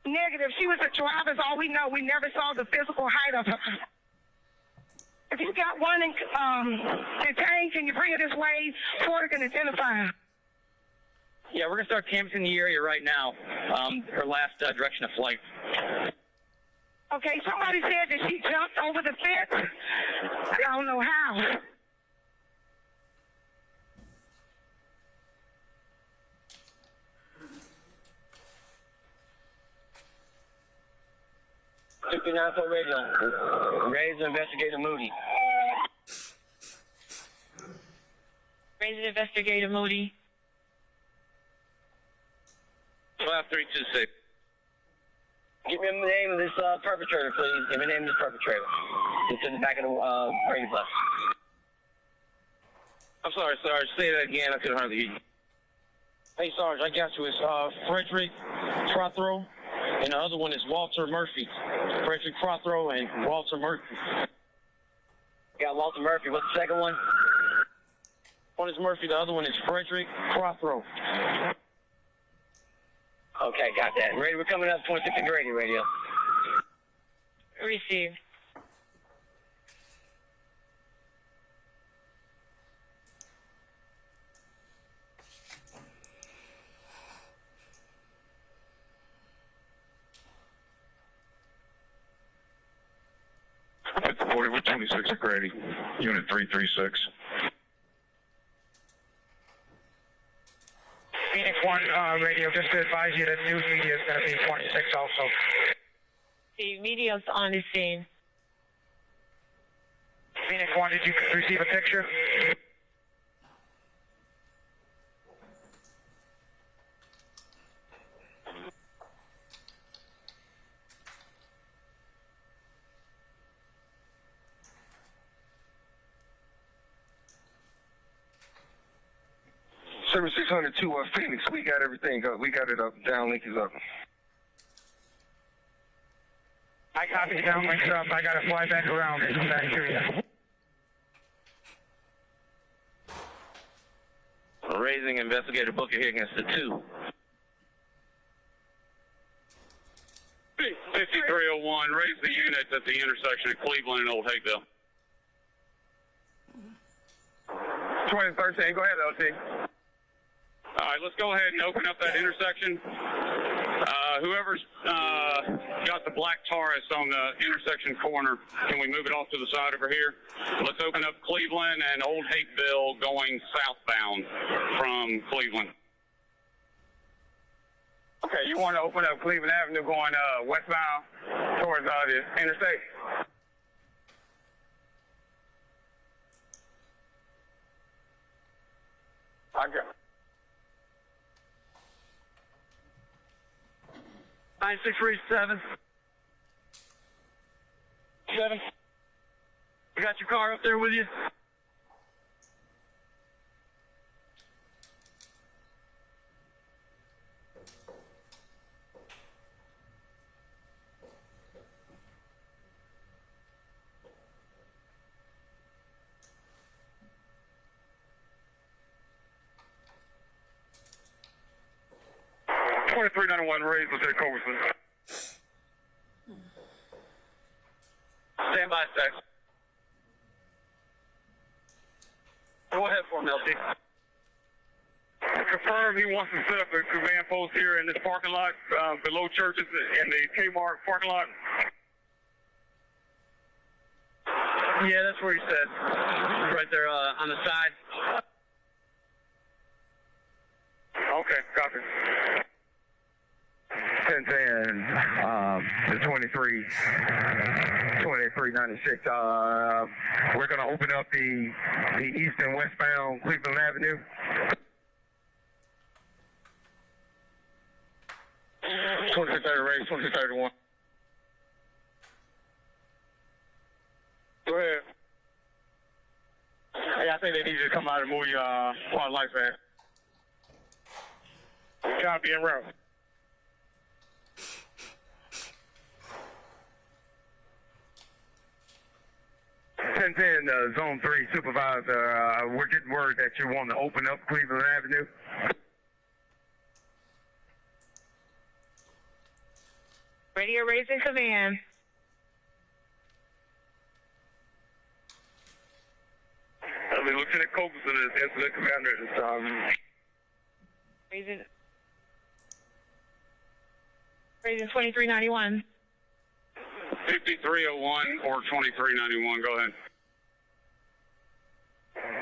Negative. She was a driver's. All we know. We never saw the physical height of her. If you got one detained, can you bring it this way? Porter can identify her. Yeah, we're going to start canvassing the area right now. Her last direction of flight. Okay, somebody said that she jumped over the fence. I don't know how. .294 radio. Raise Investigator Moody. Raise Investigator Moody. 5326. Give me the name of this perpetrator, please. Give me the name of this perpetrator. It's in the back of the Brady bus. I'm sorry, Sarge. Say that again. I couldn't hardly hear you. Hey, Sarge, I got you. It's Frederick Prothero, and the other one is Walter Murphy. Frederick Prothero and Walter Murphy. Got Walter Murphy. What's the second one? One is Murphy. The other one is Frederick Prothero. Okay, got that. Ready? We're coming up 26 and Grady Radio. Receive. It's 40 with 26 at Grady, Unit 336. Phoenix 1 radio, just to advise you that news media is going to be 26 also. The media's on the scene. Phoenix 1, did you receive a picture? Service 602 Phoenix, we got everything up. We got it up. Downlink is up. I copy downlink's up. I got to fly back around and come back to you. Raising investigator Booker here against the 2. 5301, raise the units at the intersection of Cleveland and Old Hayville. 2013, go ahead, LT. All right, let's go ahead and open up that intersection. Whoever's got the black Taurus on the intersection corner, can we move it off to the side over here? Let's open up Cleveland and Old Hayville going southbound from Cleveland. Okay, you want to open up Cleveland Avenue going westbound towards the interstate? I got 9637. 7. You got your car up there with you? .391 raised with their Culberson. Stand by, sir. Go ahead for him, LT. Confirm he wants to set up a command post here in this parking lot below churches in the Kmart parking lot. Yeah, that's where he said. Right there on the side. Okay, copy. 1010, the 2396. We're going to open up the east and westbound Cleveland Avenue. 2630 raised, 2631. Go ahead. Hey, I think they need you to come out and move your quad lights, man. Copy en route. 1010, Zone 3 Supervisor, we're getting word that you want to open up Cleveland Avenue. Radio raising command. Lieutenant Culberson is incident commander at this time. Raising 2391. 5301 or 2391, go ahead.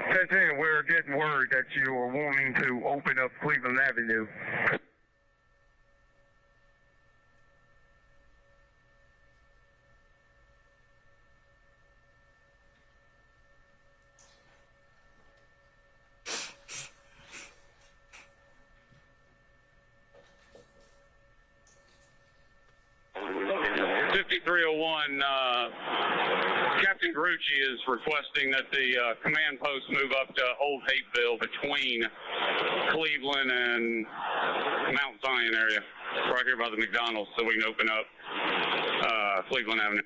1010, we're getting word that you are wanting to open up Cleveland Avenue. 5301, Captain Grucci is requesting that the command post move up to Old Hapeville between Cleveland and Mount Zion area, right here by the McDonald's, so we can open up Cleveland Avenue.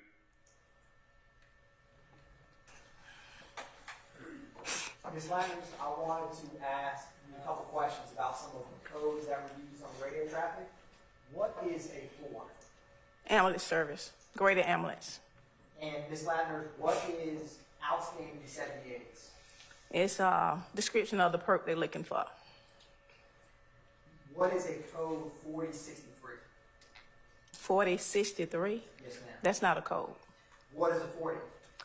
Ms. Landers, I wanted to ask you a couple questions about some of the codes that were used on radio traffic. What is a 4? Ambulance service, greater ambulance. And Ms. Landers, what is outstanding 78s? It's a description of the perk they're looking for. What is a code 4063? 4063? Yes, ma'am. That's not a code. What is a 40?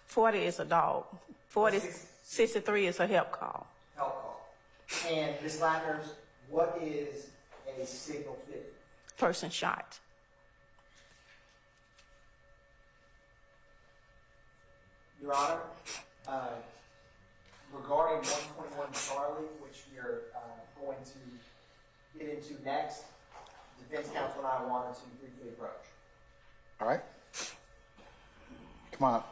40 is a dog. 4063 is a help call. Help call. And Ms. Landers, what is a signal 50? Person shot. Your Honor, regarding 121 Charlie, which we are going to get into next, defense counsel and I wanted to briefly approach. All right. Come on up.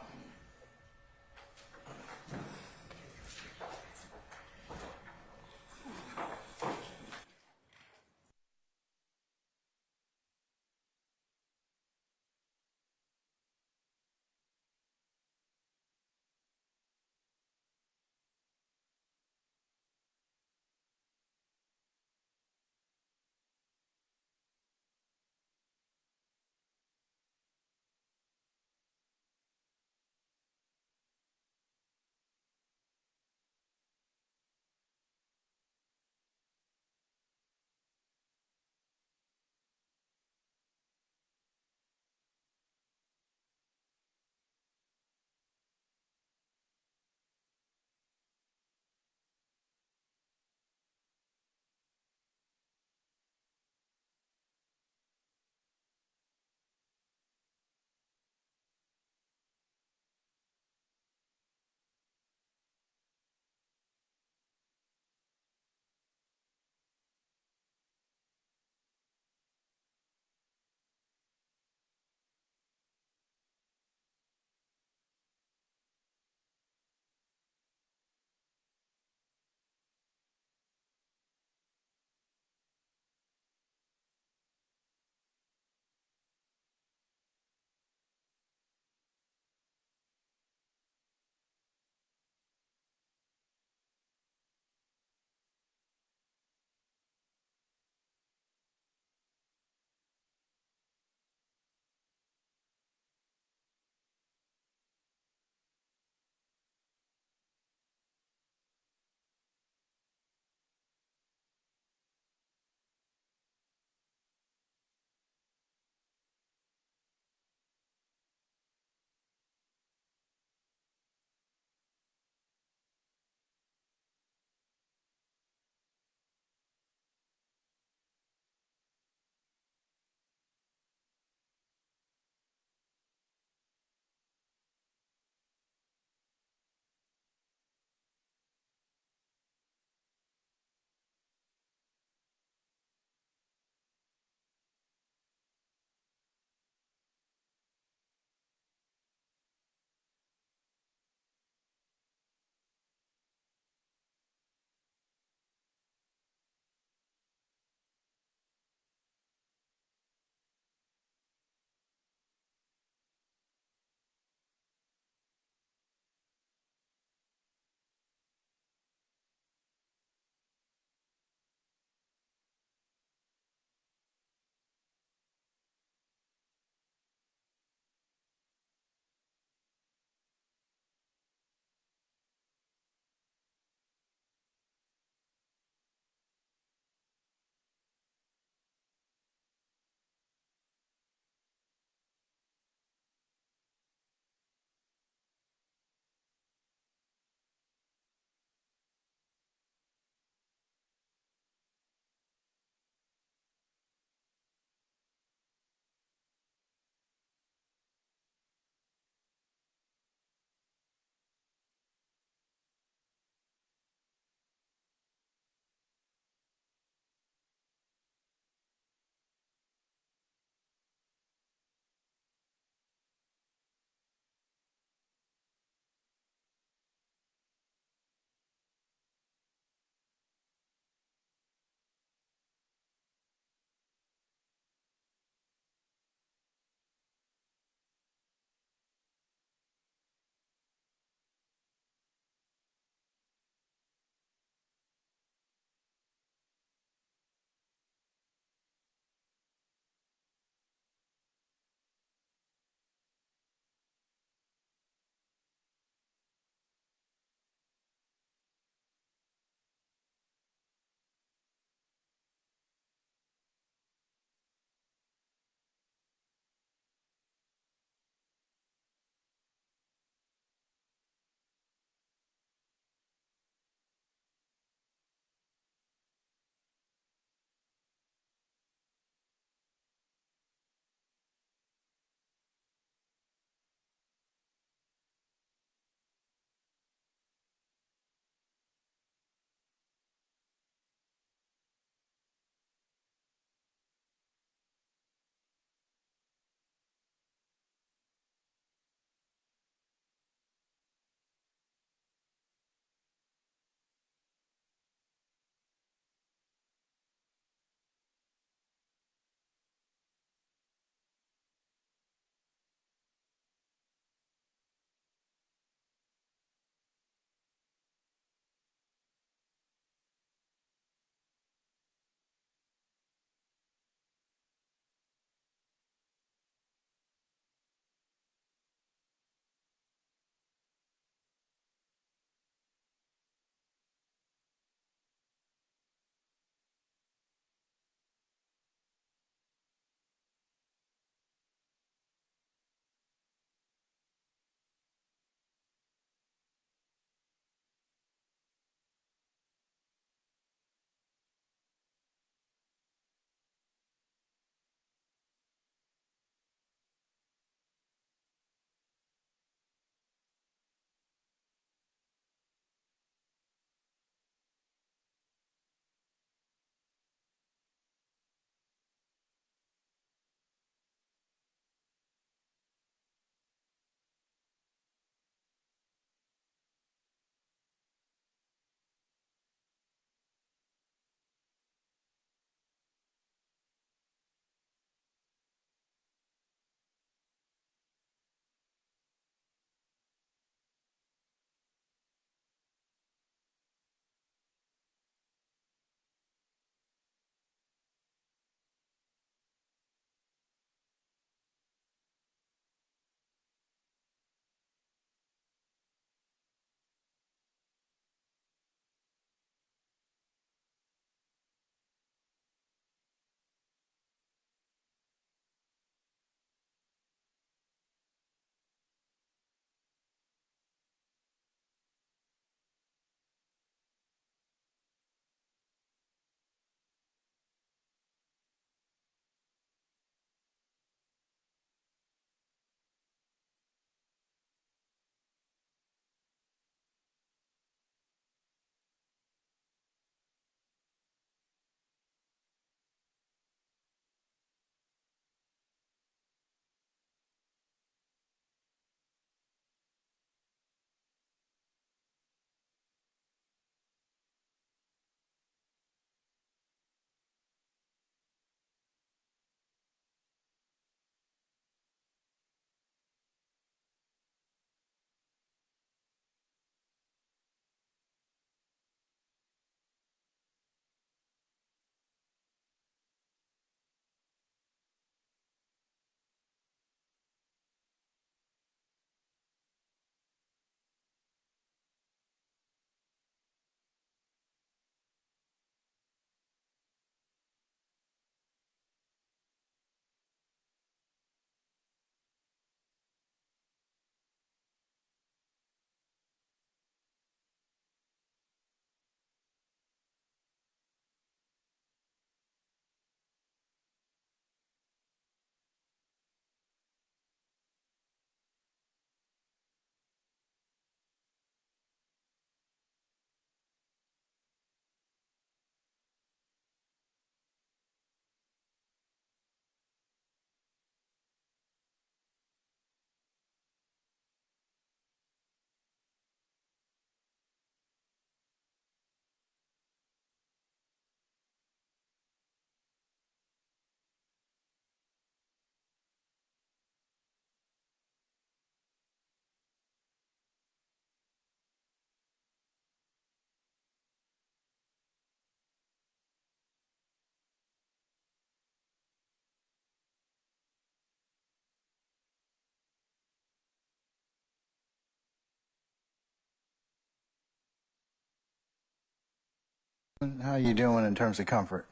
How you doing in terms of comfort?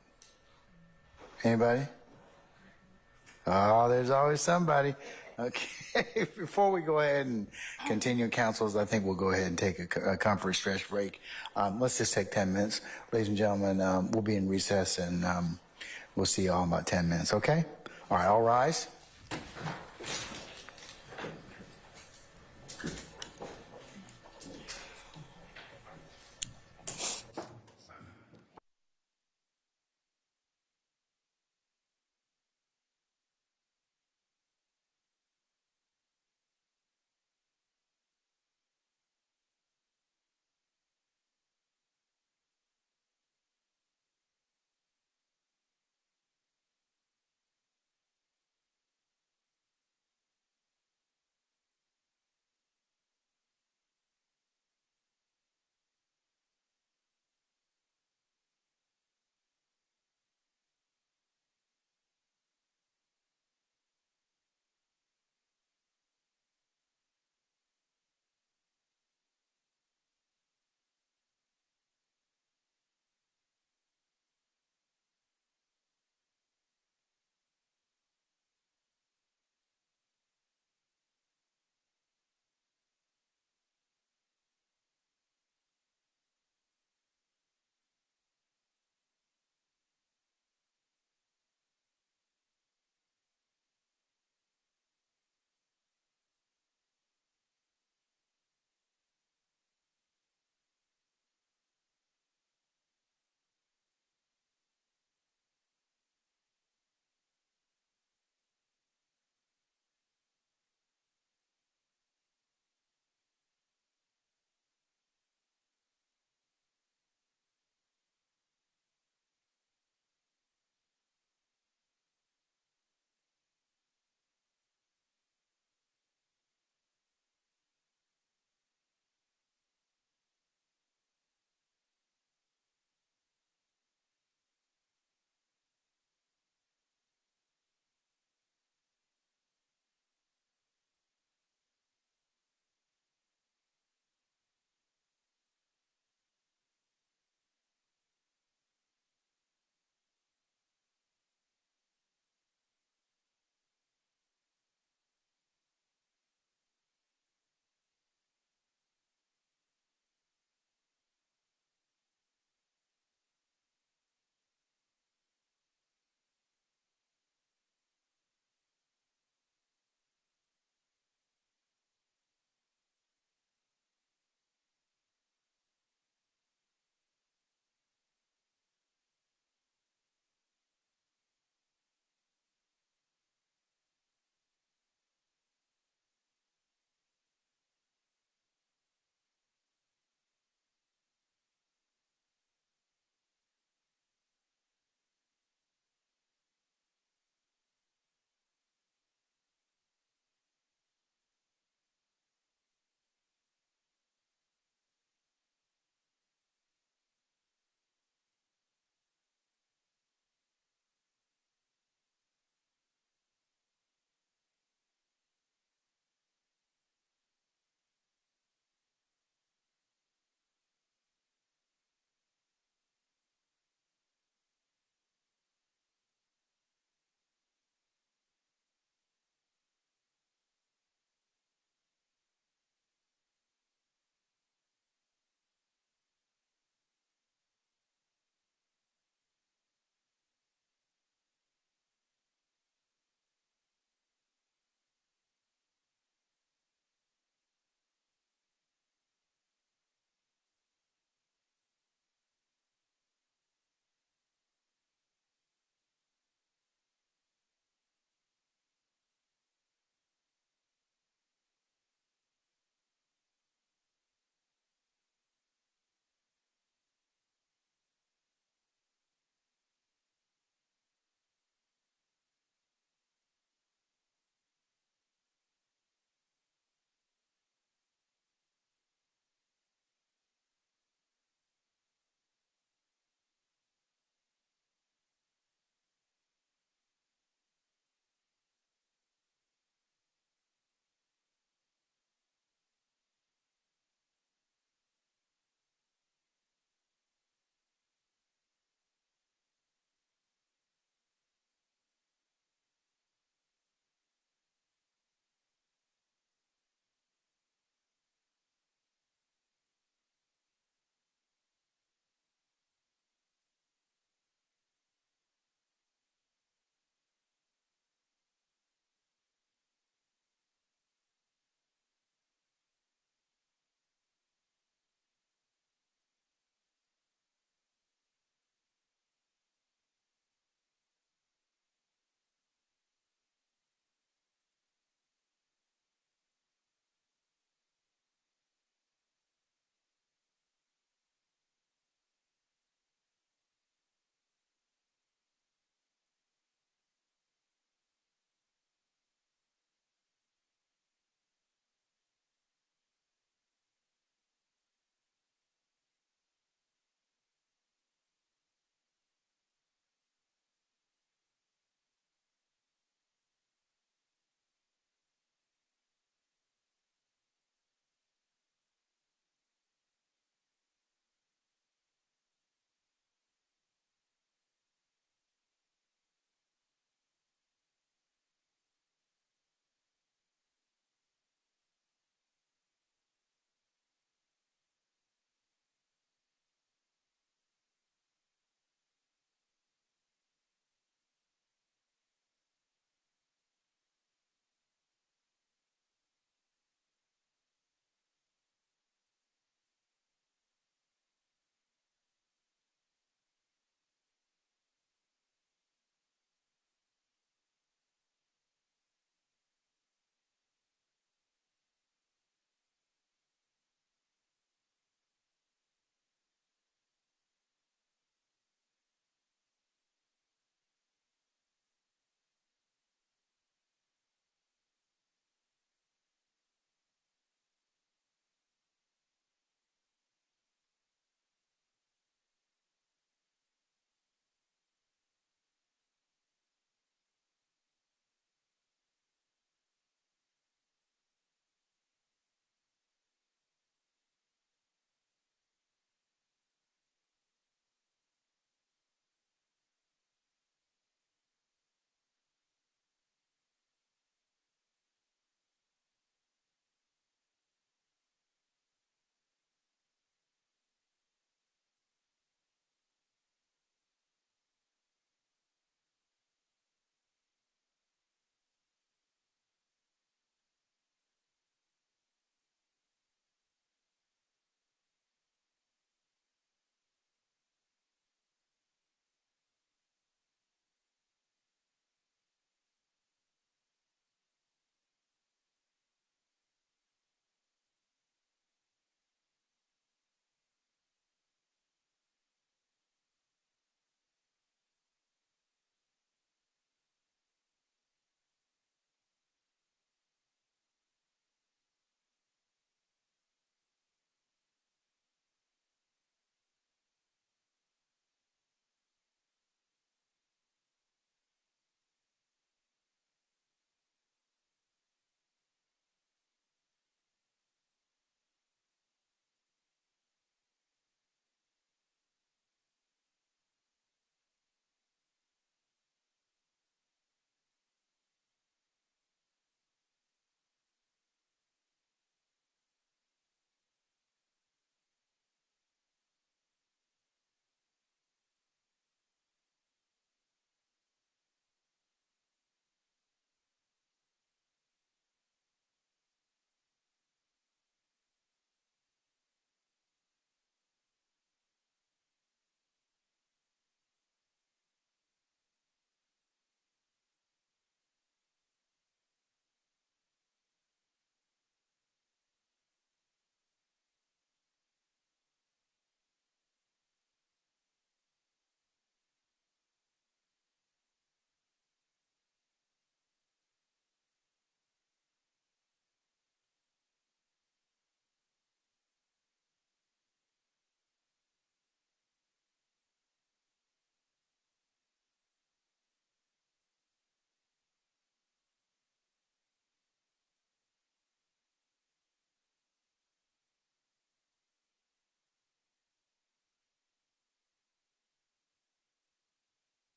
Anybody? Oh, there's always somebody. Okay, before we go ahead and continue councils, I think we'll go ahead and take a comfort stretch break. Let's just take 10 minutes. Ladies and gentlemen, we'll be in recess and we'll see you all in about 10 minutes, okay? All right, all rise.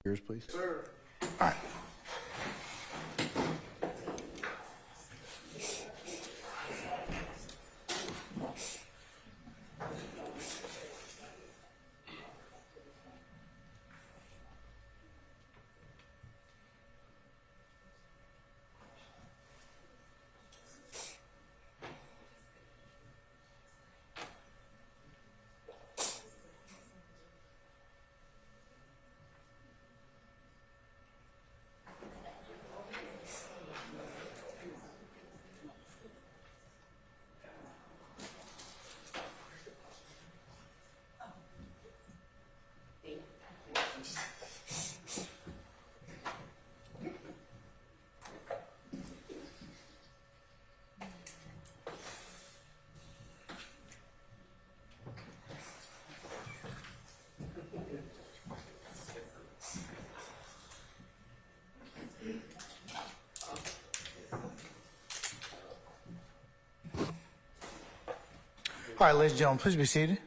Yours, please. Sir. All right. All right, ladies and gentlemen, please be seated.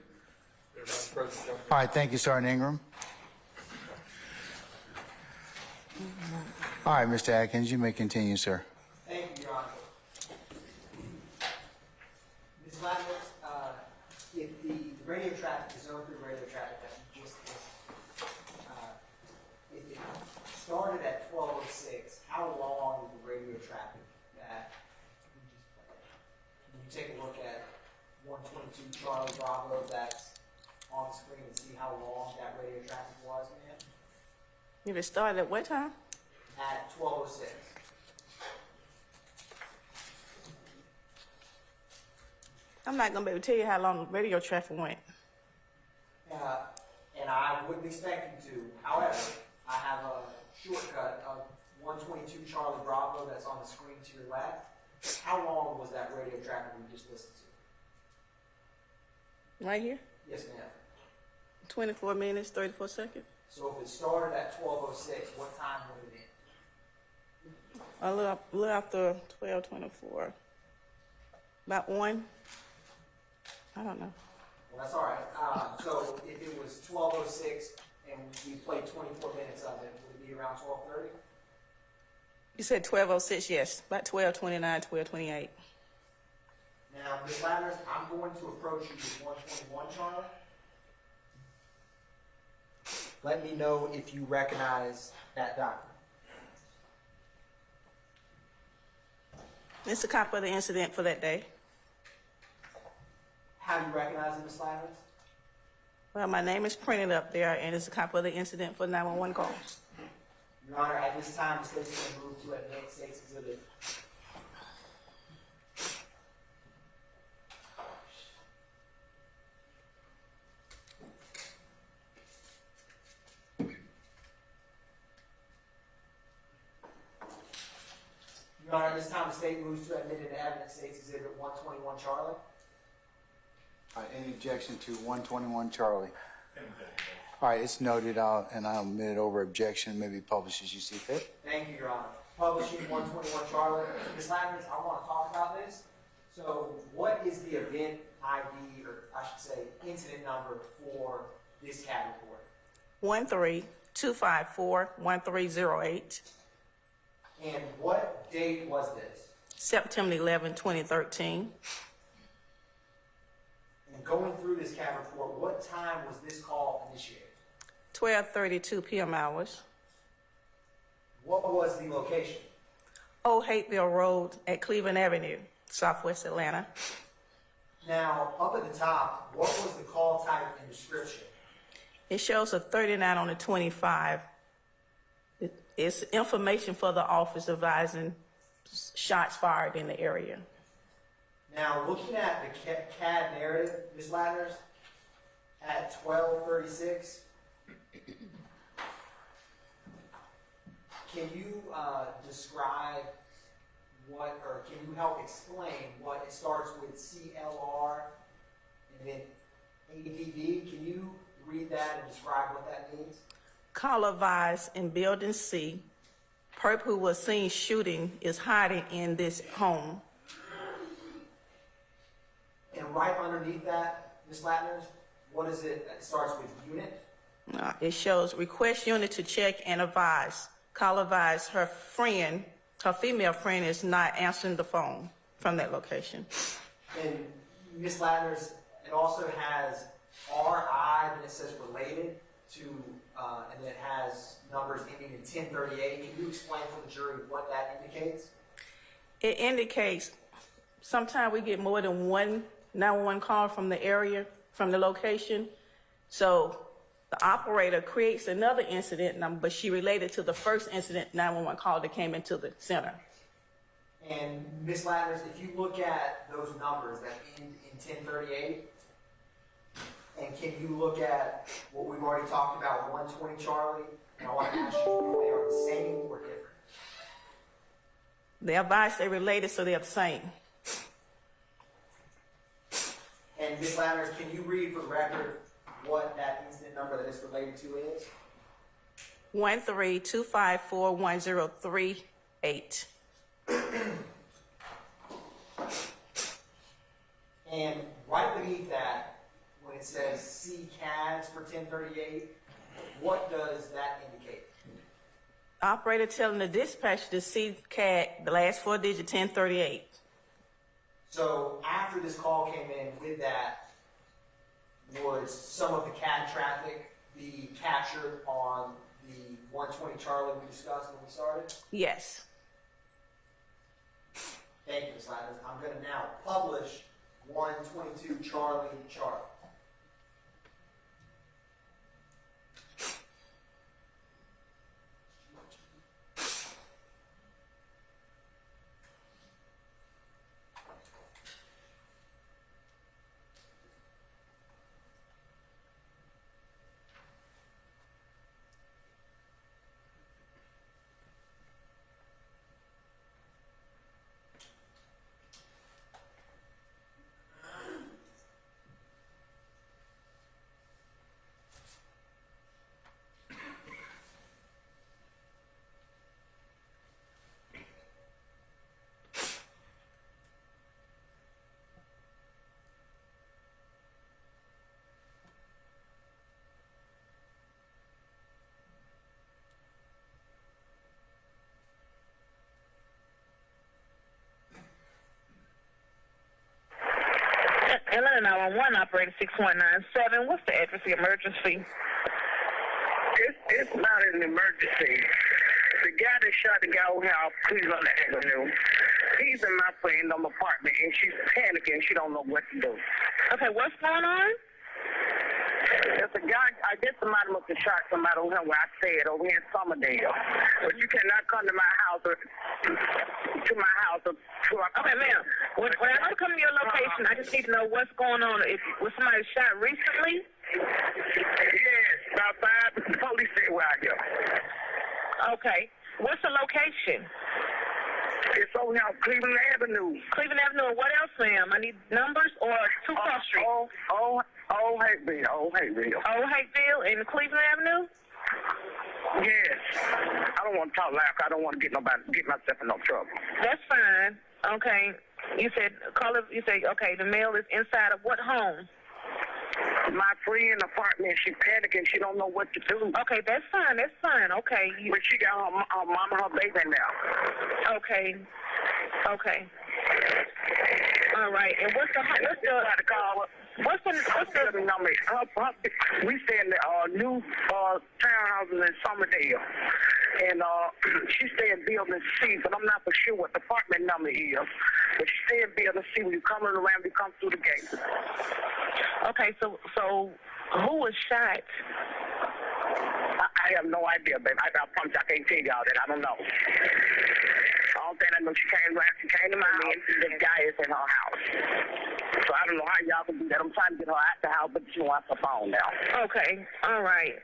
All right, thank you, Sergeant Ingram. All right, Mr. Atkins, you may continue, sir. Thank you, Your Honor. Ms. Latner, if the radio traffic, the zone 3 radio traffic that you just did, if it started at 12:06, how long is the radio traffic that we just played? Can you take a look at 122 Charlie Bravo that's on the screen and see how long that radio traffic was, man? If it started at what time? At 12:06. I'm not gonna be able to tell you how long the radio traffic went. And I wouldn't expect you to. However, I have a shortcut of 122 Charlie Bravo that's on the screen to your left. How long was that radio traffic we just listened to? Right here? Yes, ma'am. 24 minutes, 34 seconds. So if it started at 12:06, what time would it end? A little after 12:24. About 1. I don't know. Well, that's all right. So if it was 12:06 and we played 24 minutes of it, would it be around 12:30? You said 12:06, yes. About 12:29, 12:28. Now, Ms. Ladders, I'm going to approach you with 121, Charlie. Let me know if you recognize that document. It's a copy of the incident for that day. How do you recognize it, Ms. Ladders? Well, my name is printed up there, and it's a copy of the incident for 911 call. Your Honor, at this time, the state's going to move to a next state's exhibit. Your Honor, at this time, the state moves to admit into evidence state's exhibit 121 Charlie. All right, any objection to 121 Charlie? All right, it's noted, and I'll admit it over objection, maybe publish as you see fit. Thank you, Your Honor. Publishing 121 Charlie. Ms. Ladders, I want to talk about this. So what is the event ID, or I should say incident number for this CAD report? 132541308. And what date was this? September 11, 2013. And going through this CAD report, what time was this call initiated? 12:32 p.m. hours. What was the location? Old Hateville Road at Cleveland Avenue, Southwest Atlanta. Now, up at the top, what was the call type and description? It shows a 39 on the 25. It's information for the office advising shots fired in the area. Now, looking at the CAD narrative, Ms. Ladders, at 12:36, can you describe what, or can you help explain what it starts with CLR and then ADV? Can you read that and describe what that means? Call advised in Building C. Perp who was seen shooting is hiding in this home. And right underneath that, Ms. Lattner, what is it that starts with unit? It shows request unit to check and advise. Call advise her friend, her female friend is not answering the phone from that location. And Ms. Ladner's, it also has RI, and it says related to, and it has numbers ending in 1038. Can you explain for the jury what that indicates? It indicates sometimes we get more than one 911 call from the area, from the location. So the operator creates another incident number, but she related to the first incident 911 call that came into the center. And Ms. Ladner, if you look at those numbers that end in 1038, and can you look at what we've already talked about, 120 Charlie, and I want to ask you if they are the same or different. They're advised they're related, so they're the same. And Ms. Ladner, can you read for the record what that incident number that it's related to is? 132541038. And right beneath that, when it says C CADs for 1038, what does that indicate? Operator telling the dispatcher to see CAD, the last 4 digit 1038. So after this call came in with that, would some of the CAD traffic be captured on the 120 Charlie we discussed when we started? Yes. Thank you, Ms. Ladner. I'm going to now publish 122 Charlie chart. Atlanta 911 operator 6197. What's the address of the emergency? It's not an emergency. The guy that shot the guy who had Cleveland Avenue, he's in my friend's apartment, and she's panicking. She don't know what to do. Okay, what's going on? There's a guy, I guess somebody must have shot somebody over here where I said, over here in Summerdale. But you cannot come to my house or Okay, ma'am. When I come to your location, I just need to know what's going on. Was somebody shot recently? Yes, about 5 police say where I go. Okay. What's the location? It's over here on Cleveland Avenue. Cleveland Avenue. What else, ma'am? I need numbers or 2 Cross Street? Old Hateville. Old Hateville in Cleveland Avenue? Yes. I don't want to talk loud. I don't want to get myself in no trouble. That's fine. Okay. You said okay, the mail is inside of what home? My friend's apartment. She's panicking. She don't know what to do. Okay, that's fine. Okay. But she got her mom and her baby now. Okay. All right. And what's the number? We stay in the new townhouses in Summerdale, and she stay in building C, but I'm not for sure what the apartment number is. But she stay in building C. When you come around, you come through the gate. Okay, so who was shot? I have no idea, babe. I promise I can't tell y'all that. I don't know. All that I know, she came to my house. This guy is in her house. So I don't know how y'all can do that. I'm trying to get her out the house, but she wants her phone now. Okay, all right.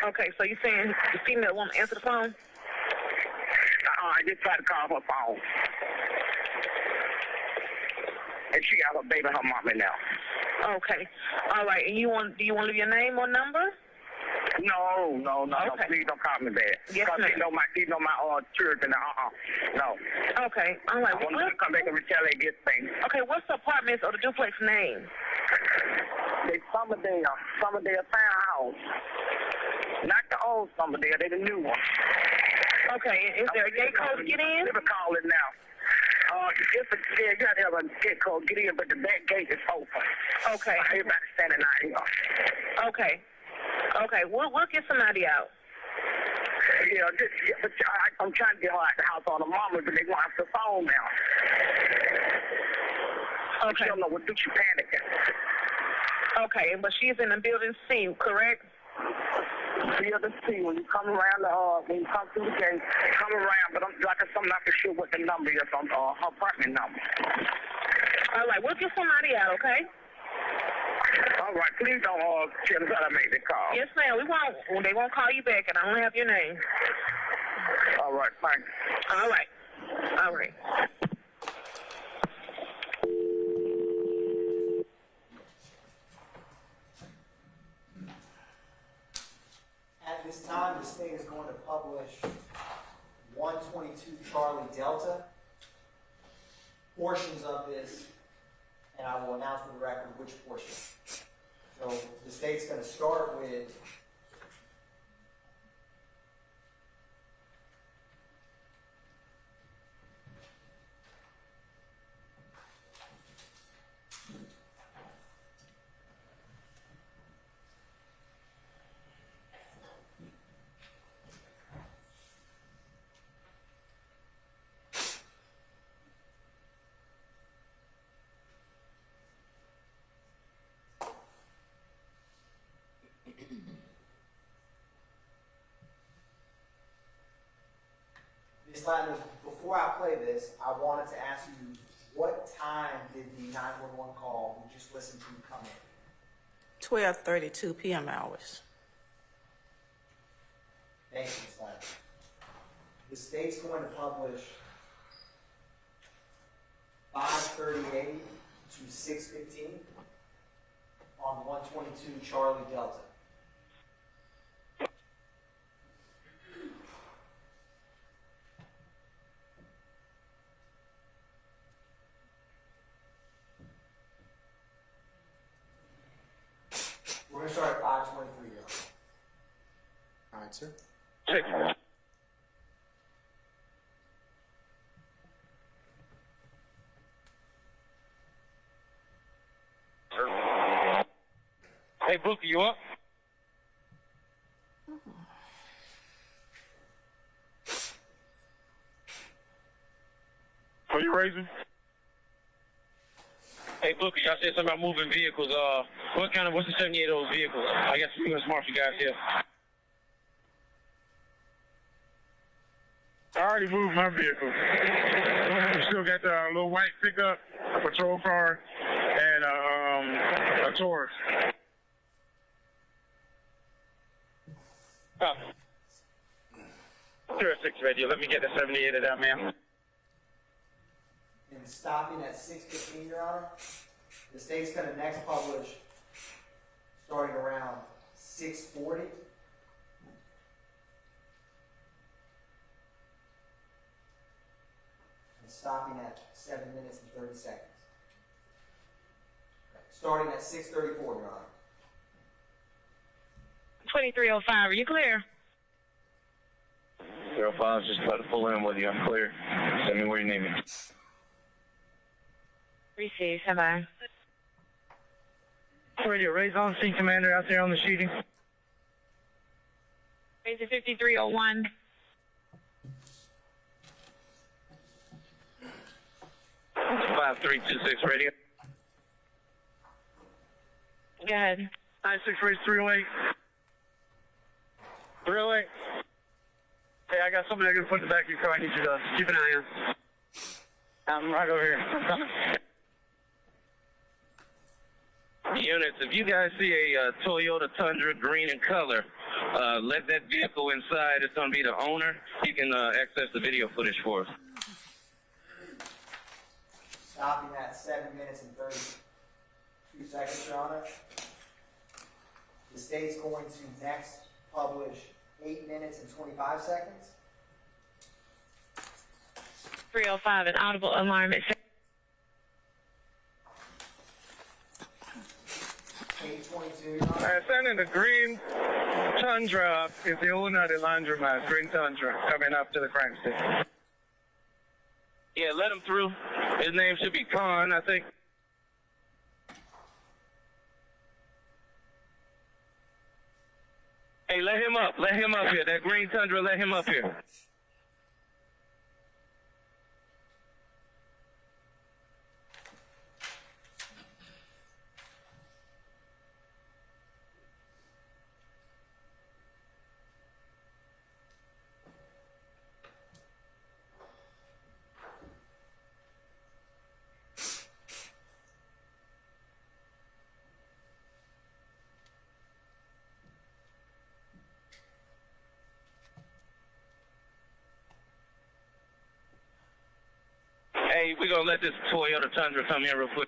Okay, so you saying the female won't answer the phone? I just tried to call her phone. And she got her baby and her mama now. Okay, all right. And do you want to leave your name or number? No. Okay. Please don't call me that. Yes, ma'am. He know my children. No. Okay. All right. I want to come back and retaliate this thing. Okay. What's the apartment or the duplex name? It's Summerdale Townhouse. post number there. They're the new one. Okay, is there a gate code to get in? Never call it now. You got to have a gate code to get in, but the back gate is open. Okay. Everybody's standing out here. Okay. Okay, we'll get somebody out. Yeah, I'm trying to get her out the house on the mama, but they want the phone now. Okay. She don't know what to do. She panicking. Okay, but she's in the building C, correct? Building C. When you come around, when you come through the gate, come around. But I'm not for sure what the number is on her apartment number. All right, we'll get somebody out, okay? All right, please don't tell us how to make the call. Yes, ma'am. We won't. They won't call you back, and I don't have your name. All right, thanks. All right. All right. At this time, the state is going to publish 122 Charlie Delta. Portions of this, and I will announce for the record which portion. So the state's going to start with Ms. Latner, before I play this, I wanted to ask you, what time did the 911 call we just listened to come in? 12:32 p.m. hours. Thank you, Ms. Latner. The state's going to publish 5:38 to 6:15 on 122 Charlie Delta. We're going to start at 5:23, Your Honor. All right, sir. Hey, Booker, you up? Are you raising? Hey, Booker, y'all said something about moving vehicles. What's the 78 of those vehicles? I guess we can smart you guys here. I already moved my vehicle. We still got the little white pickup, a patrol car, and a Taurus. Oh. 06 radio. Let me get the 78 of that, man. And stopping at 6:15, Your Honor, the state's going to next publish starting around 6:40. And stopping at 7 minutes and 30 seconds. Starting at 6:34, Your Honor. 2305, are you clear? 05's just about to pull in with you. I'm clear. Send me where you need me. Receive, bye. Radio, raise on scene commander out there on the shooting. Raise to 5301. It's 5326 radio. Go ahead. 96 raise 308. 308. Hey, I got somebody going to put in the back of your car. I need you to keep an eye on. I'm right over here. Units, if you guys see a Toyota Tundra green in color, let that vehicle inside. It's going to be the owner. You can access the video footage for us. Stopping at 7 minutes and 32 seconds, Your Honor. The state's going to next publish 8 minutes and 25 seconds. 305, an audible alarm at 8:25, 622. Sending the green Tundra is the owner of the laundromat. Green Tundra coming up to the crime scene. Yeah, let him through. His name should be Khan, I think. Hey, let him up. Let him up here. That green Tundra, let him up here. Hey, we're going to let this Toyota Tundra come in real quick.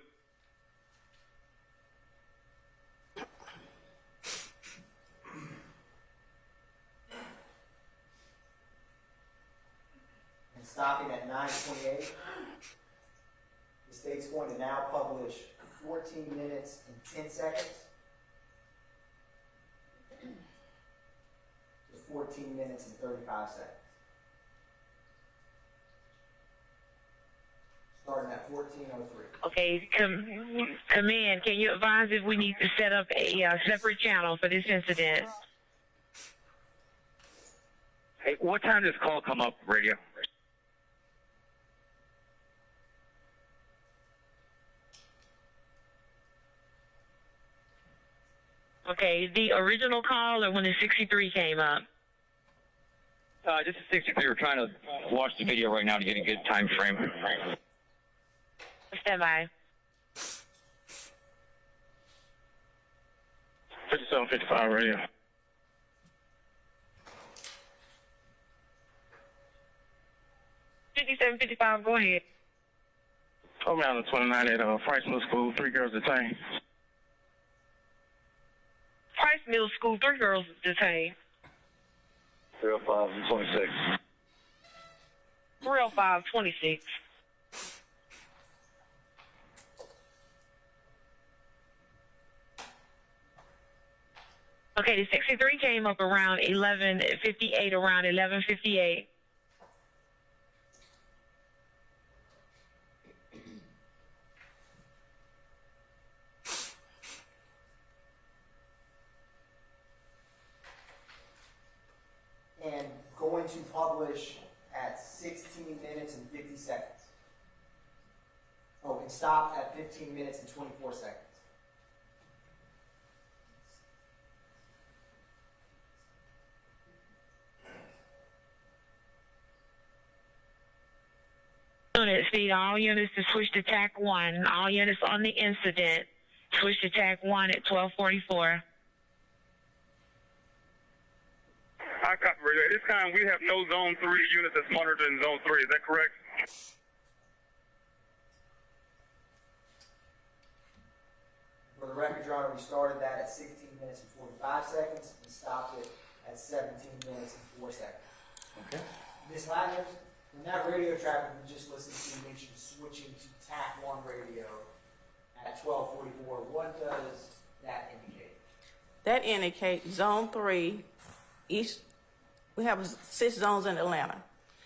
And stopping at 9:28, the state's going to now publish 14 minutes and 10 seconds to 14 minutes and 35 seconds. Starting at 14:03. Okay, command, can you advise if we need to set up a separate channel for this incident? Hey, what time does call come up, radio? Okay, the original call or when the 63 came up? This is 63. We're trying to watch the video right now to get a good time frame. Stand by. 5755 radio. $57.55, go ahead. Around the 29 at Price Middle School, 3 girls detained. Price Middle School, 3 girls detained. 305 and 26. 305, 26. Okay, the 63 came up around 11:58, around 11:58. And going to publish at 16 minutes and 50 seconds. Oh, and stopped at 15 minutes and 24 seconds. Units, speed, all units to switch to TAC 1. All units on the incident, switch to TAC 1 at 12:44. I copy radio. At this time, we have no Zone 3 unit that's monitored in Zone 3. Is that correct? For the record, Your Honor, we started that at 16 minutes and 45 seconds and stopped it at 17 minutes and 4 seconds. Okay. Ms. Ladders, when that radio traffic we just listened to mention switching to TAC 1 radio at 12:44, what does that indicate? That indicates Zone 3, we have 6 zones in Atlanta.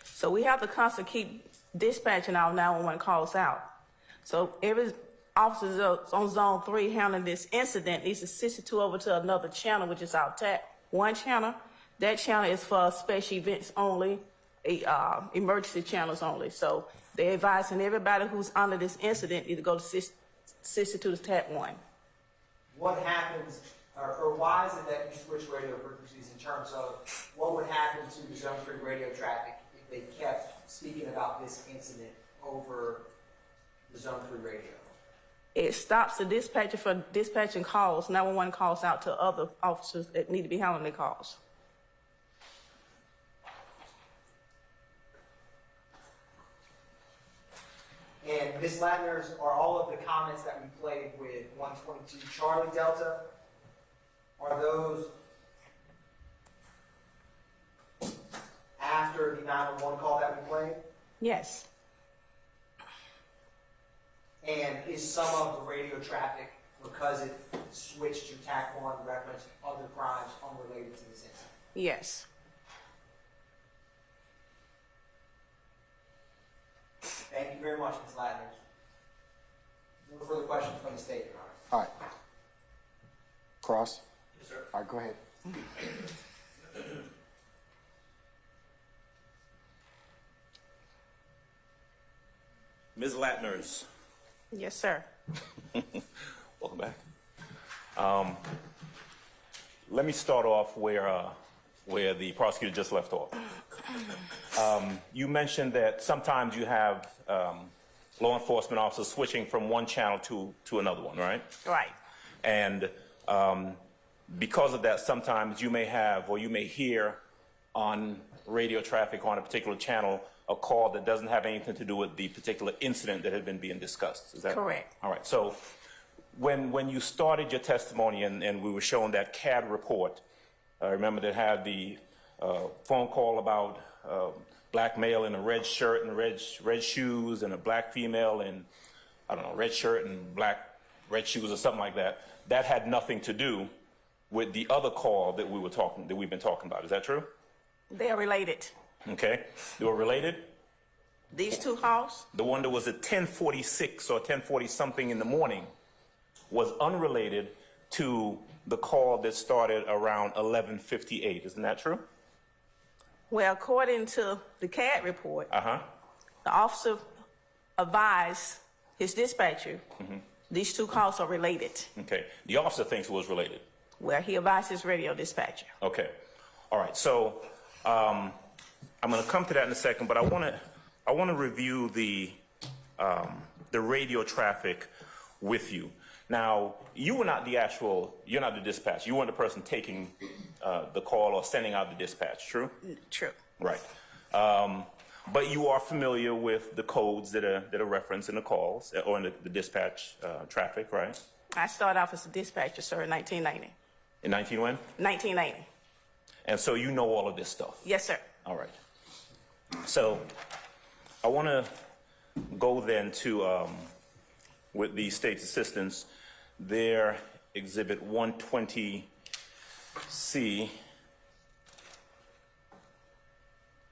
So we have to constantly keep dispatching our 911 calls out. So every officer on Zone 3 handling this incident needs to switch it over to another channel, which is our TAC 1 channel. That channel is for special events only, emergency channels only. So they're advising everybody who's under this incident need to go to 62 to TAC 1. What happens, or why is it that you switch radio frequencies in terms of what would happen to the Zone 3 radio traffic if they kept speaking about this incident over the Zone 3 radio? It stops the dispatcher from dispatching calls. 911 calls out to other officers that need to be handling their calls. And Ms. Ladner's, are all of the comments that we played with 122 Charlie Delta, are those after the 911 call that we played? Yes. And is some of the radio traffic because it switched to tack on reference other crimes unrelated to this incident. Yes. Thank you very much, Ms. Ladner. No further questions from the state, Your Honor. All right. Cross? Yes, sir. All right, go ahead. Ms. Latners. Yes, sir. Welcome back. Let me start off where the prosecutor just left off. You mentioned that sometimes you have law enforcement officers switching from one channel to another one, right? Right. And because of that, sometimes you may have or you may hear on radio traffic on a particular channel a call that doesn't have anything to do with the particular incident that had been being discussed. Is that correct? All right. So when you started your testimony and we were showing that CAD report, I remember that had the phone call about black male in a red shirt and red shoes and a black female in, I don't know, red shirt and red shoes or something like that. That had nothing to do with the other call that we've been talking about. Is that true? They are related. Okay. They were related? These two calls? The one that was at 10:46 or 10:40 something in the morning was unrelated to the call that started around 11:58. Isn't that true? Well, according to the CAD report, the officer advised his dispatcher these two calls are related. Okay. The officer thinks it was related. Well, he advised his radio dispatcher. Okay. All right. So I'm going to come to that in a second, but I want to review the radio traffic with you. Now, you were not you're not the dispatch. You weren't the person taking the call or sending out the dispatch, true? True. Right. But you are familiar with the codes that are referenced in the calls or in the dispatch traffic, right? I started off as a dispatcher, sir, in 1990. In 19 when? 1990. And so you know all of this stuff? Yes, sir. All right. So I want to go then to, with the state's assistance, their Exhibit 120C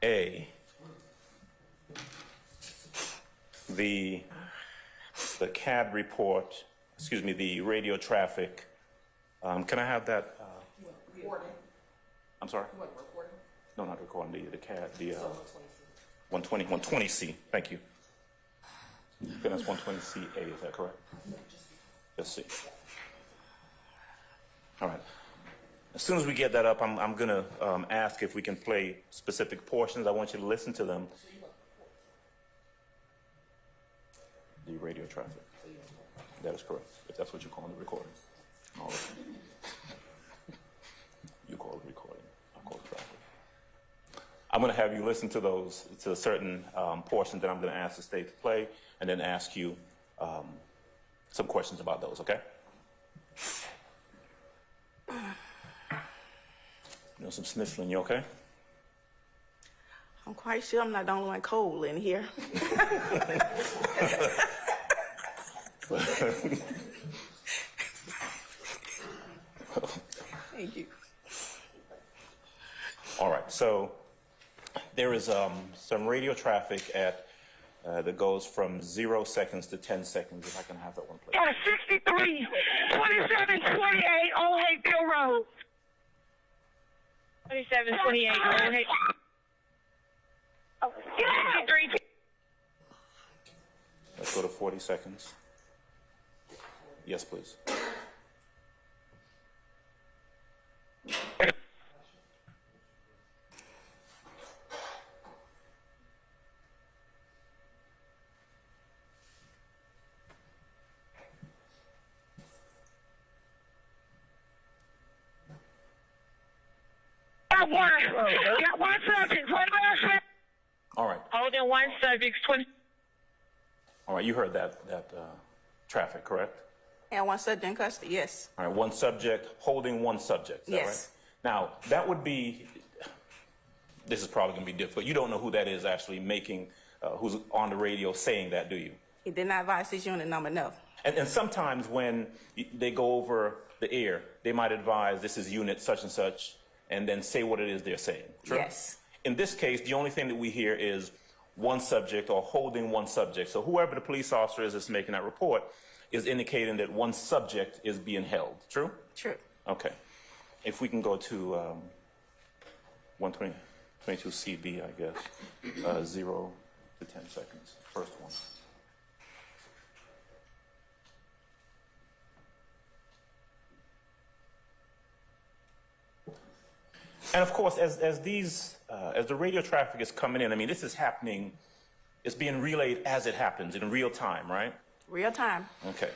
A, the CAD report, excuse me, the radio traffic. Can I have that? Recording. I'm sorry? You want recording? No, not recording, the CAD, the 120C, thank you. I think that's 120CA, is that correct? Let's see. All right. As soon as we get that up, I'm going to ask if we can play specific portions. I want you to listen to them. The radio traffic. That is correct, if that's what you call the recording. All right. You call it recording. I call it traffic. I'm going to have you listen to those, to a certain portion that I'm going to ask the state to play, and then ask you some questions about those, okay? You know, some sniffling, you okay? I'm quite sure I'm not the only one cold in here. Thank you. All right, so there is some radio traffic at that goes from 0 seconds to 10 seconds. If I can have that one, please. 63, 27, 28, Old Hayfield Road. 27, 28, Old Hayfield. 63. Let's go to 40 seconds. Yes, please. Got one subject. All right. Holding one subject, 20. All right, you heard that traffic, correct? And one subject in custody, yes. All right, one subject holding one subject. Is that Yes. right? Now, that would be, this is probably going to be difficult. You don't know who that is actually making, who's on the radio saying that, do you? He did not advise his unit number, no. And sometimes when they go over the air, they might advise this is unit such and such, and then say what it is they're saying. True? Yes. In this case, the only thing that we hear is one subject or holding one subject. So whoever the police officer is that's making that report is indicating that one subject is being held. True? True. Okay. If we can go to 122CB, I guess, 0 to 10 seconds. First one. And of course, as the radio traffic is coming in, I mean, this is happening, it's being relayed as it happens in real time, right? Real time. Okay.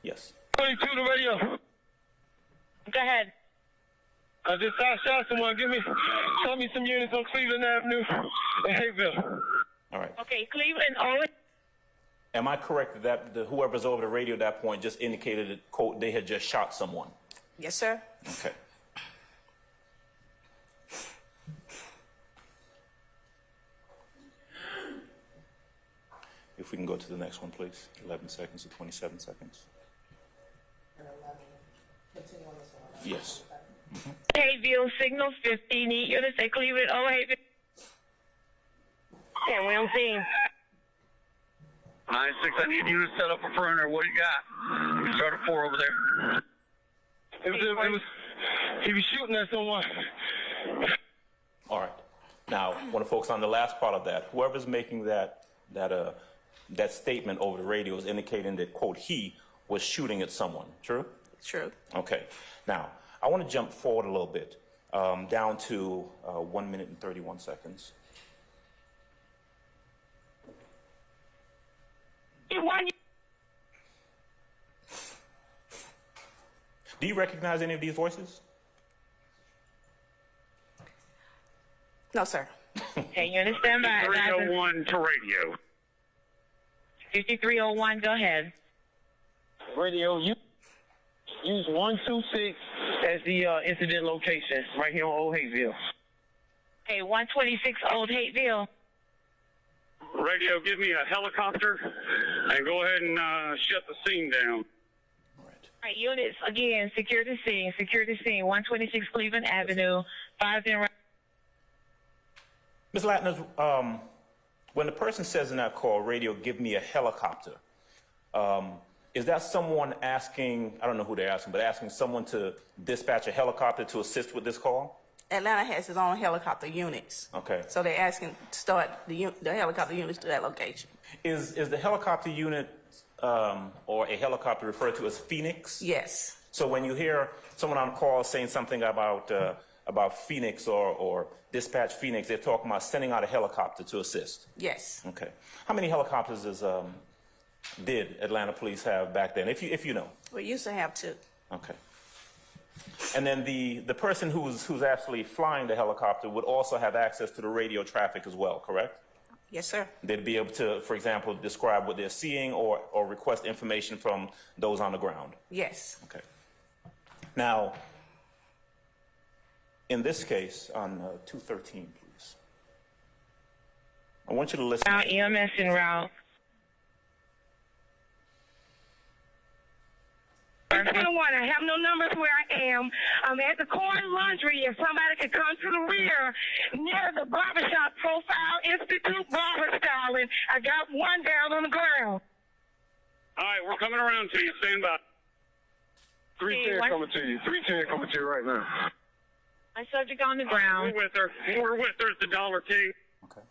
Yes. 22 the radio. Go ahead. I just shot someone. Tell me some units on Cleveland Avenue in Hayville. All right. Okay, Cleveland, only. Am I correct that whoever's over the radio at that point just indicated that, quote, they had just shot someone? Yes, sir. Okay. If we can go to the next one, please. 11 seconds to 27 seconds. Yes. Hayville, signal 50, need units at Cleveland, oh, Hayville. Okay, we don't see him. 9-6, I need you to set up a perimeter. What do you got? You start a 4 over there. He was shooting at someone. All right. Now, I want to focus on the last part of that. Whoever's making that statement over the radio is indicating that, quote, he was shooting at someone. True? True. Okay. Now, I want to jump forward a little bit, down to 1 minute and 31 seconds. Do you recognize any of these voices? No, sir. Okay, unit stand by. 301 to radio. 5301, go ahead. Radio, use 126 as the incident location right here on Old Hayville. Okay, 126 Old Hayville. Radio, give me a helicopter and go ahead and shut the scene down. All right, units, again, secure the scene, 126 Cleveland Avenue, 50. Ms. Latner, when the person says in that call, radio, give me a helicopter, is that someone asking, I don't know who they're asking, but asking someone to dispatch a helicopter to assist with this call? Atlanta has its own helicopter units. Okay. So they're asking to start the helicopter units to that location. Is the helicopter unit or a helicopter referred to as Phoenix? Yes. So when you hear someone on call saying something about Phoenix or dispatch Phoenix, they're talking about sending out a helicopter to assist? Yes. Okay. How many helicopters did Atlanta police have back then, if you know? We used to have 2. Okay. And then the person who's actually flying the helicopter would also have access to the radio traffic as well, correct? Yes, sir. They'd be able to, for example, describe what they're seeing or request information from those on the ground. Yes. Okay. Now, in this case, on 213, please. I want you to listen. Now EMS en route. 21. I have no numbers where I am. I'm at the corn laundry. If somebody could come to the rear near the barbershop Profile Institute barber styling. I got one down on the ground. All right, we're coming around to you. Stand by. 310 coming to you. 310 coming to you right now. My subject on the ground. We're with her. We're with her at the Dollar King. Okay.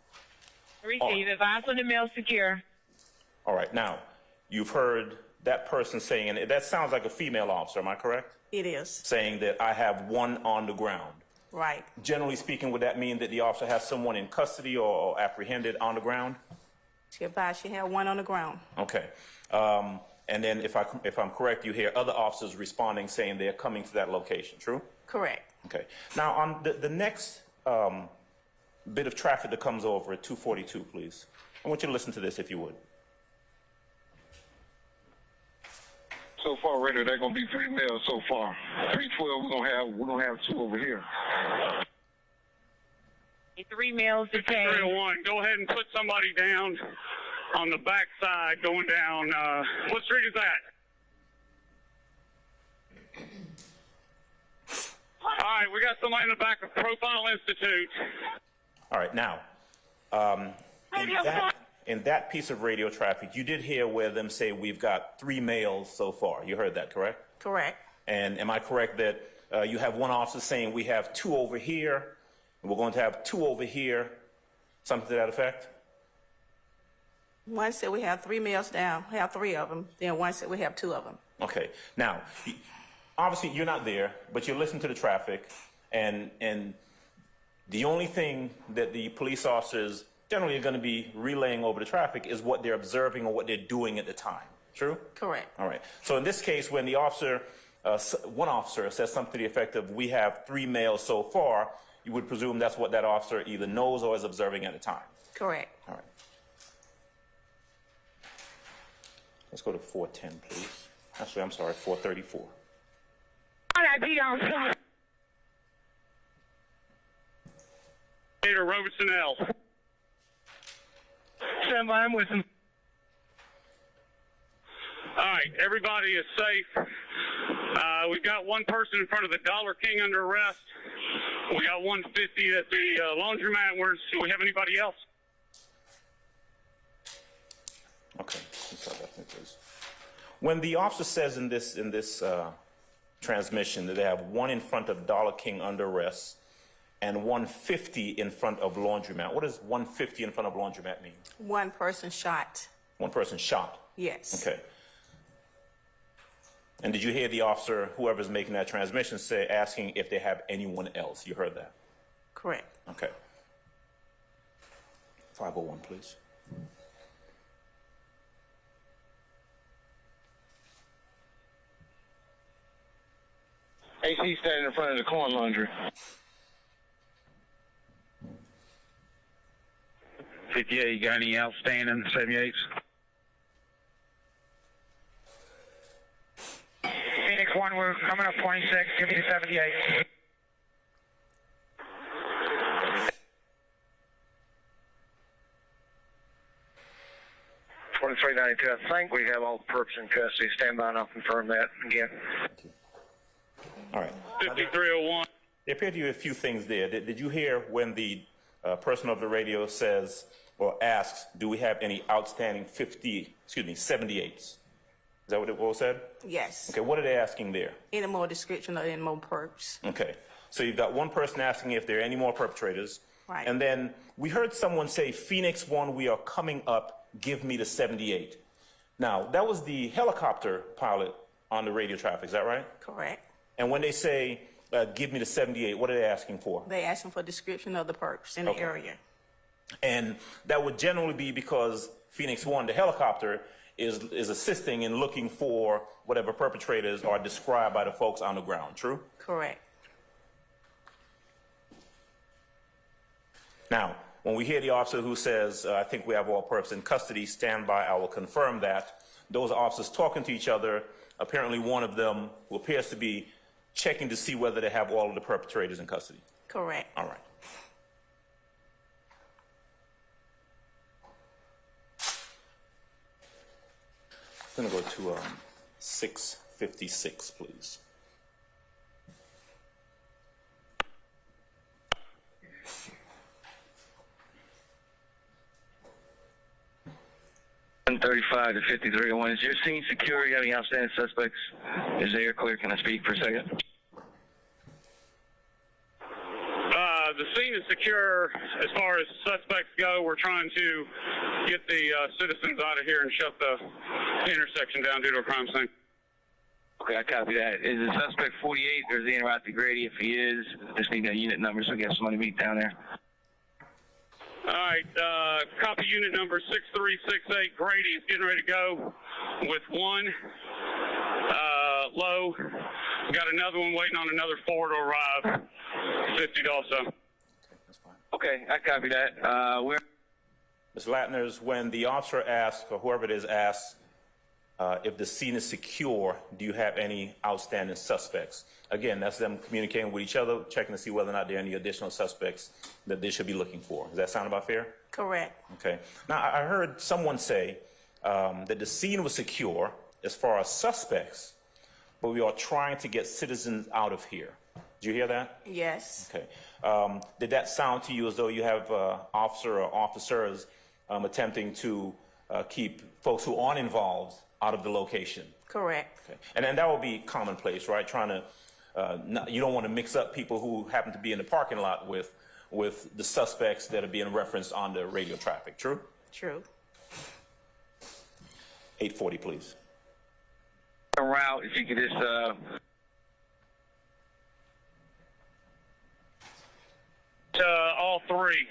Receive. Advise on the mail secure. All right. Now, you've heard that person saying, and that sounds like a female officer, am I correct? It is. Saying that I have one on the ground. Right. Generally speaking, would that mean that the officer has someone in custody or apprehended on the ground? She advised she had one on the ground. Okay. And then if I'm correct, you hear other officers responding saying they're coming to that location, true? Correct. Okay. Now, on the next bit of traffic that comes over at 242, please. I want you to listen to this, if you would. So far, radio, they're gonna be 3 males so far. 312, we're gonna have 2 over here. 3 males detained. 301, go ahead and put somebody down on the back side going down, what street is that? All right, we got somebody in the back of Profile Institute. All right, now, in that piece of radio traffic, you did hear where them say we've got 3 males so far. You heard that, correct? Correct. And am I correct that you have one officer saying we have 2 over here, and we're going to have 2 over here, something to that effect? One said we have 3 males down, we have 3 of them. Then one said we have 2 of them. Okay. Now, obviously you're not there, but you're listening to the traffic, and the only thing that the police officers generally are going to be relaying over the traffic is what they're observing or what they're doing at the time. True? Correct. All right. So in this case, when the officer, one officer says something to the effect of, we have 3 males so far, you would presume that's what that officer either knows or is observing at the time. Correct. All right. Let's go to 410, please. Actually, I'm sorry, 434. Peter Robertson L. Stand by, I'm with him. All right, everybody is safe. We've got one person in front of the Dollar King under arrest. We got 150 at the laundromat. Do we have anybody else? Okay. When the officer says in this transmission that they have 1 in front of Dollar King under arrest and 150 in front of laundromat, what does 150 in front of laundromat mean? One person shot. One person shot. Yes. Okay. And did you hear the officer, whoever's making that transmission, asking if they have anyone else? You heard that? Correct. Okay. 501, please. AC standing in front of the corn laundry. 58, you got any outstanding 78s? Phoenix 1, we're coming up 26, give me the 78. .2392, I think we have all the perps in custody. Stand by and I'll confirm that again. All right. 5301. There appeared to be a few things there. Did you hear when the person over the radio says or asks, do we have any outstanding 78s? Is that what it was said? Yes. Okay, what are they asking there? Any more description or any more perps? Okay, so you've got one person asking if there are any more perpetrators. Right. And then we heard someone say, Phoenix 1, we are coming up, give me the 78. Now, that was the helicopter pilot on the radio traffic, is that right? Correct. And when they say, give me the 78, what are they asking for? They asking for description of the perps in the area. And that would generally be because Phoenix 1, the helicopter, is assisting in looking for whatever perpetrators are described by the folks on the ground, true? Correct. Now, when we hear the officer who says, I think we have all perps in custody, stand by, I will confirm that. Those officers talking to each other, apparently one of them who appears to be checking to see whether they have all of the perpetrators in custody. Correct. All right. I'm going to go to 656, please. .35 to 5301. Is your scene secure? You have any outstanding suspects? Is the air clear? Can I speak for a second? The scene is secure as far as suspects go. We're trying to get the citizens out of here and shut the intersection down due to a crime scene. Okay, I copy that. Is the suspect 48 or is he en route to Grady? If he is, just need that unit number so we get somebody to meet down there. All right, copy unit number 6368. Grady is getting ready to go with one low. We got another one waiting on another 4 to arrive. 50 also. Okay, I copy that. Ms. Latners, when the officer asks, or whoever it is asks, if the scene is secure, do you have any outstanding suspects? Again, that's them communicating with each other, checking to see whether or not there are any additional suspects that they should be looking for. Does that sound about fair? Correct. Okay. Now, I heard someone say that the scene was secure as far as suspects, but we are trying to get citizens out of here. Did you hear that? Yes. Okay. Did that sound to you as though you have officer or officers attempting to keep folks who aren't involved out of the location? Correct. Okay. And then that would be commonplace, right? Trying to, you don't want to mix up people who happen to be in the parking lot with the suspects that are being referenced on the radio traffic. True? True. 840, please. Route, if you could just, all three.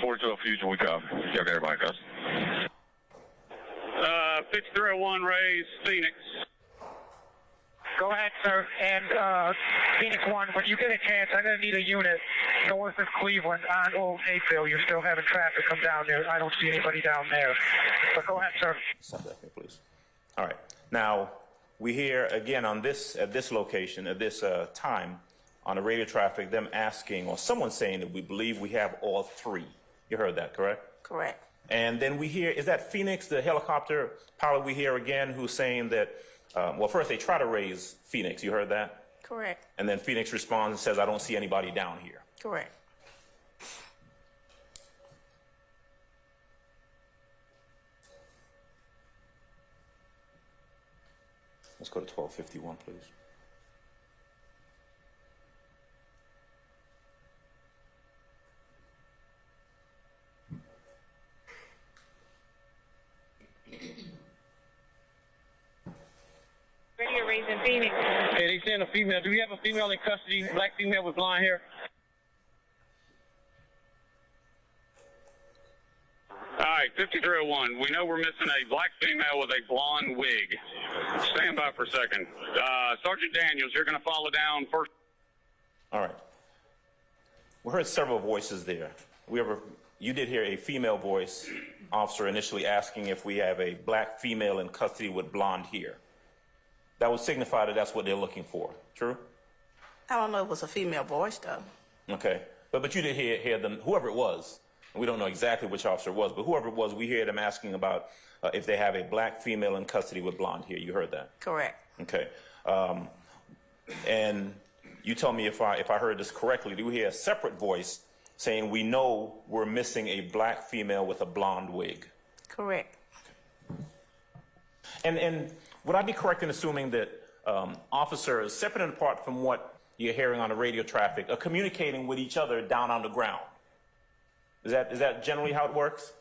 412 Fusion, we copy. You have everybody, guys. 5301 Rays, Phoenix. Go ahead, sir. And Phoenix 1, when you get a chance, I'm going to need a unit north of Cleveland on Old Hayfield. You're still having traffic come down there. I don't see anybody down there. But go ahead, sir. Stop that here, please. All right. Now, we hear again on this, at this location, at this time, on the radio traffic, them asking, or someone saying that we believe we have all three. You heard that, correct? Correct. And then we hear, is that Phoenix, the helicopter pilot we hear again, who's saying that, well, first they try to raise Phoenix. You heard that? Correct. And then Phoenix responds and says, I don't see anybody down here. Correct. Let's go to 1251, please. Radio raising Phoenix. Hey, they saying a female. Do we have a female in custody? Black female with blonde hair? All right, 5301. We know we're missing a black female with a blonde wig. Stand by for a second. Sergeant Daniels, you're going to follow down first. All right. We heard several voices there. You did hear a female voice, officer, initially asking if we have a black female in custody with blonde hair. That would signify that that's what they're looking for. True? I don't know if it was a female voice, though. Okay. But you did hear them, whoever it was. We don't know exactly which officer it was, but whoever it was, we hear them asking about if they have a black female in custody with blonde hair. You heard that? Correct. Okay. And you tell me if I heard this correctly. Do we hear a separate voice saying we know we're missing a black female with a blonde wig? Correct. And would I be correct in assuming that officers, separate and apart from what you're hearing on the radio traffic, are communicating with each other down on the ground? Is that generally how it works?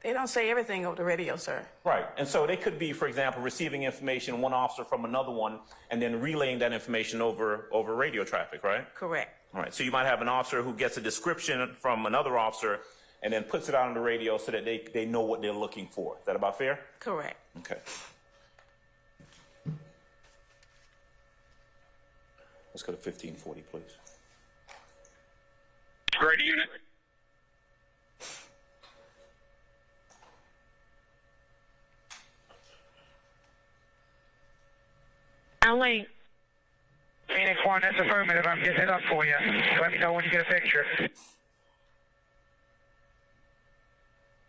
They don't say everything over the radio, sir. Right. And so they could be, for example, receiving information, one officer from another one, and then relaying that information over radio traffic, right? Correct. All right. So you might have an officer who gets a description from another officer and then puts it out on the radio so that they know what they're looking for. Is that about fair? Correct. Okay. Let's go to 1540, please. Great unit. I'm late. Phoenix 1, that's affirmative. I'm getting it up for you. Let me know when you get a picture.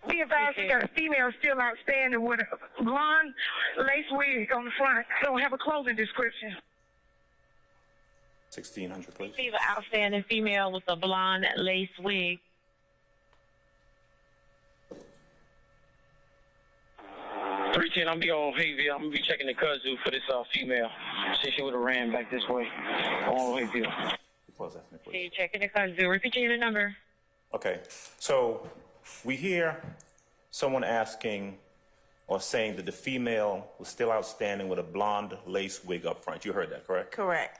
Be advised, you got a female still outstanding with a blonde lace wig on the front. Don't have a clothing description. 1600, please. See the outstanding female with a blonde lace wig. 310, I'm be on Hayfield. I'm going to be checking the kudzu for this female. See if she would have ran back this way on Hayfield. Pause that for me, So please. you're checking the kudzu. Repeat your number. Okay. So we hear someone asking or saying that the female was still outstanding with a blonde lace wig up front. You heard that, correct? Correct.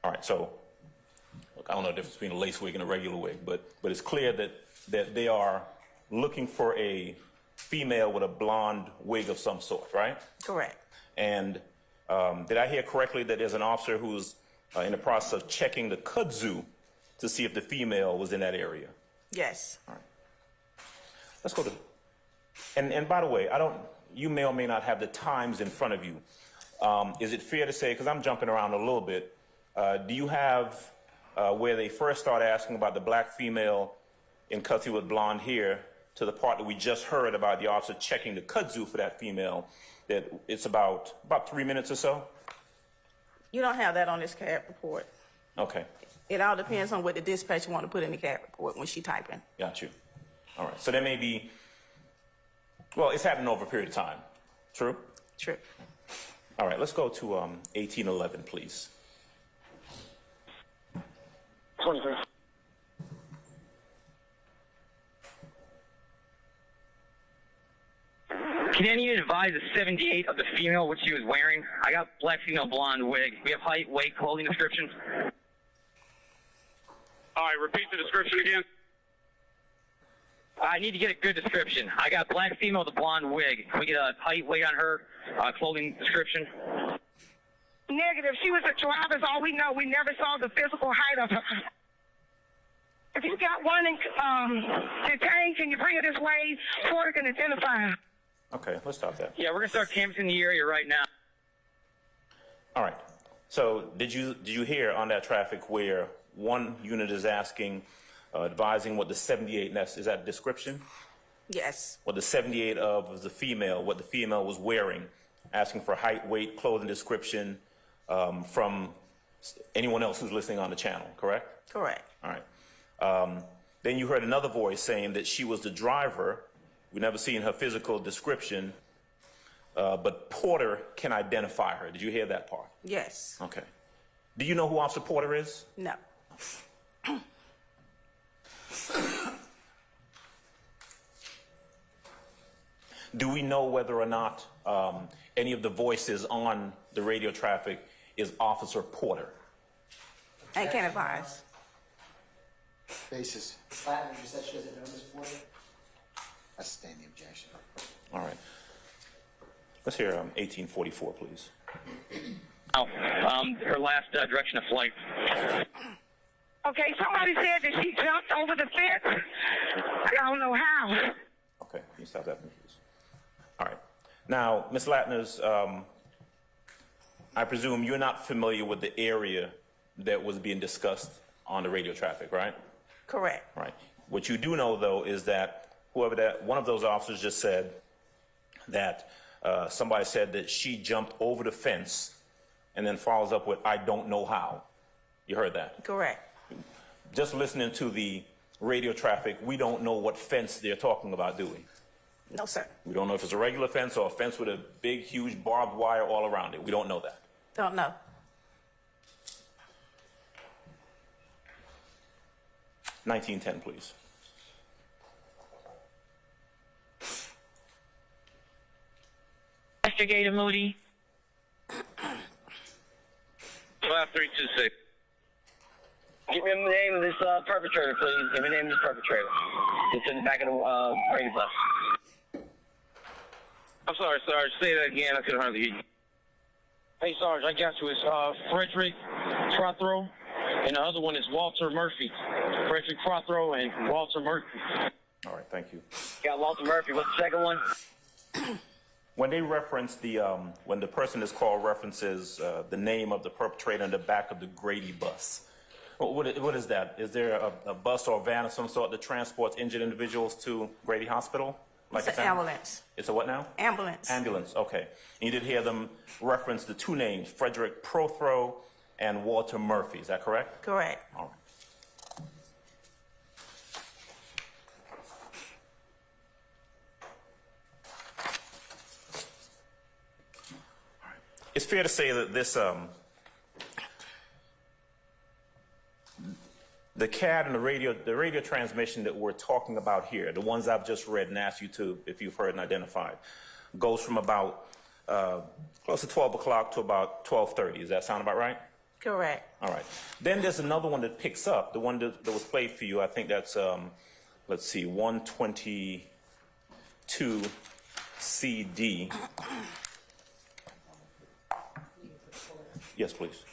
All right. So look, I don't know the difference between a lace wig and a regular wig, but it's clear that they are looking for a female with a blonde wig of some sort, right? Correct. And did I hear correctly that there's an officer who's in the process of checking the kudzu to see if the female was in that area? Yes. All right. Let's go to And by the way, you may or may not have the times in front of you. Is it fair to say, because I'm jumping around a little bit, do you have where they first start asking about the black female in custody with blonde hair to the part that we just heard about the officer checking the kudzu for that female, that it's about 3 minutes or so? You don't have that on this CAD report. Okay, It all depends on what the dispatcher want to put in the CAD report when she type in. got you. All right, so there may be, well, it's happening over a period of time. True? True. All right, let's go to 1811, please. 23. Can any of you advise the 78 of the female what she was wearing? I got black female blonde wig. We have height, weight, clothing description. All right, repeat the description again. I need to get a good description. I got black female with a blonde wig. Can we get a height, weight on her, clothing description? Negative. She was a driver, is all we know. We never saw the physical height of her. If you got one detained, can you bring it this way? Porter can identify her. Okay, let's stop that. Yeah, we're gonna start canvassing the area right now. All right. So did you hear on that traffic where one unit is asking, advising what the 78, is that description? Yes. What the 78 of was the female, what the female was wearing, asking for height, weight, clothing description from anyone else who's listening on the channel, correct? Correct. All right. Then you heard another voice saying that she was the driver. We never seen her physical description, but Porter can identify her. Did you hear that part? Yes. Okay. Do you know who Officer Porter is? No. Do we know whether or not any of the voices on the radio traffic is Officer Porter? I can't advise. Basis. Platinum, you said she doesn't know Ms. Porter? I sustain the objection. All right. Let's hear 1844, please. Her last direction of flight. Okay, somebody said that she jumped over the fence. I don't know how. Okay, can you stop that, please? All right. Now, Ms. Latners, I presume you're not familiar with the area that was being discussed on the radio traffic, right? Correct. Right. What you do know, though, is that one of those officers just said that somebody said that she jumped over the fence and then follows up with, I don't know how. You heard that? Correct. Just listening to the radio traffic, we don't know what fence they're talking about, do we? No, sir. We don't know if it's a regular fence or a fence with a big, huge barbed wire all around it. We don't know that. Don't know. $19.10, please. Investigator Moody. 5326. Give me the name of this perpetrator, please. Give me the name of this perpetrator. It's in the back of the radio bus. I'm sorry, Sarge. Say that again. I couldn't hardly hear you. Hey, Sarge, I got you. It's Frederick Prothro, and the other one is Walter Murphy. Frederick Prothro and Walter Murphy. All right, thank you. Got Walter Murphy. What's the second one? When they reference when the person is called references the name of the perpetrator in the back of the Grady bus, what is that? Is there a bus or a van of some sort that transports injured individuals to Grady Hospital? Like It's an ambulance. It's a what now? Ambulance. Ambulance, okay. And you did hear them reference the two names, Frederick Prothro and Walter Murphy, is that correct? Correct. All right. It's fair to say that this, the CAD and the radio transmission that we're talking about here, the ones I've just read and asked you to, if you've heard and identified, goes from about close to 12 o'clock to about 12:30. Does that sound about right? Correct. All right. Then there's another one that picks up, the one that was played for you. I think that's, let's see, 122 CD. Yes, please.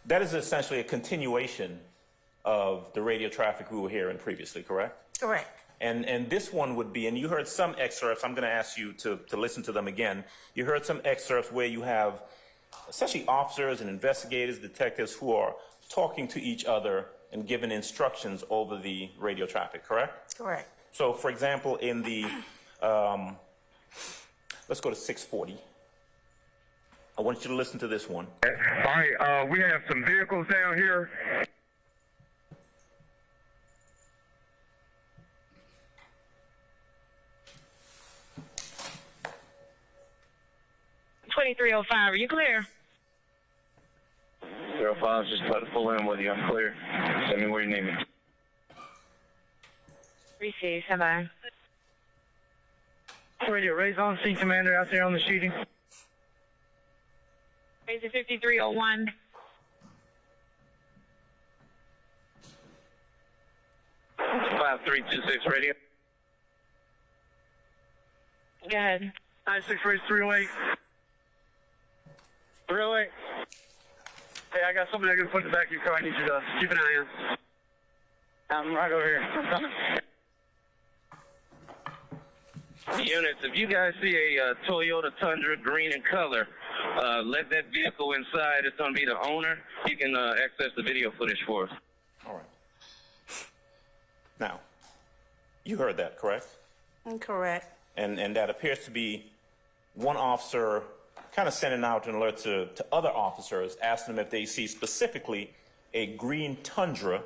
That is essentially a continuation of the radio traffic we were hearing previously, correct? Correct. And this one would be, and you heard some excerpts, I'm going to ask you to listen to them again. You heard some excerpts where you have essentially officers and investigators, detectives who are talking to each other and giving instructions over the radio traffic, correct? Correct. So, for example, in the, let's go to 640. I want you to listen to this one. All right, we have some vehicles down here. 2305, are you clear? 05, just about to pull in with you. I'm clear. Send me where you need me. Receive, stand by. Radio, Ray's on scene, Commander, out there on the shooting. Raise it 5301. It's 5326 radio. Go ahead. 96 raise 308. 308. Hey, I got somebody that's gonna put in the back of your car. I need you to keep an eye on. I'm right over here. Units, if you guys see a Toyota Tundra green in color, let that vehicle inside. It's going to be the owner. You can access the video footage for us. All right. Now, you heard that, correct? Correct. And that appears to be one officer kind of sending out an alert to other officers, asking them if they see specifically a green Tundra,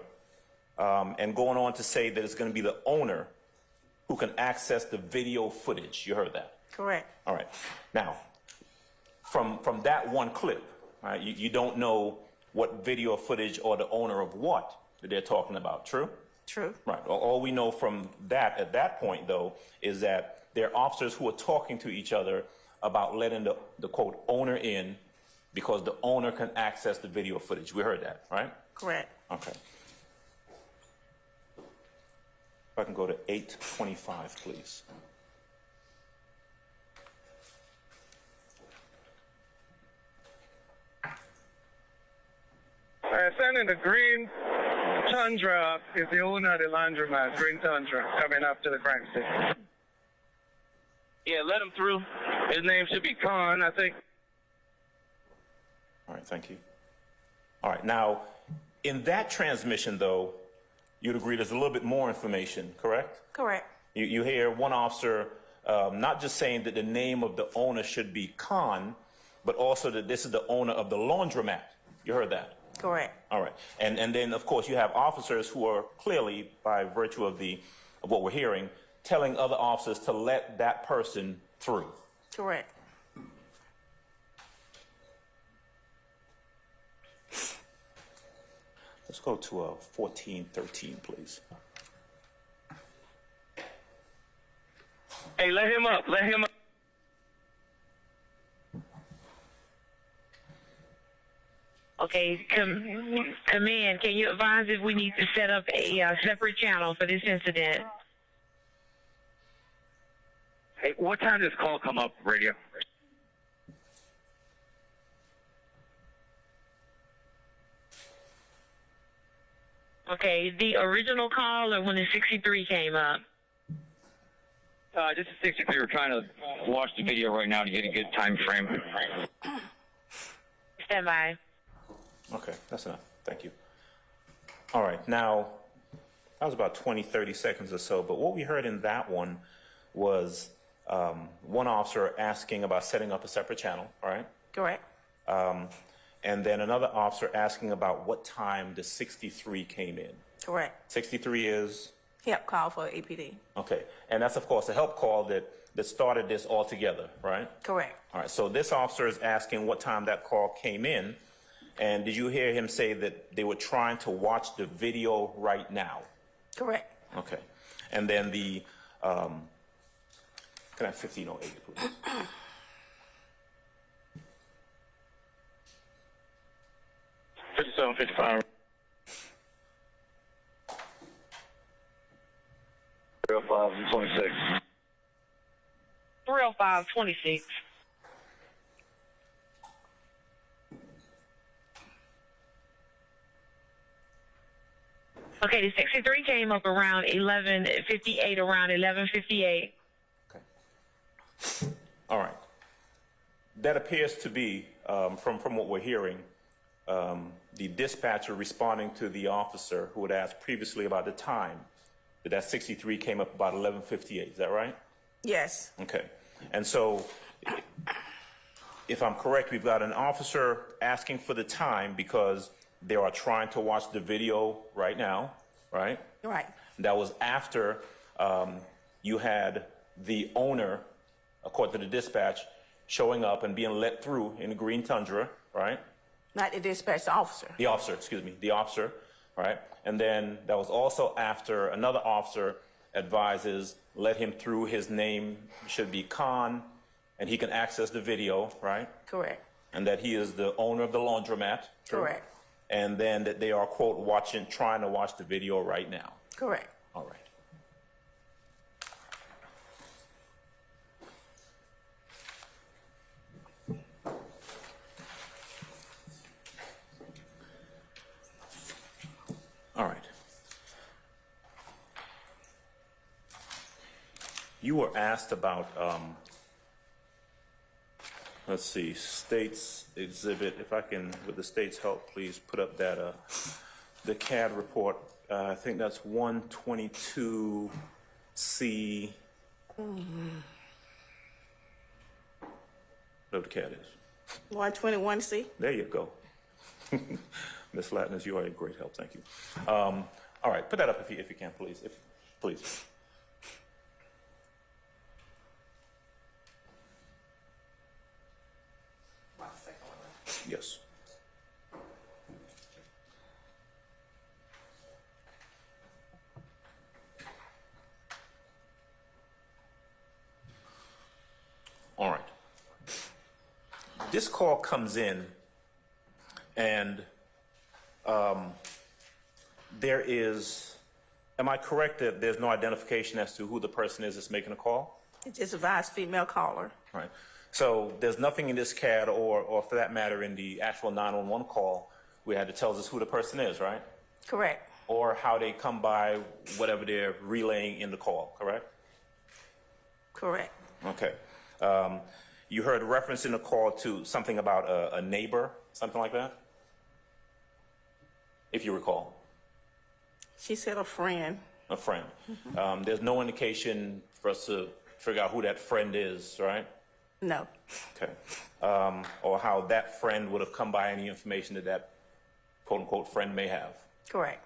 and going on to say that it's going to be the owner who can access the video footage. You heard that? Correct. All right. Now, from that one clip, right, you don't know what video footage or the owner of what that they're talking about, true? True. Right. All we know from that at that point, though, is that there are officers who are talking to each other about letting the quote owner in because the owner can access the video footage. We heard that, right? Correct. Okay. If I can go to 825, please. Sending the green Tundra is the owner of the laundromat, green Tundra, coming up to the crime scene. Yeah, let him through. His name should be Khan, I think. All right, thank you. All right, now, in that transmission, though, you'd agree there's a little bit more information, correct? Correct. You hear one officer not just saying that the name of the owner should be Khan, but also that this is the owner of the laundromat. You heard that? Correct. All right. And then, of course, you have officers who are clearly, by virtue of what we're hearing, telling other officers to let that person through. Correct. Let's go to 1413, please. Hey, let him up. Let him up. Okay, command, can you advise if we need to set up a separate channel for this incident? Hey, what time does call come up, radio? Okay, the original call or when the 63 came up? Just a 63. We're trying to watch the video right now to get a good time frame. Stand by. Okay, that's enough. Thank you. All right, now, that was about 20, 30 seconds or so, but what we heard in that one was one officer asking about setting up a separate channel, right? Correct. And then another officer asking about what time the 63 came in. Correct. 63 is? Help call for APD. Okay, and that's, of course, a help call that started this all together, right? Correct. All right, so this officer is asking what time that call came in, and did you hear him say that they were trying to watch the video right now? Correct. Okay, and then the, can I have 1508, please? 5755. 305-26. 305-26. Okay, the 63 came up around 11:58, around 11:58. All right. That appears to be, from what we're hearing, the dispatcher responding to the officer who had asked previously about the time. That 63 came up about 11:58. Is that right? Yes. Okay. And so, if I'm correct, we've got an officer asking for the time because they are trying to watch the video right now, right? Right. That was after you had the owner, according to the dispatch, showing up and being let through in the green Tundra, right? Not the dispatch, the officer. The officer, excuse me, the officer, right? And then that was also after another officer advises, let him through, his name should be Khan, and he can access the video, right? Correct. And that he is the owner of the laundromat. True? Correct. And then that they are, quote, trying to watch the video right now. Correct. All right. All right. You were asked about, let's see, state's exhibit. If I can, with the state's help, please put up that, the CAD report. I think that's 122C. Whatever the CAD is. 121C. There you go. Ms. Latners, you are a great help. Thank you. All right, put that up if you can, please. Please. Yes. All right. This call comes in, and there is, am I correct that there's no identification as to who the person is that's making a call? It just advised female caller. Right. So there's nothing in this CAD or for that matter in the actual 911 call where it tells us who the person is, right? Correct. Or how they come by whatever they're relaying in the call, correct? Correct. Okay. You heard a reference in the call to something about a neighbor, something like that? If you recall. She said a friend. A friend. There's no indication for us to figure out who that friend is, right? No. Okay. Or how that friend would have come by, any information that that quote-unquote friend may have. Correct.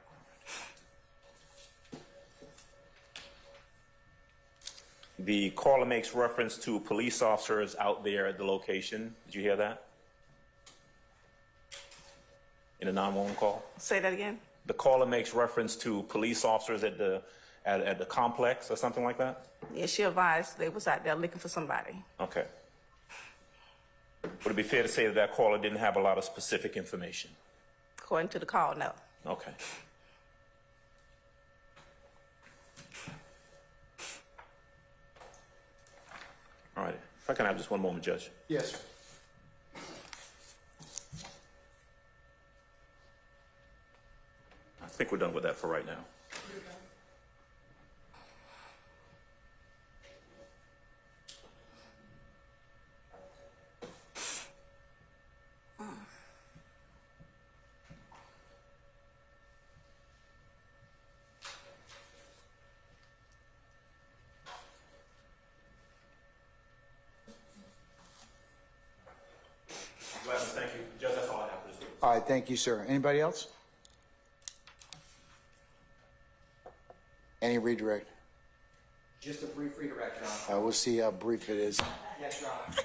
The caller makes reference to police officers out there at the location. Did you hear that? In a 911 call? Say that again. The caller makes reference to police officers at the complex or something like that? Yeah, she advised they was out there looking for somebody. Okay. Would it be fair to say that that caller didn't have a lot of specific information? According to the call, no. Okay. All right. If I can have just one moment, Judge. Yes, sir. I think we're done with that for right now. Thank you. Judge, that's all I have for this week. All right, thank you, sir. Anybody else? Any redirect? Just a brief redirect, Your Honor. We'll see how brief it is. Yes, Your Honor.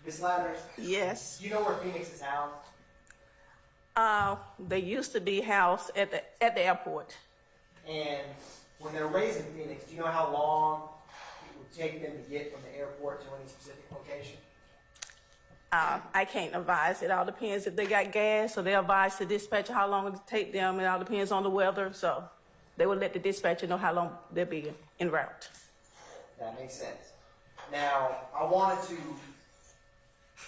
Ms. Ladders? Yes. Do you know where Phoenix is housed? They used to be housed at the airport. And when they're raising Phoenix, do you know how long it would take them to get from the airport to any specific location? I can't advise. It all depends if they got gas, or they advise the dispatcher how long it will take them. It all depends on the weather. So they will let the dispatcher know how long they'll be en route. That makes sense. Now, I wanted to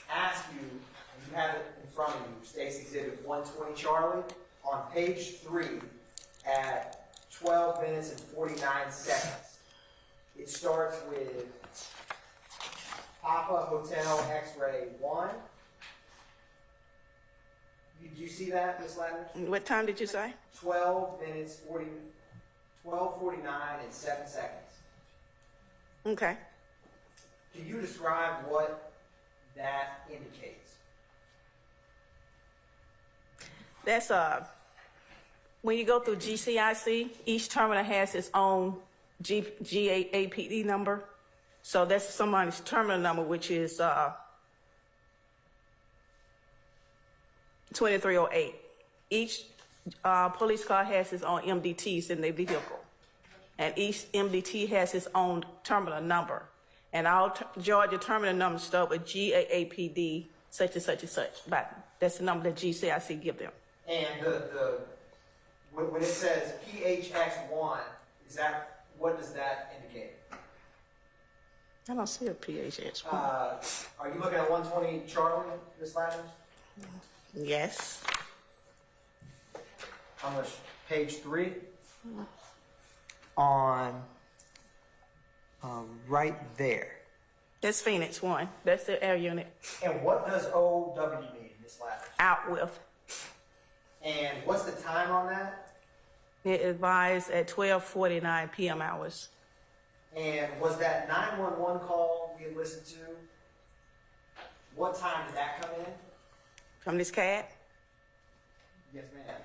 ask you, and you have it in front of you, State's Exhibit 120, Charlie, on page 3, at 12 minutes and 49 seconds. It starts with Papa Hotel X-Ray 1. Did you see that, Ms. Ladders? What time did you say? 12:49 and 7 seconds. Okay. Can you describe what that indicates? That's when you go through GCIC, each terminal has its own GAPD number. So that's somebody's terminal number, which is 2308. Each police car has its own MDTs in their vehicle, and each MDT has its own terminal number. And all Georgia terminal numbers start with GAAPD, such and such and such. But that's the number that GCIC give them. And when it says PHX1, what does that indicate? I don't see a PHX. Are you looking at 120 Charlie, Ms. Ladders? Yes. On page 3? On right there. That's Phoenix 1. That's the air unit. And what does OW mean, Ms. Ladders? Out with. And what's the time on that? It advised at 12:49 p.m. hours. And was that 911 call we had listened to? What time did that come in? From this cab? Yes, ma'am.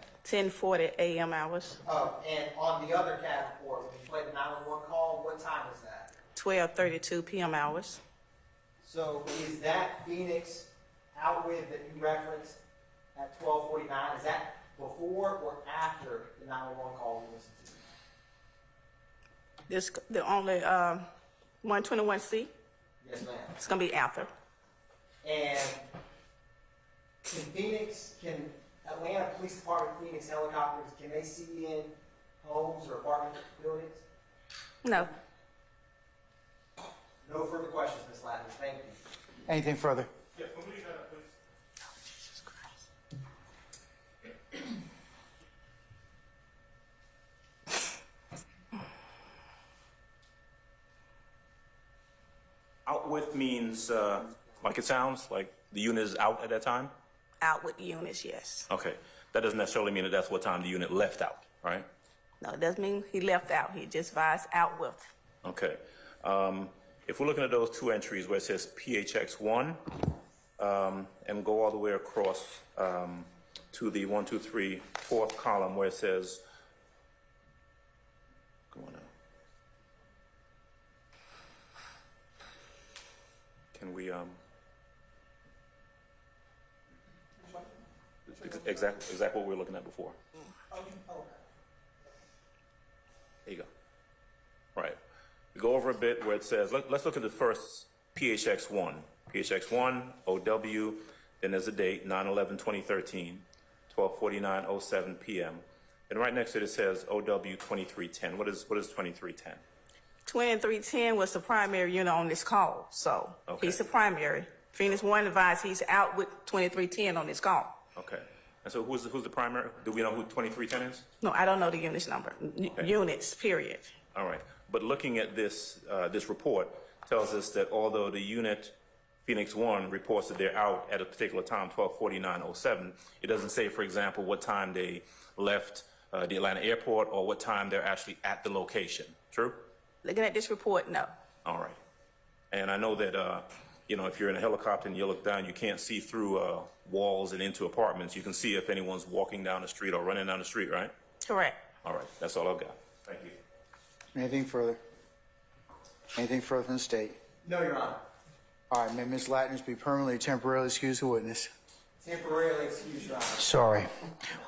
10:40 a.m. hours. Oh, and on the other CAD report, when you played the 911 call, what time was that? 12:32 p.m. hours. So is that Phoenix out with that you referenced at 12:49? Is that before or after the 911 call we listened to? This the only 121C. Yes, ma'am. It's gonna be after. And can Atlanta Police Department Phoenix helicopters, can they see in homes or apartment buildings? No. No further questions, Ms. Ladders. Thank you. Anything further? Yes, can we leave that up, please? Jesus Christ. Out with means, like it sounds, like the unit is out at that time? Out with the units, yes. Okay. That doesn't necessarily mean that that's what time the unit left out, right? No, it doesn't mean he left out. He just advised out with. Okay. If we're looking at those two entries where it says PHX1 and go all the way across to the 1, 2, 3, 4th column where it says, go on now. Can we, exactly what we were looking at before. There you go. Right. We go over a bit where it says, let's look at the first PHX1. PHX1, OW, then there's a date, 9/11/2013, 12:49:07 p.m. And right next to it, it says OW 2310. What is 2310? 2310 was the primary unit on this call, so he's the primary. Phoenix 1 advised he's out with 2310 on this call. Okay. And so who's the primary? Do we know who 2310 is? No, I don't know the unit's number. Units, period. All right. But looking at this report tells us that although the unit Phoenix 1 reports that they're out at a particular time, 12:49:07, it doesn't say, for example, what time they left the Atlanta airport or what time they're actually at the location. True? Looking at this report, no. All right. And I know that, if you're in a helicopter and you look down, you can't see through walls and into apartments. You can see if anyone's walking down the street or running down the street, right? Correct. All right. That's all I've got. Thank you. Anything further? Anything further from the state? No, Your Honor. All right, may Ms. Lattners be permanently temporarily excused the witness? Temporarily excused, Your Honor. Sorry.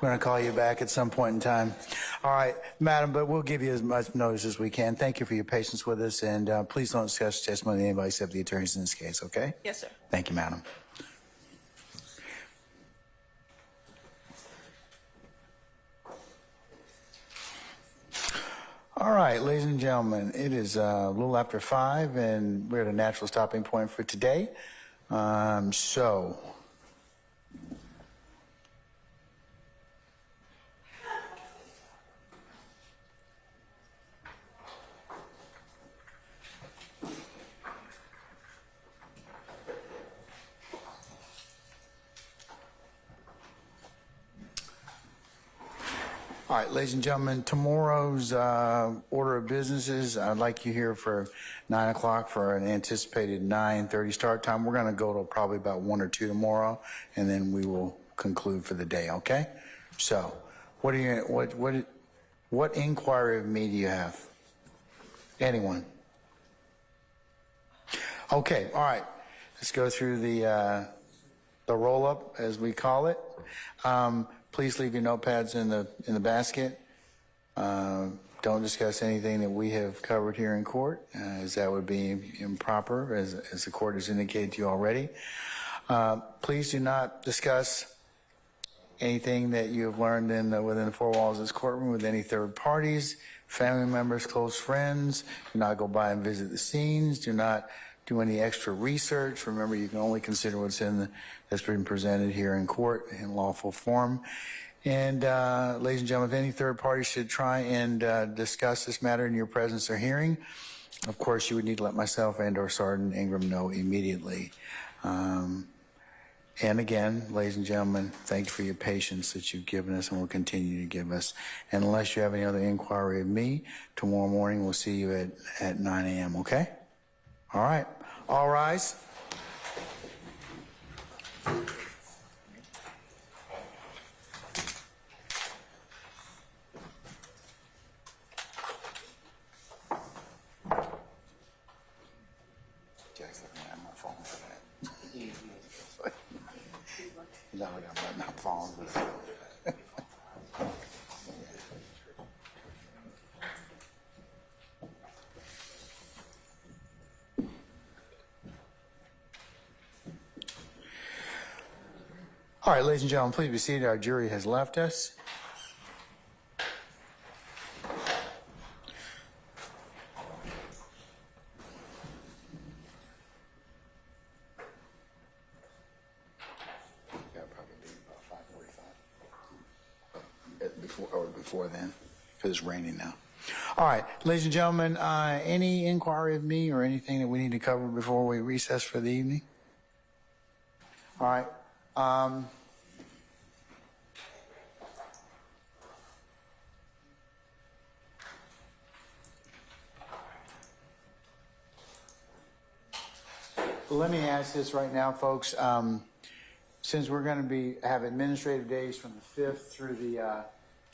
We're going to call you back at some point in time. All right, madam, but we'll give you as much notice as we can. Thank you for your patience with us, and please don't discuss testimony with anybody except the attorneys in this case, okay? Yes, sir. Thank you, madam. All right, ladies and gentlemen, it is a little after 5, and we're at a natural stopping point for today. All right, ladies and gentlemen, tomorrow's order of businesses, I'd like you here for 9 o'clock for an anticipated 9:30 start time. We're going to go till probably about 1 or 2 tomorrow, and then we will conclude for the day, okay? So, what inquiry of me do you have? Anyone? Okay, all right. Let's go through the roll-up, as we call it. Please leave your notepads in the basket. Don't discuss anything that we have covered here in court, as that would be improper, as the court has indicated to you already. Please do not discuss anything that you have learned within the four walls of this courtroom with any third parties, family members, close friends. Do not go by and visit the scenes. Do not do any extra research. Remember, you can only consider what's that's been presented here in court in lawful form. And ladies and gentlemen, if any third party should try and discuss this matter in your presence or hearing, of course, you would need to let myself and/or Sergeant Ingram know immediately. And again, ladies and gentlemen, thank you for your patience that you've given us and will continue to give us. And unless you have any other inquiry of me, tomorrow morning we'll see you at 9 a.m., okay? All right. All rise. Jackson, I'm not falling for that. No, I'm not falling for that. All right, ladies and gentlemen, please be seated. Our jury has left us. Before then, because it's raining now. All right, ladies and gentlemen, any inquiry of me or anything that we need to cover before we recess for the evening? All right. Let me ask this right now, folks. Since we're going to have administrative days from the 5th through the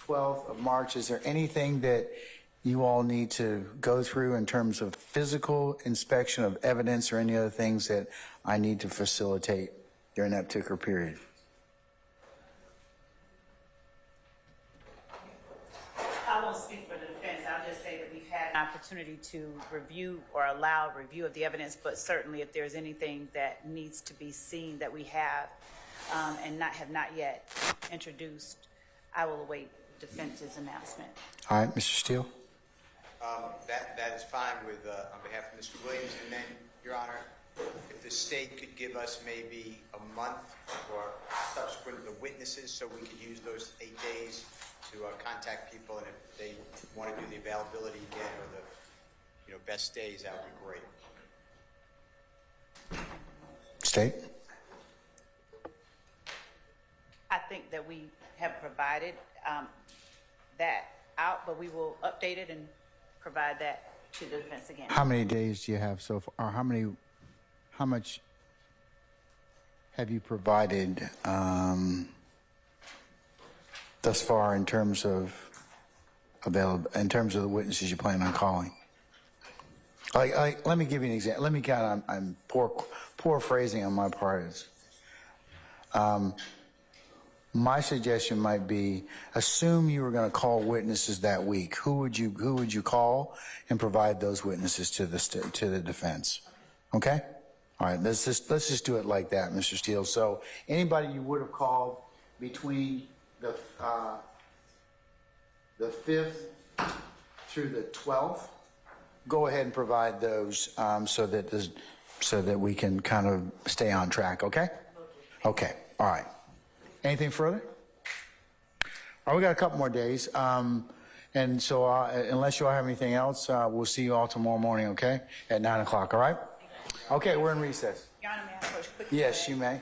12th of March, is there anything that you all need to go through in terms of physical inspection of evidence or any other things that I need to facilitate during that particular period? I won't speak for the defense. I'll just say that we've had an opportunity to review or allow review of the evidence, but certainly if there's anything that needs to be seen that we have and have not yet introduced, I will await defense's announcement. All right, Mr. Steele. That is fine with, on behalf of Mr. Williams. And then, Your Honor, if the state could give us maybe a month for subsequent the witnesses so we could use those 8 days to contact people, and if they want to do the availability again or the best days, that would be great. State? I think that we have provided that out, but we will update it and provide that to the defense again. How many days do you have so far? Or how much have you provided thus far in terms of the witnesses you plan on calling? Let me give you an example. Let me I'm poor phrasing on my part is. My suggestion might be, assume you were going to call witnesses that week. Who would you call and provide those witnesses to the defense? Okay? All right. Let's just do it like that, Mr. Steele. So anybody you would have called between the 5th through the 12th, go ahead and provide those so that we can kind of stay on track. Okay? Okay. All right. Anything further? All right, we got a couple more days. And so unless you all have anything else, we'll see you all tomorrow morning, okay? At 9 o'clock, all right? Okay, we're in recess. Your Honor, may I approach quickly? Yes, you may.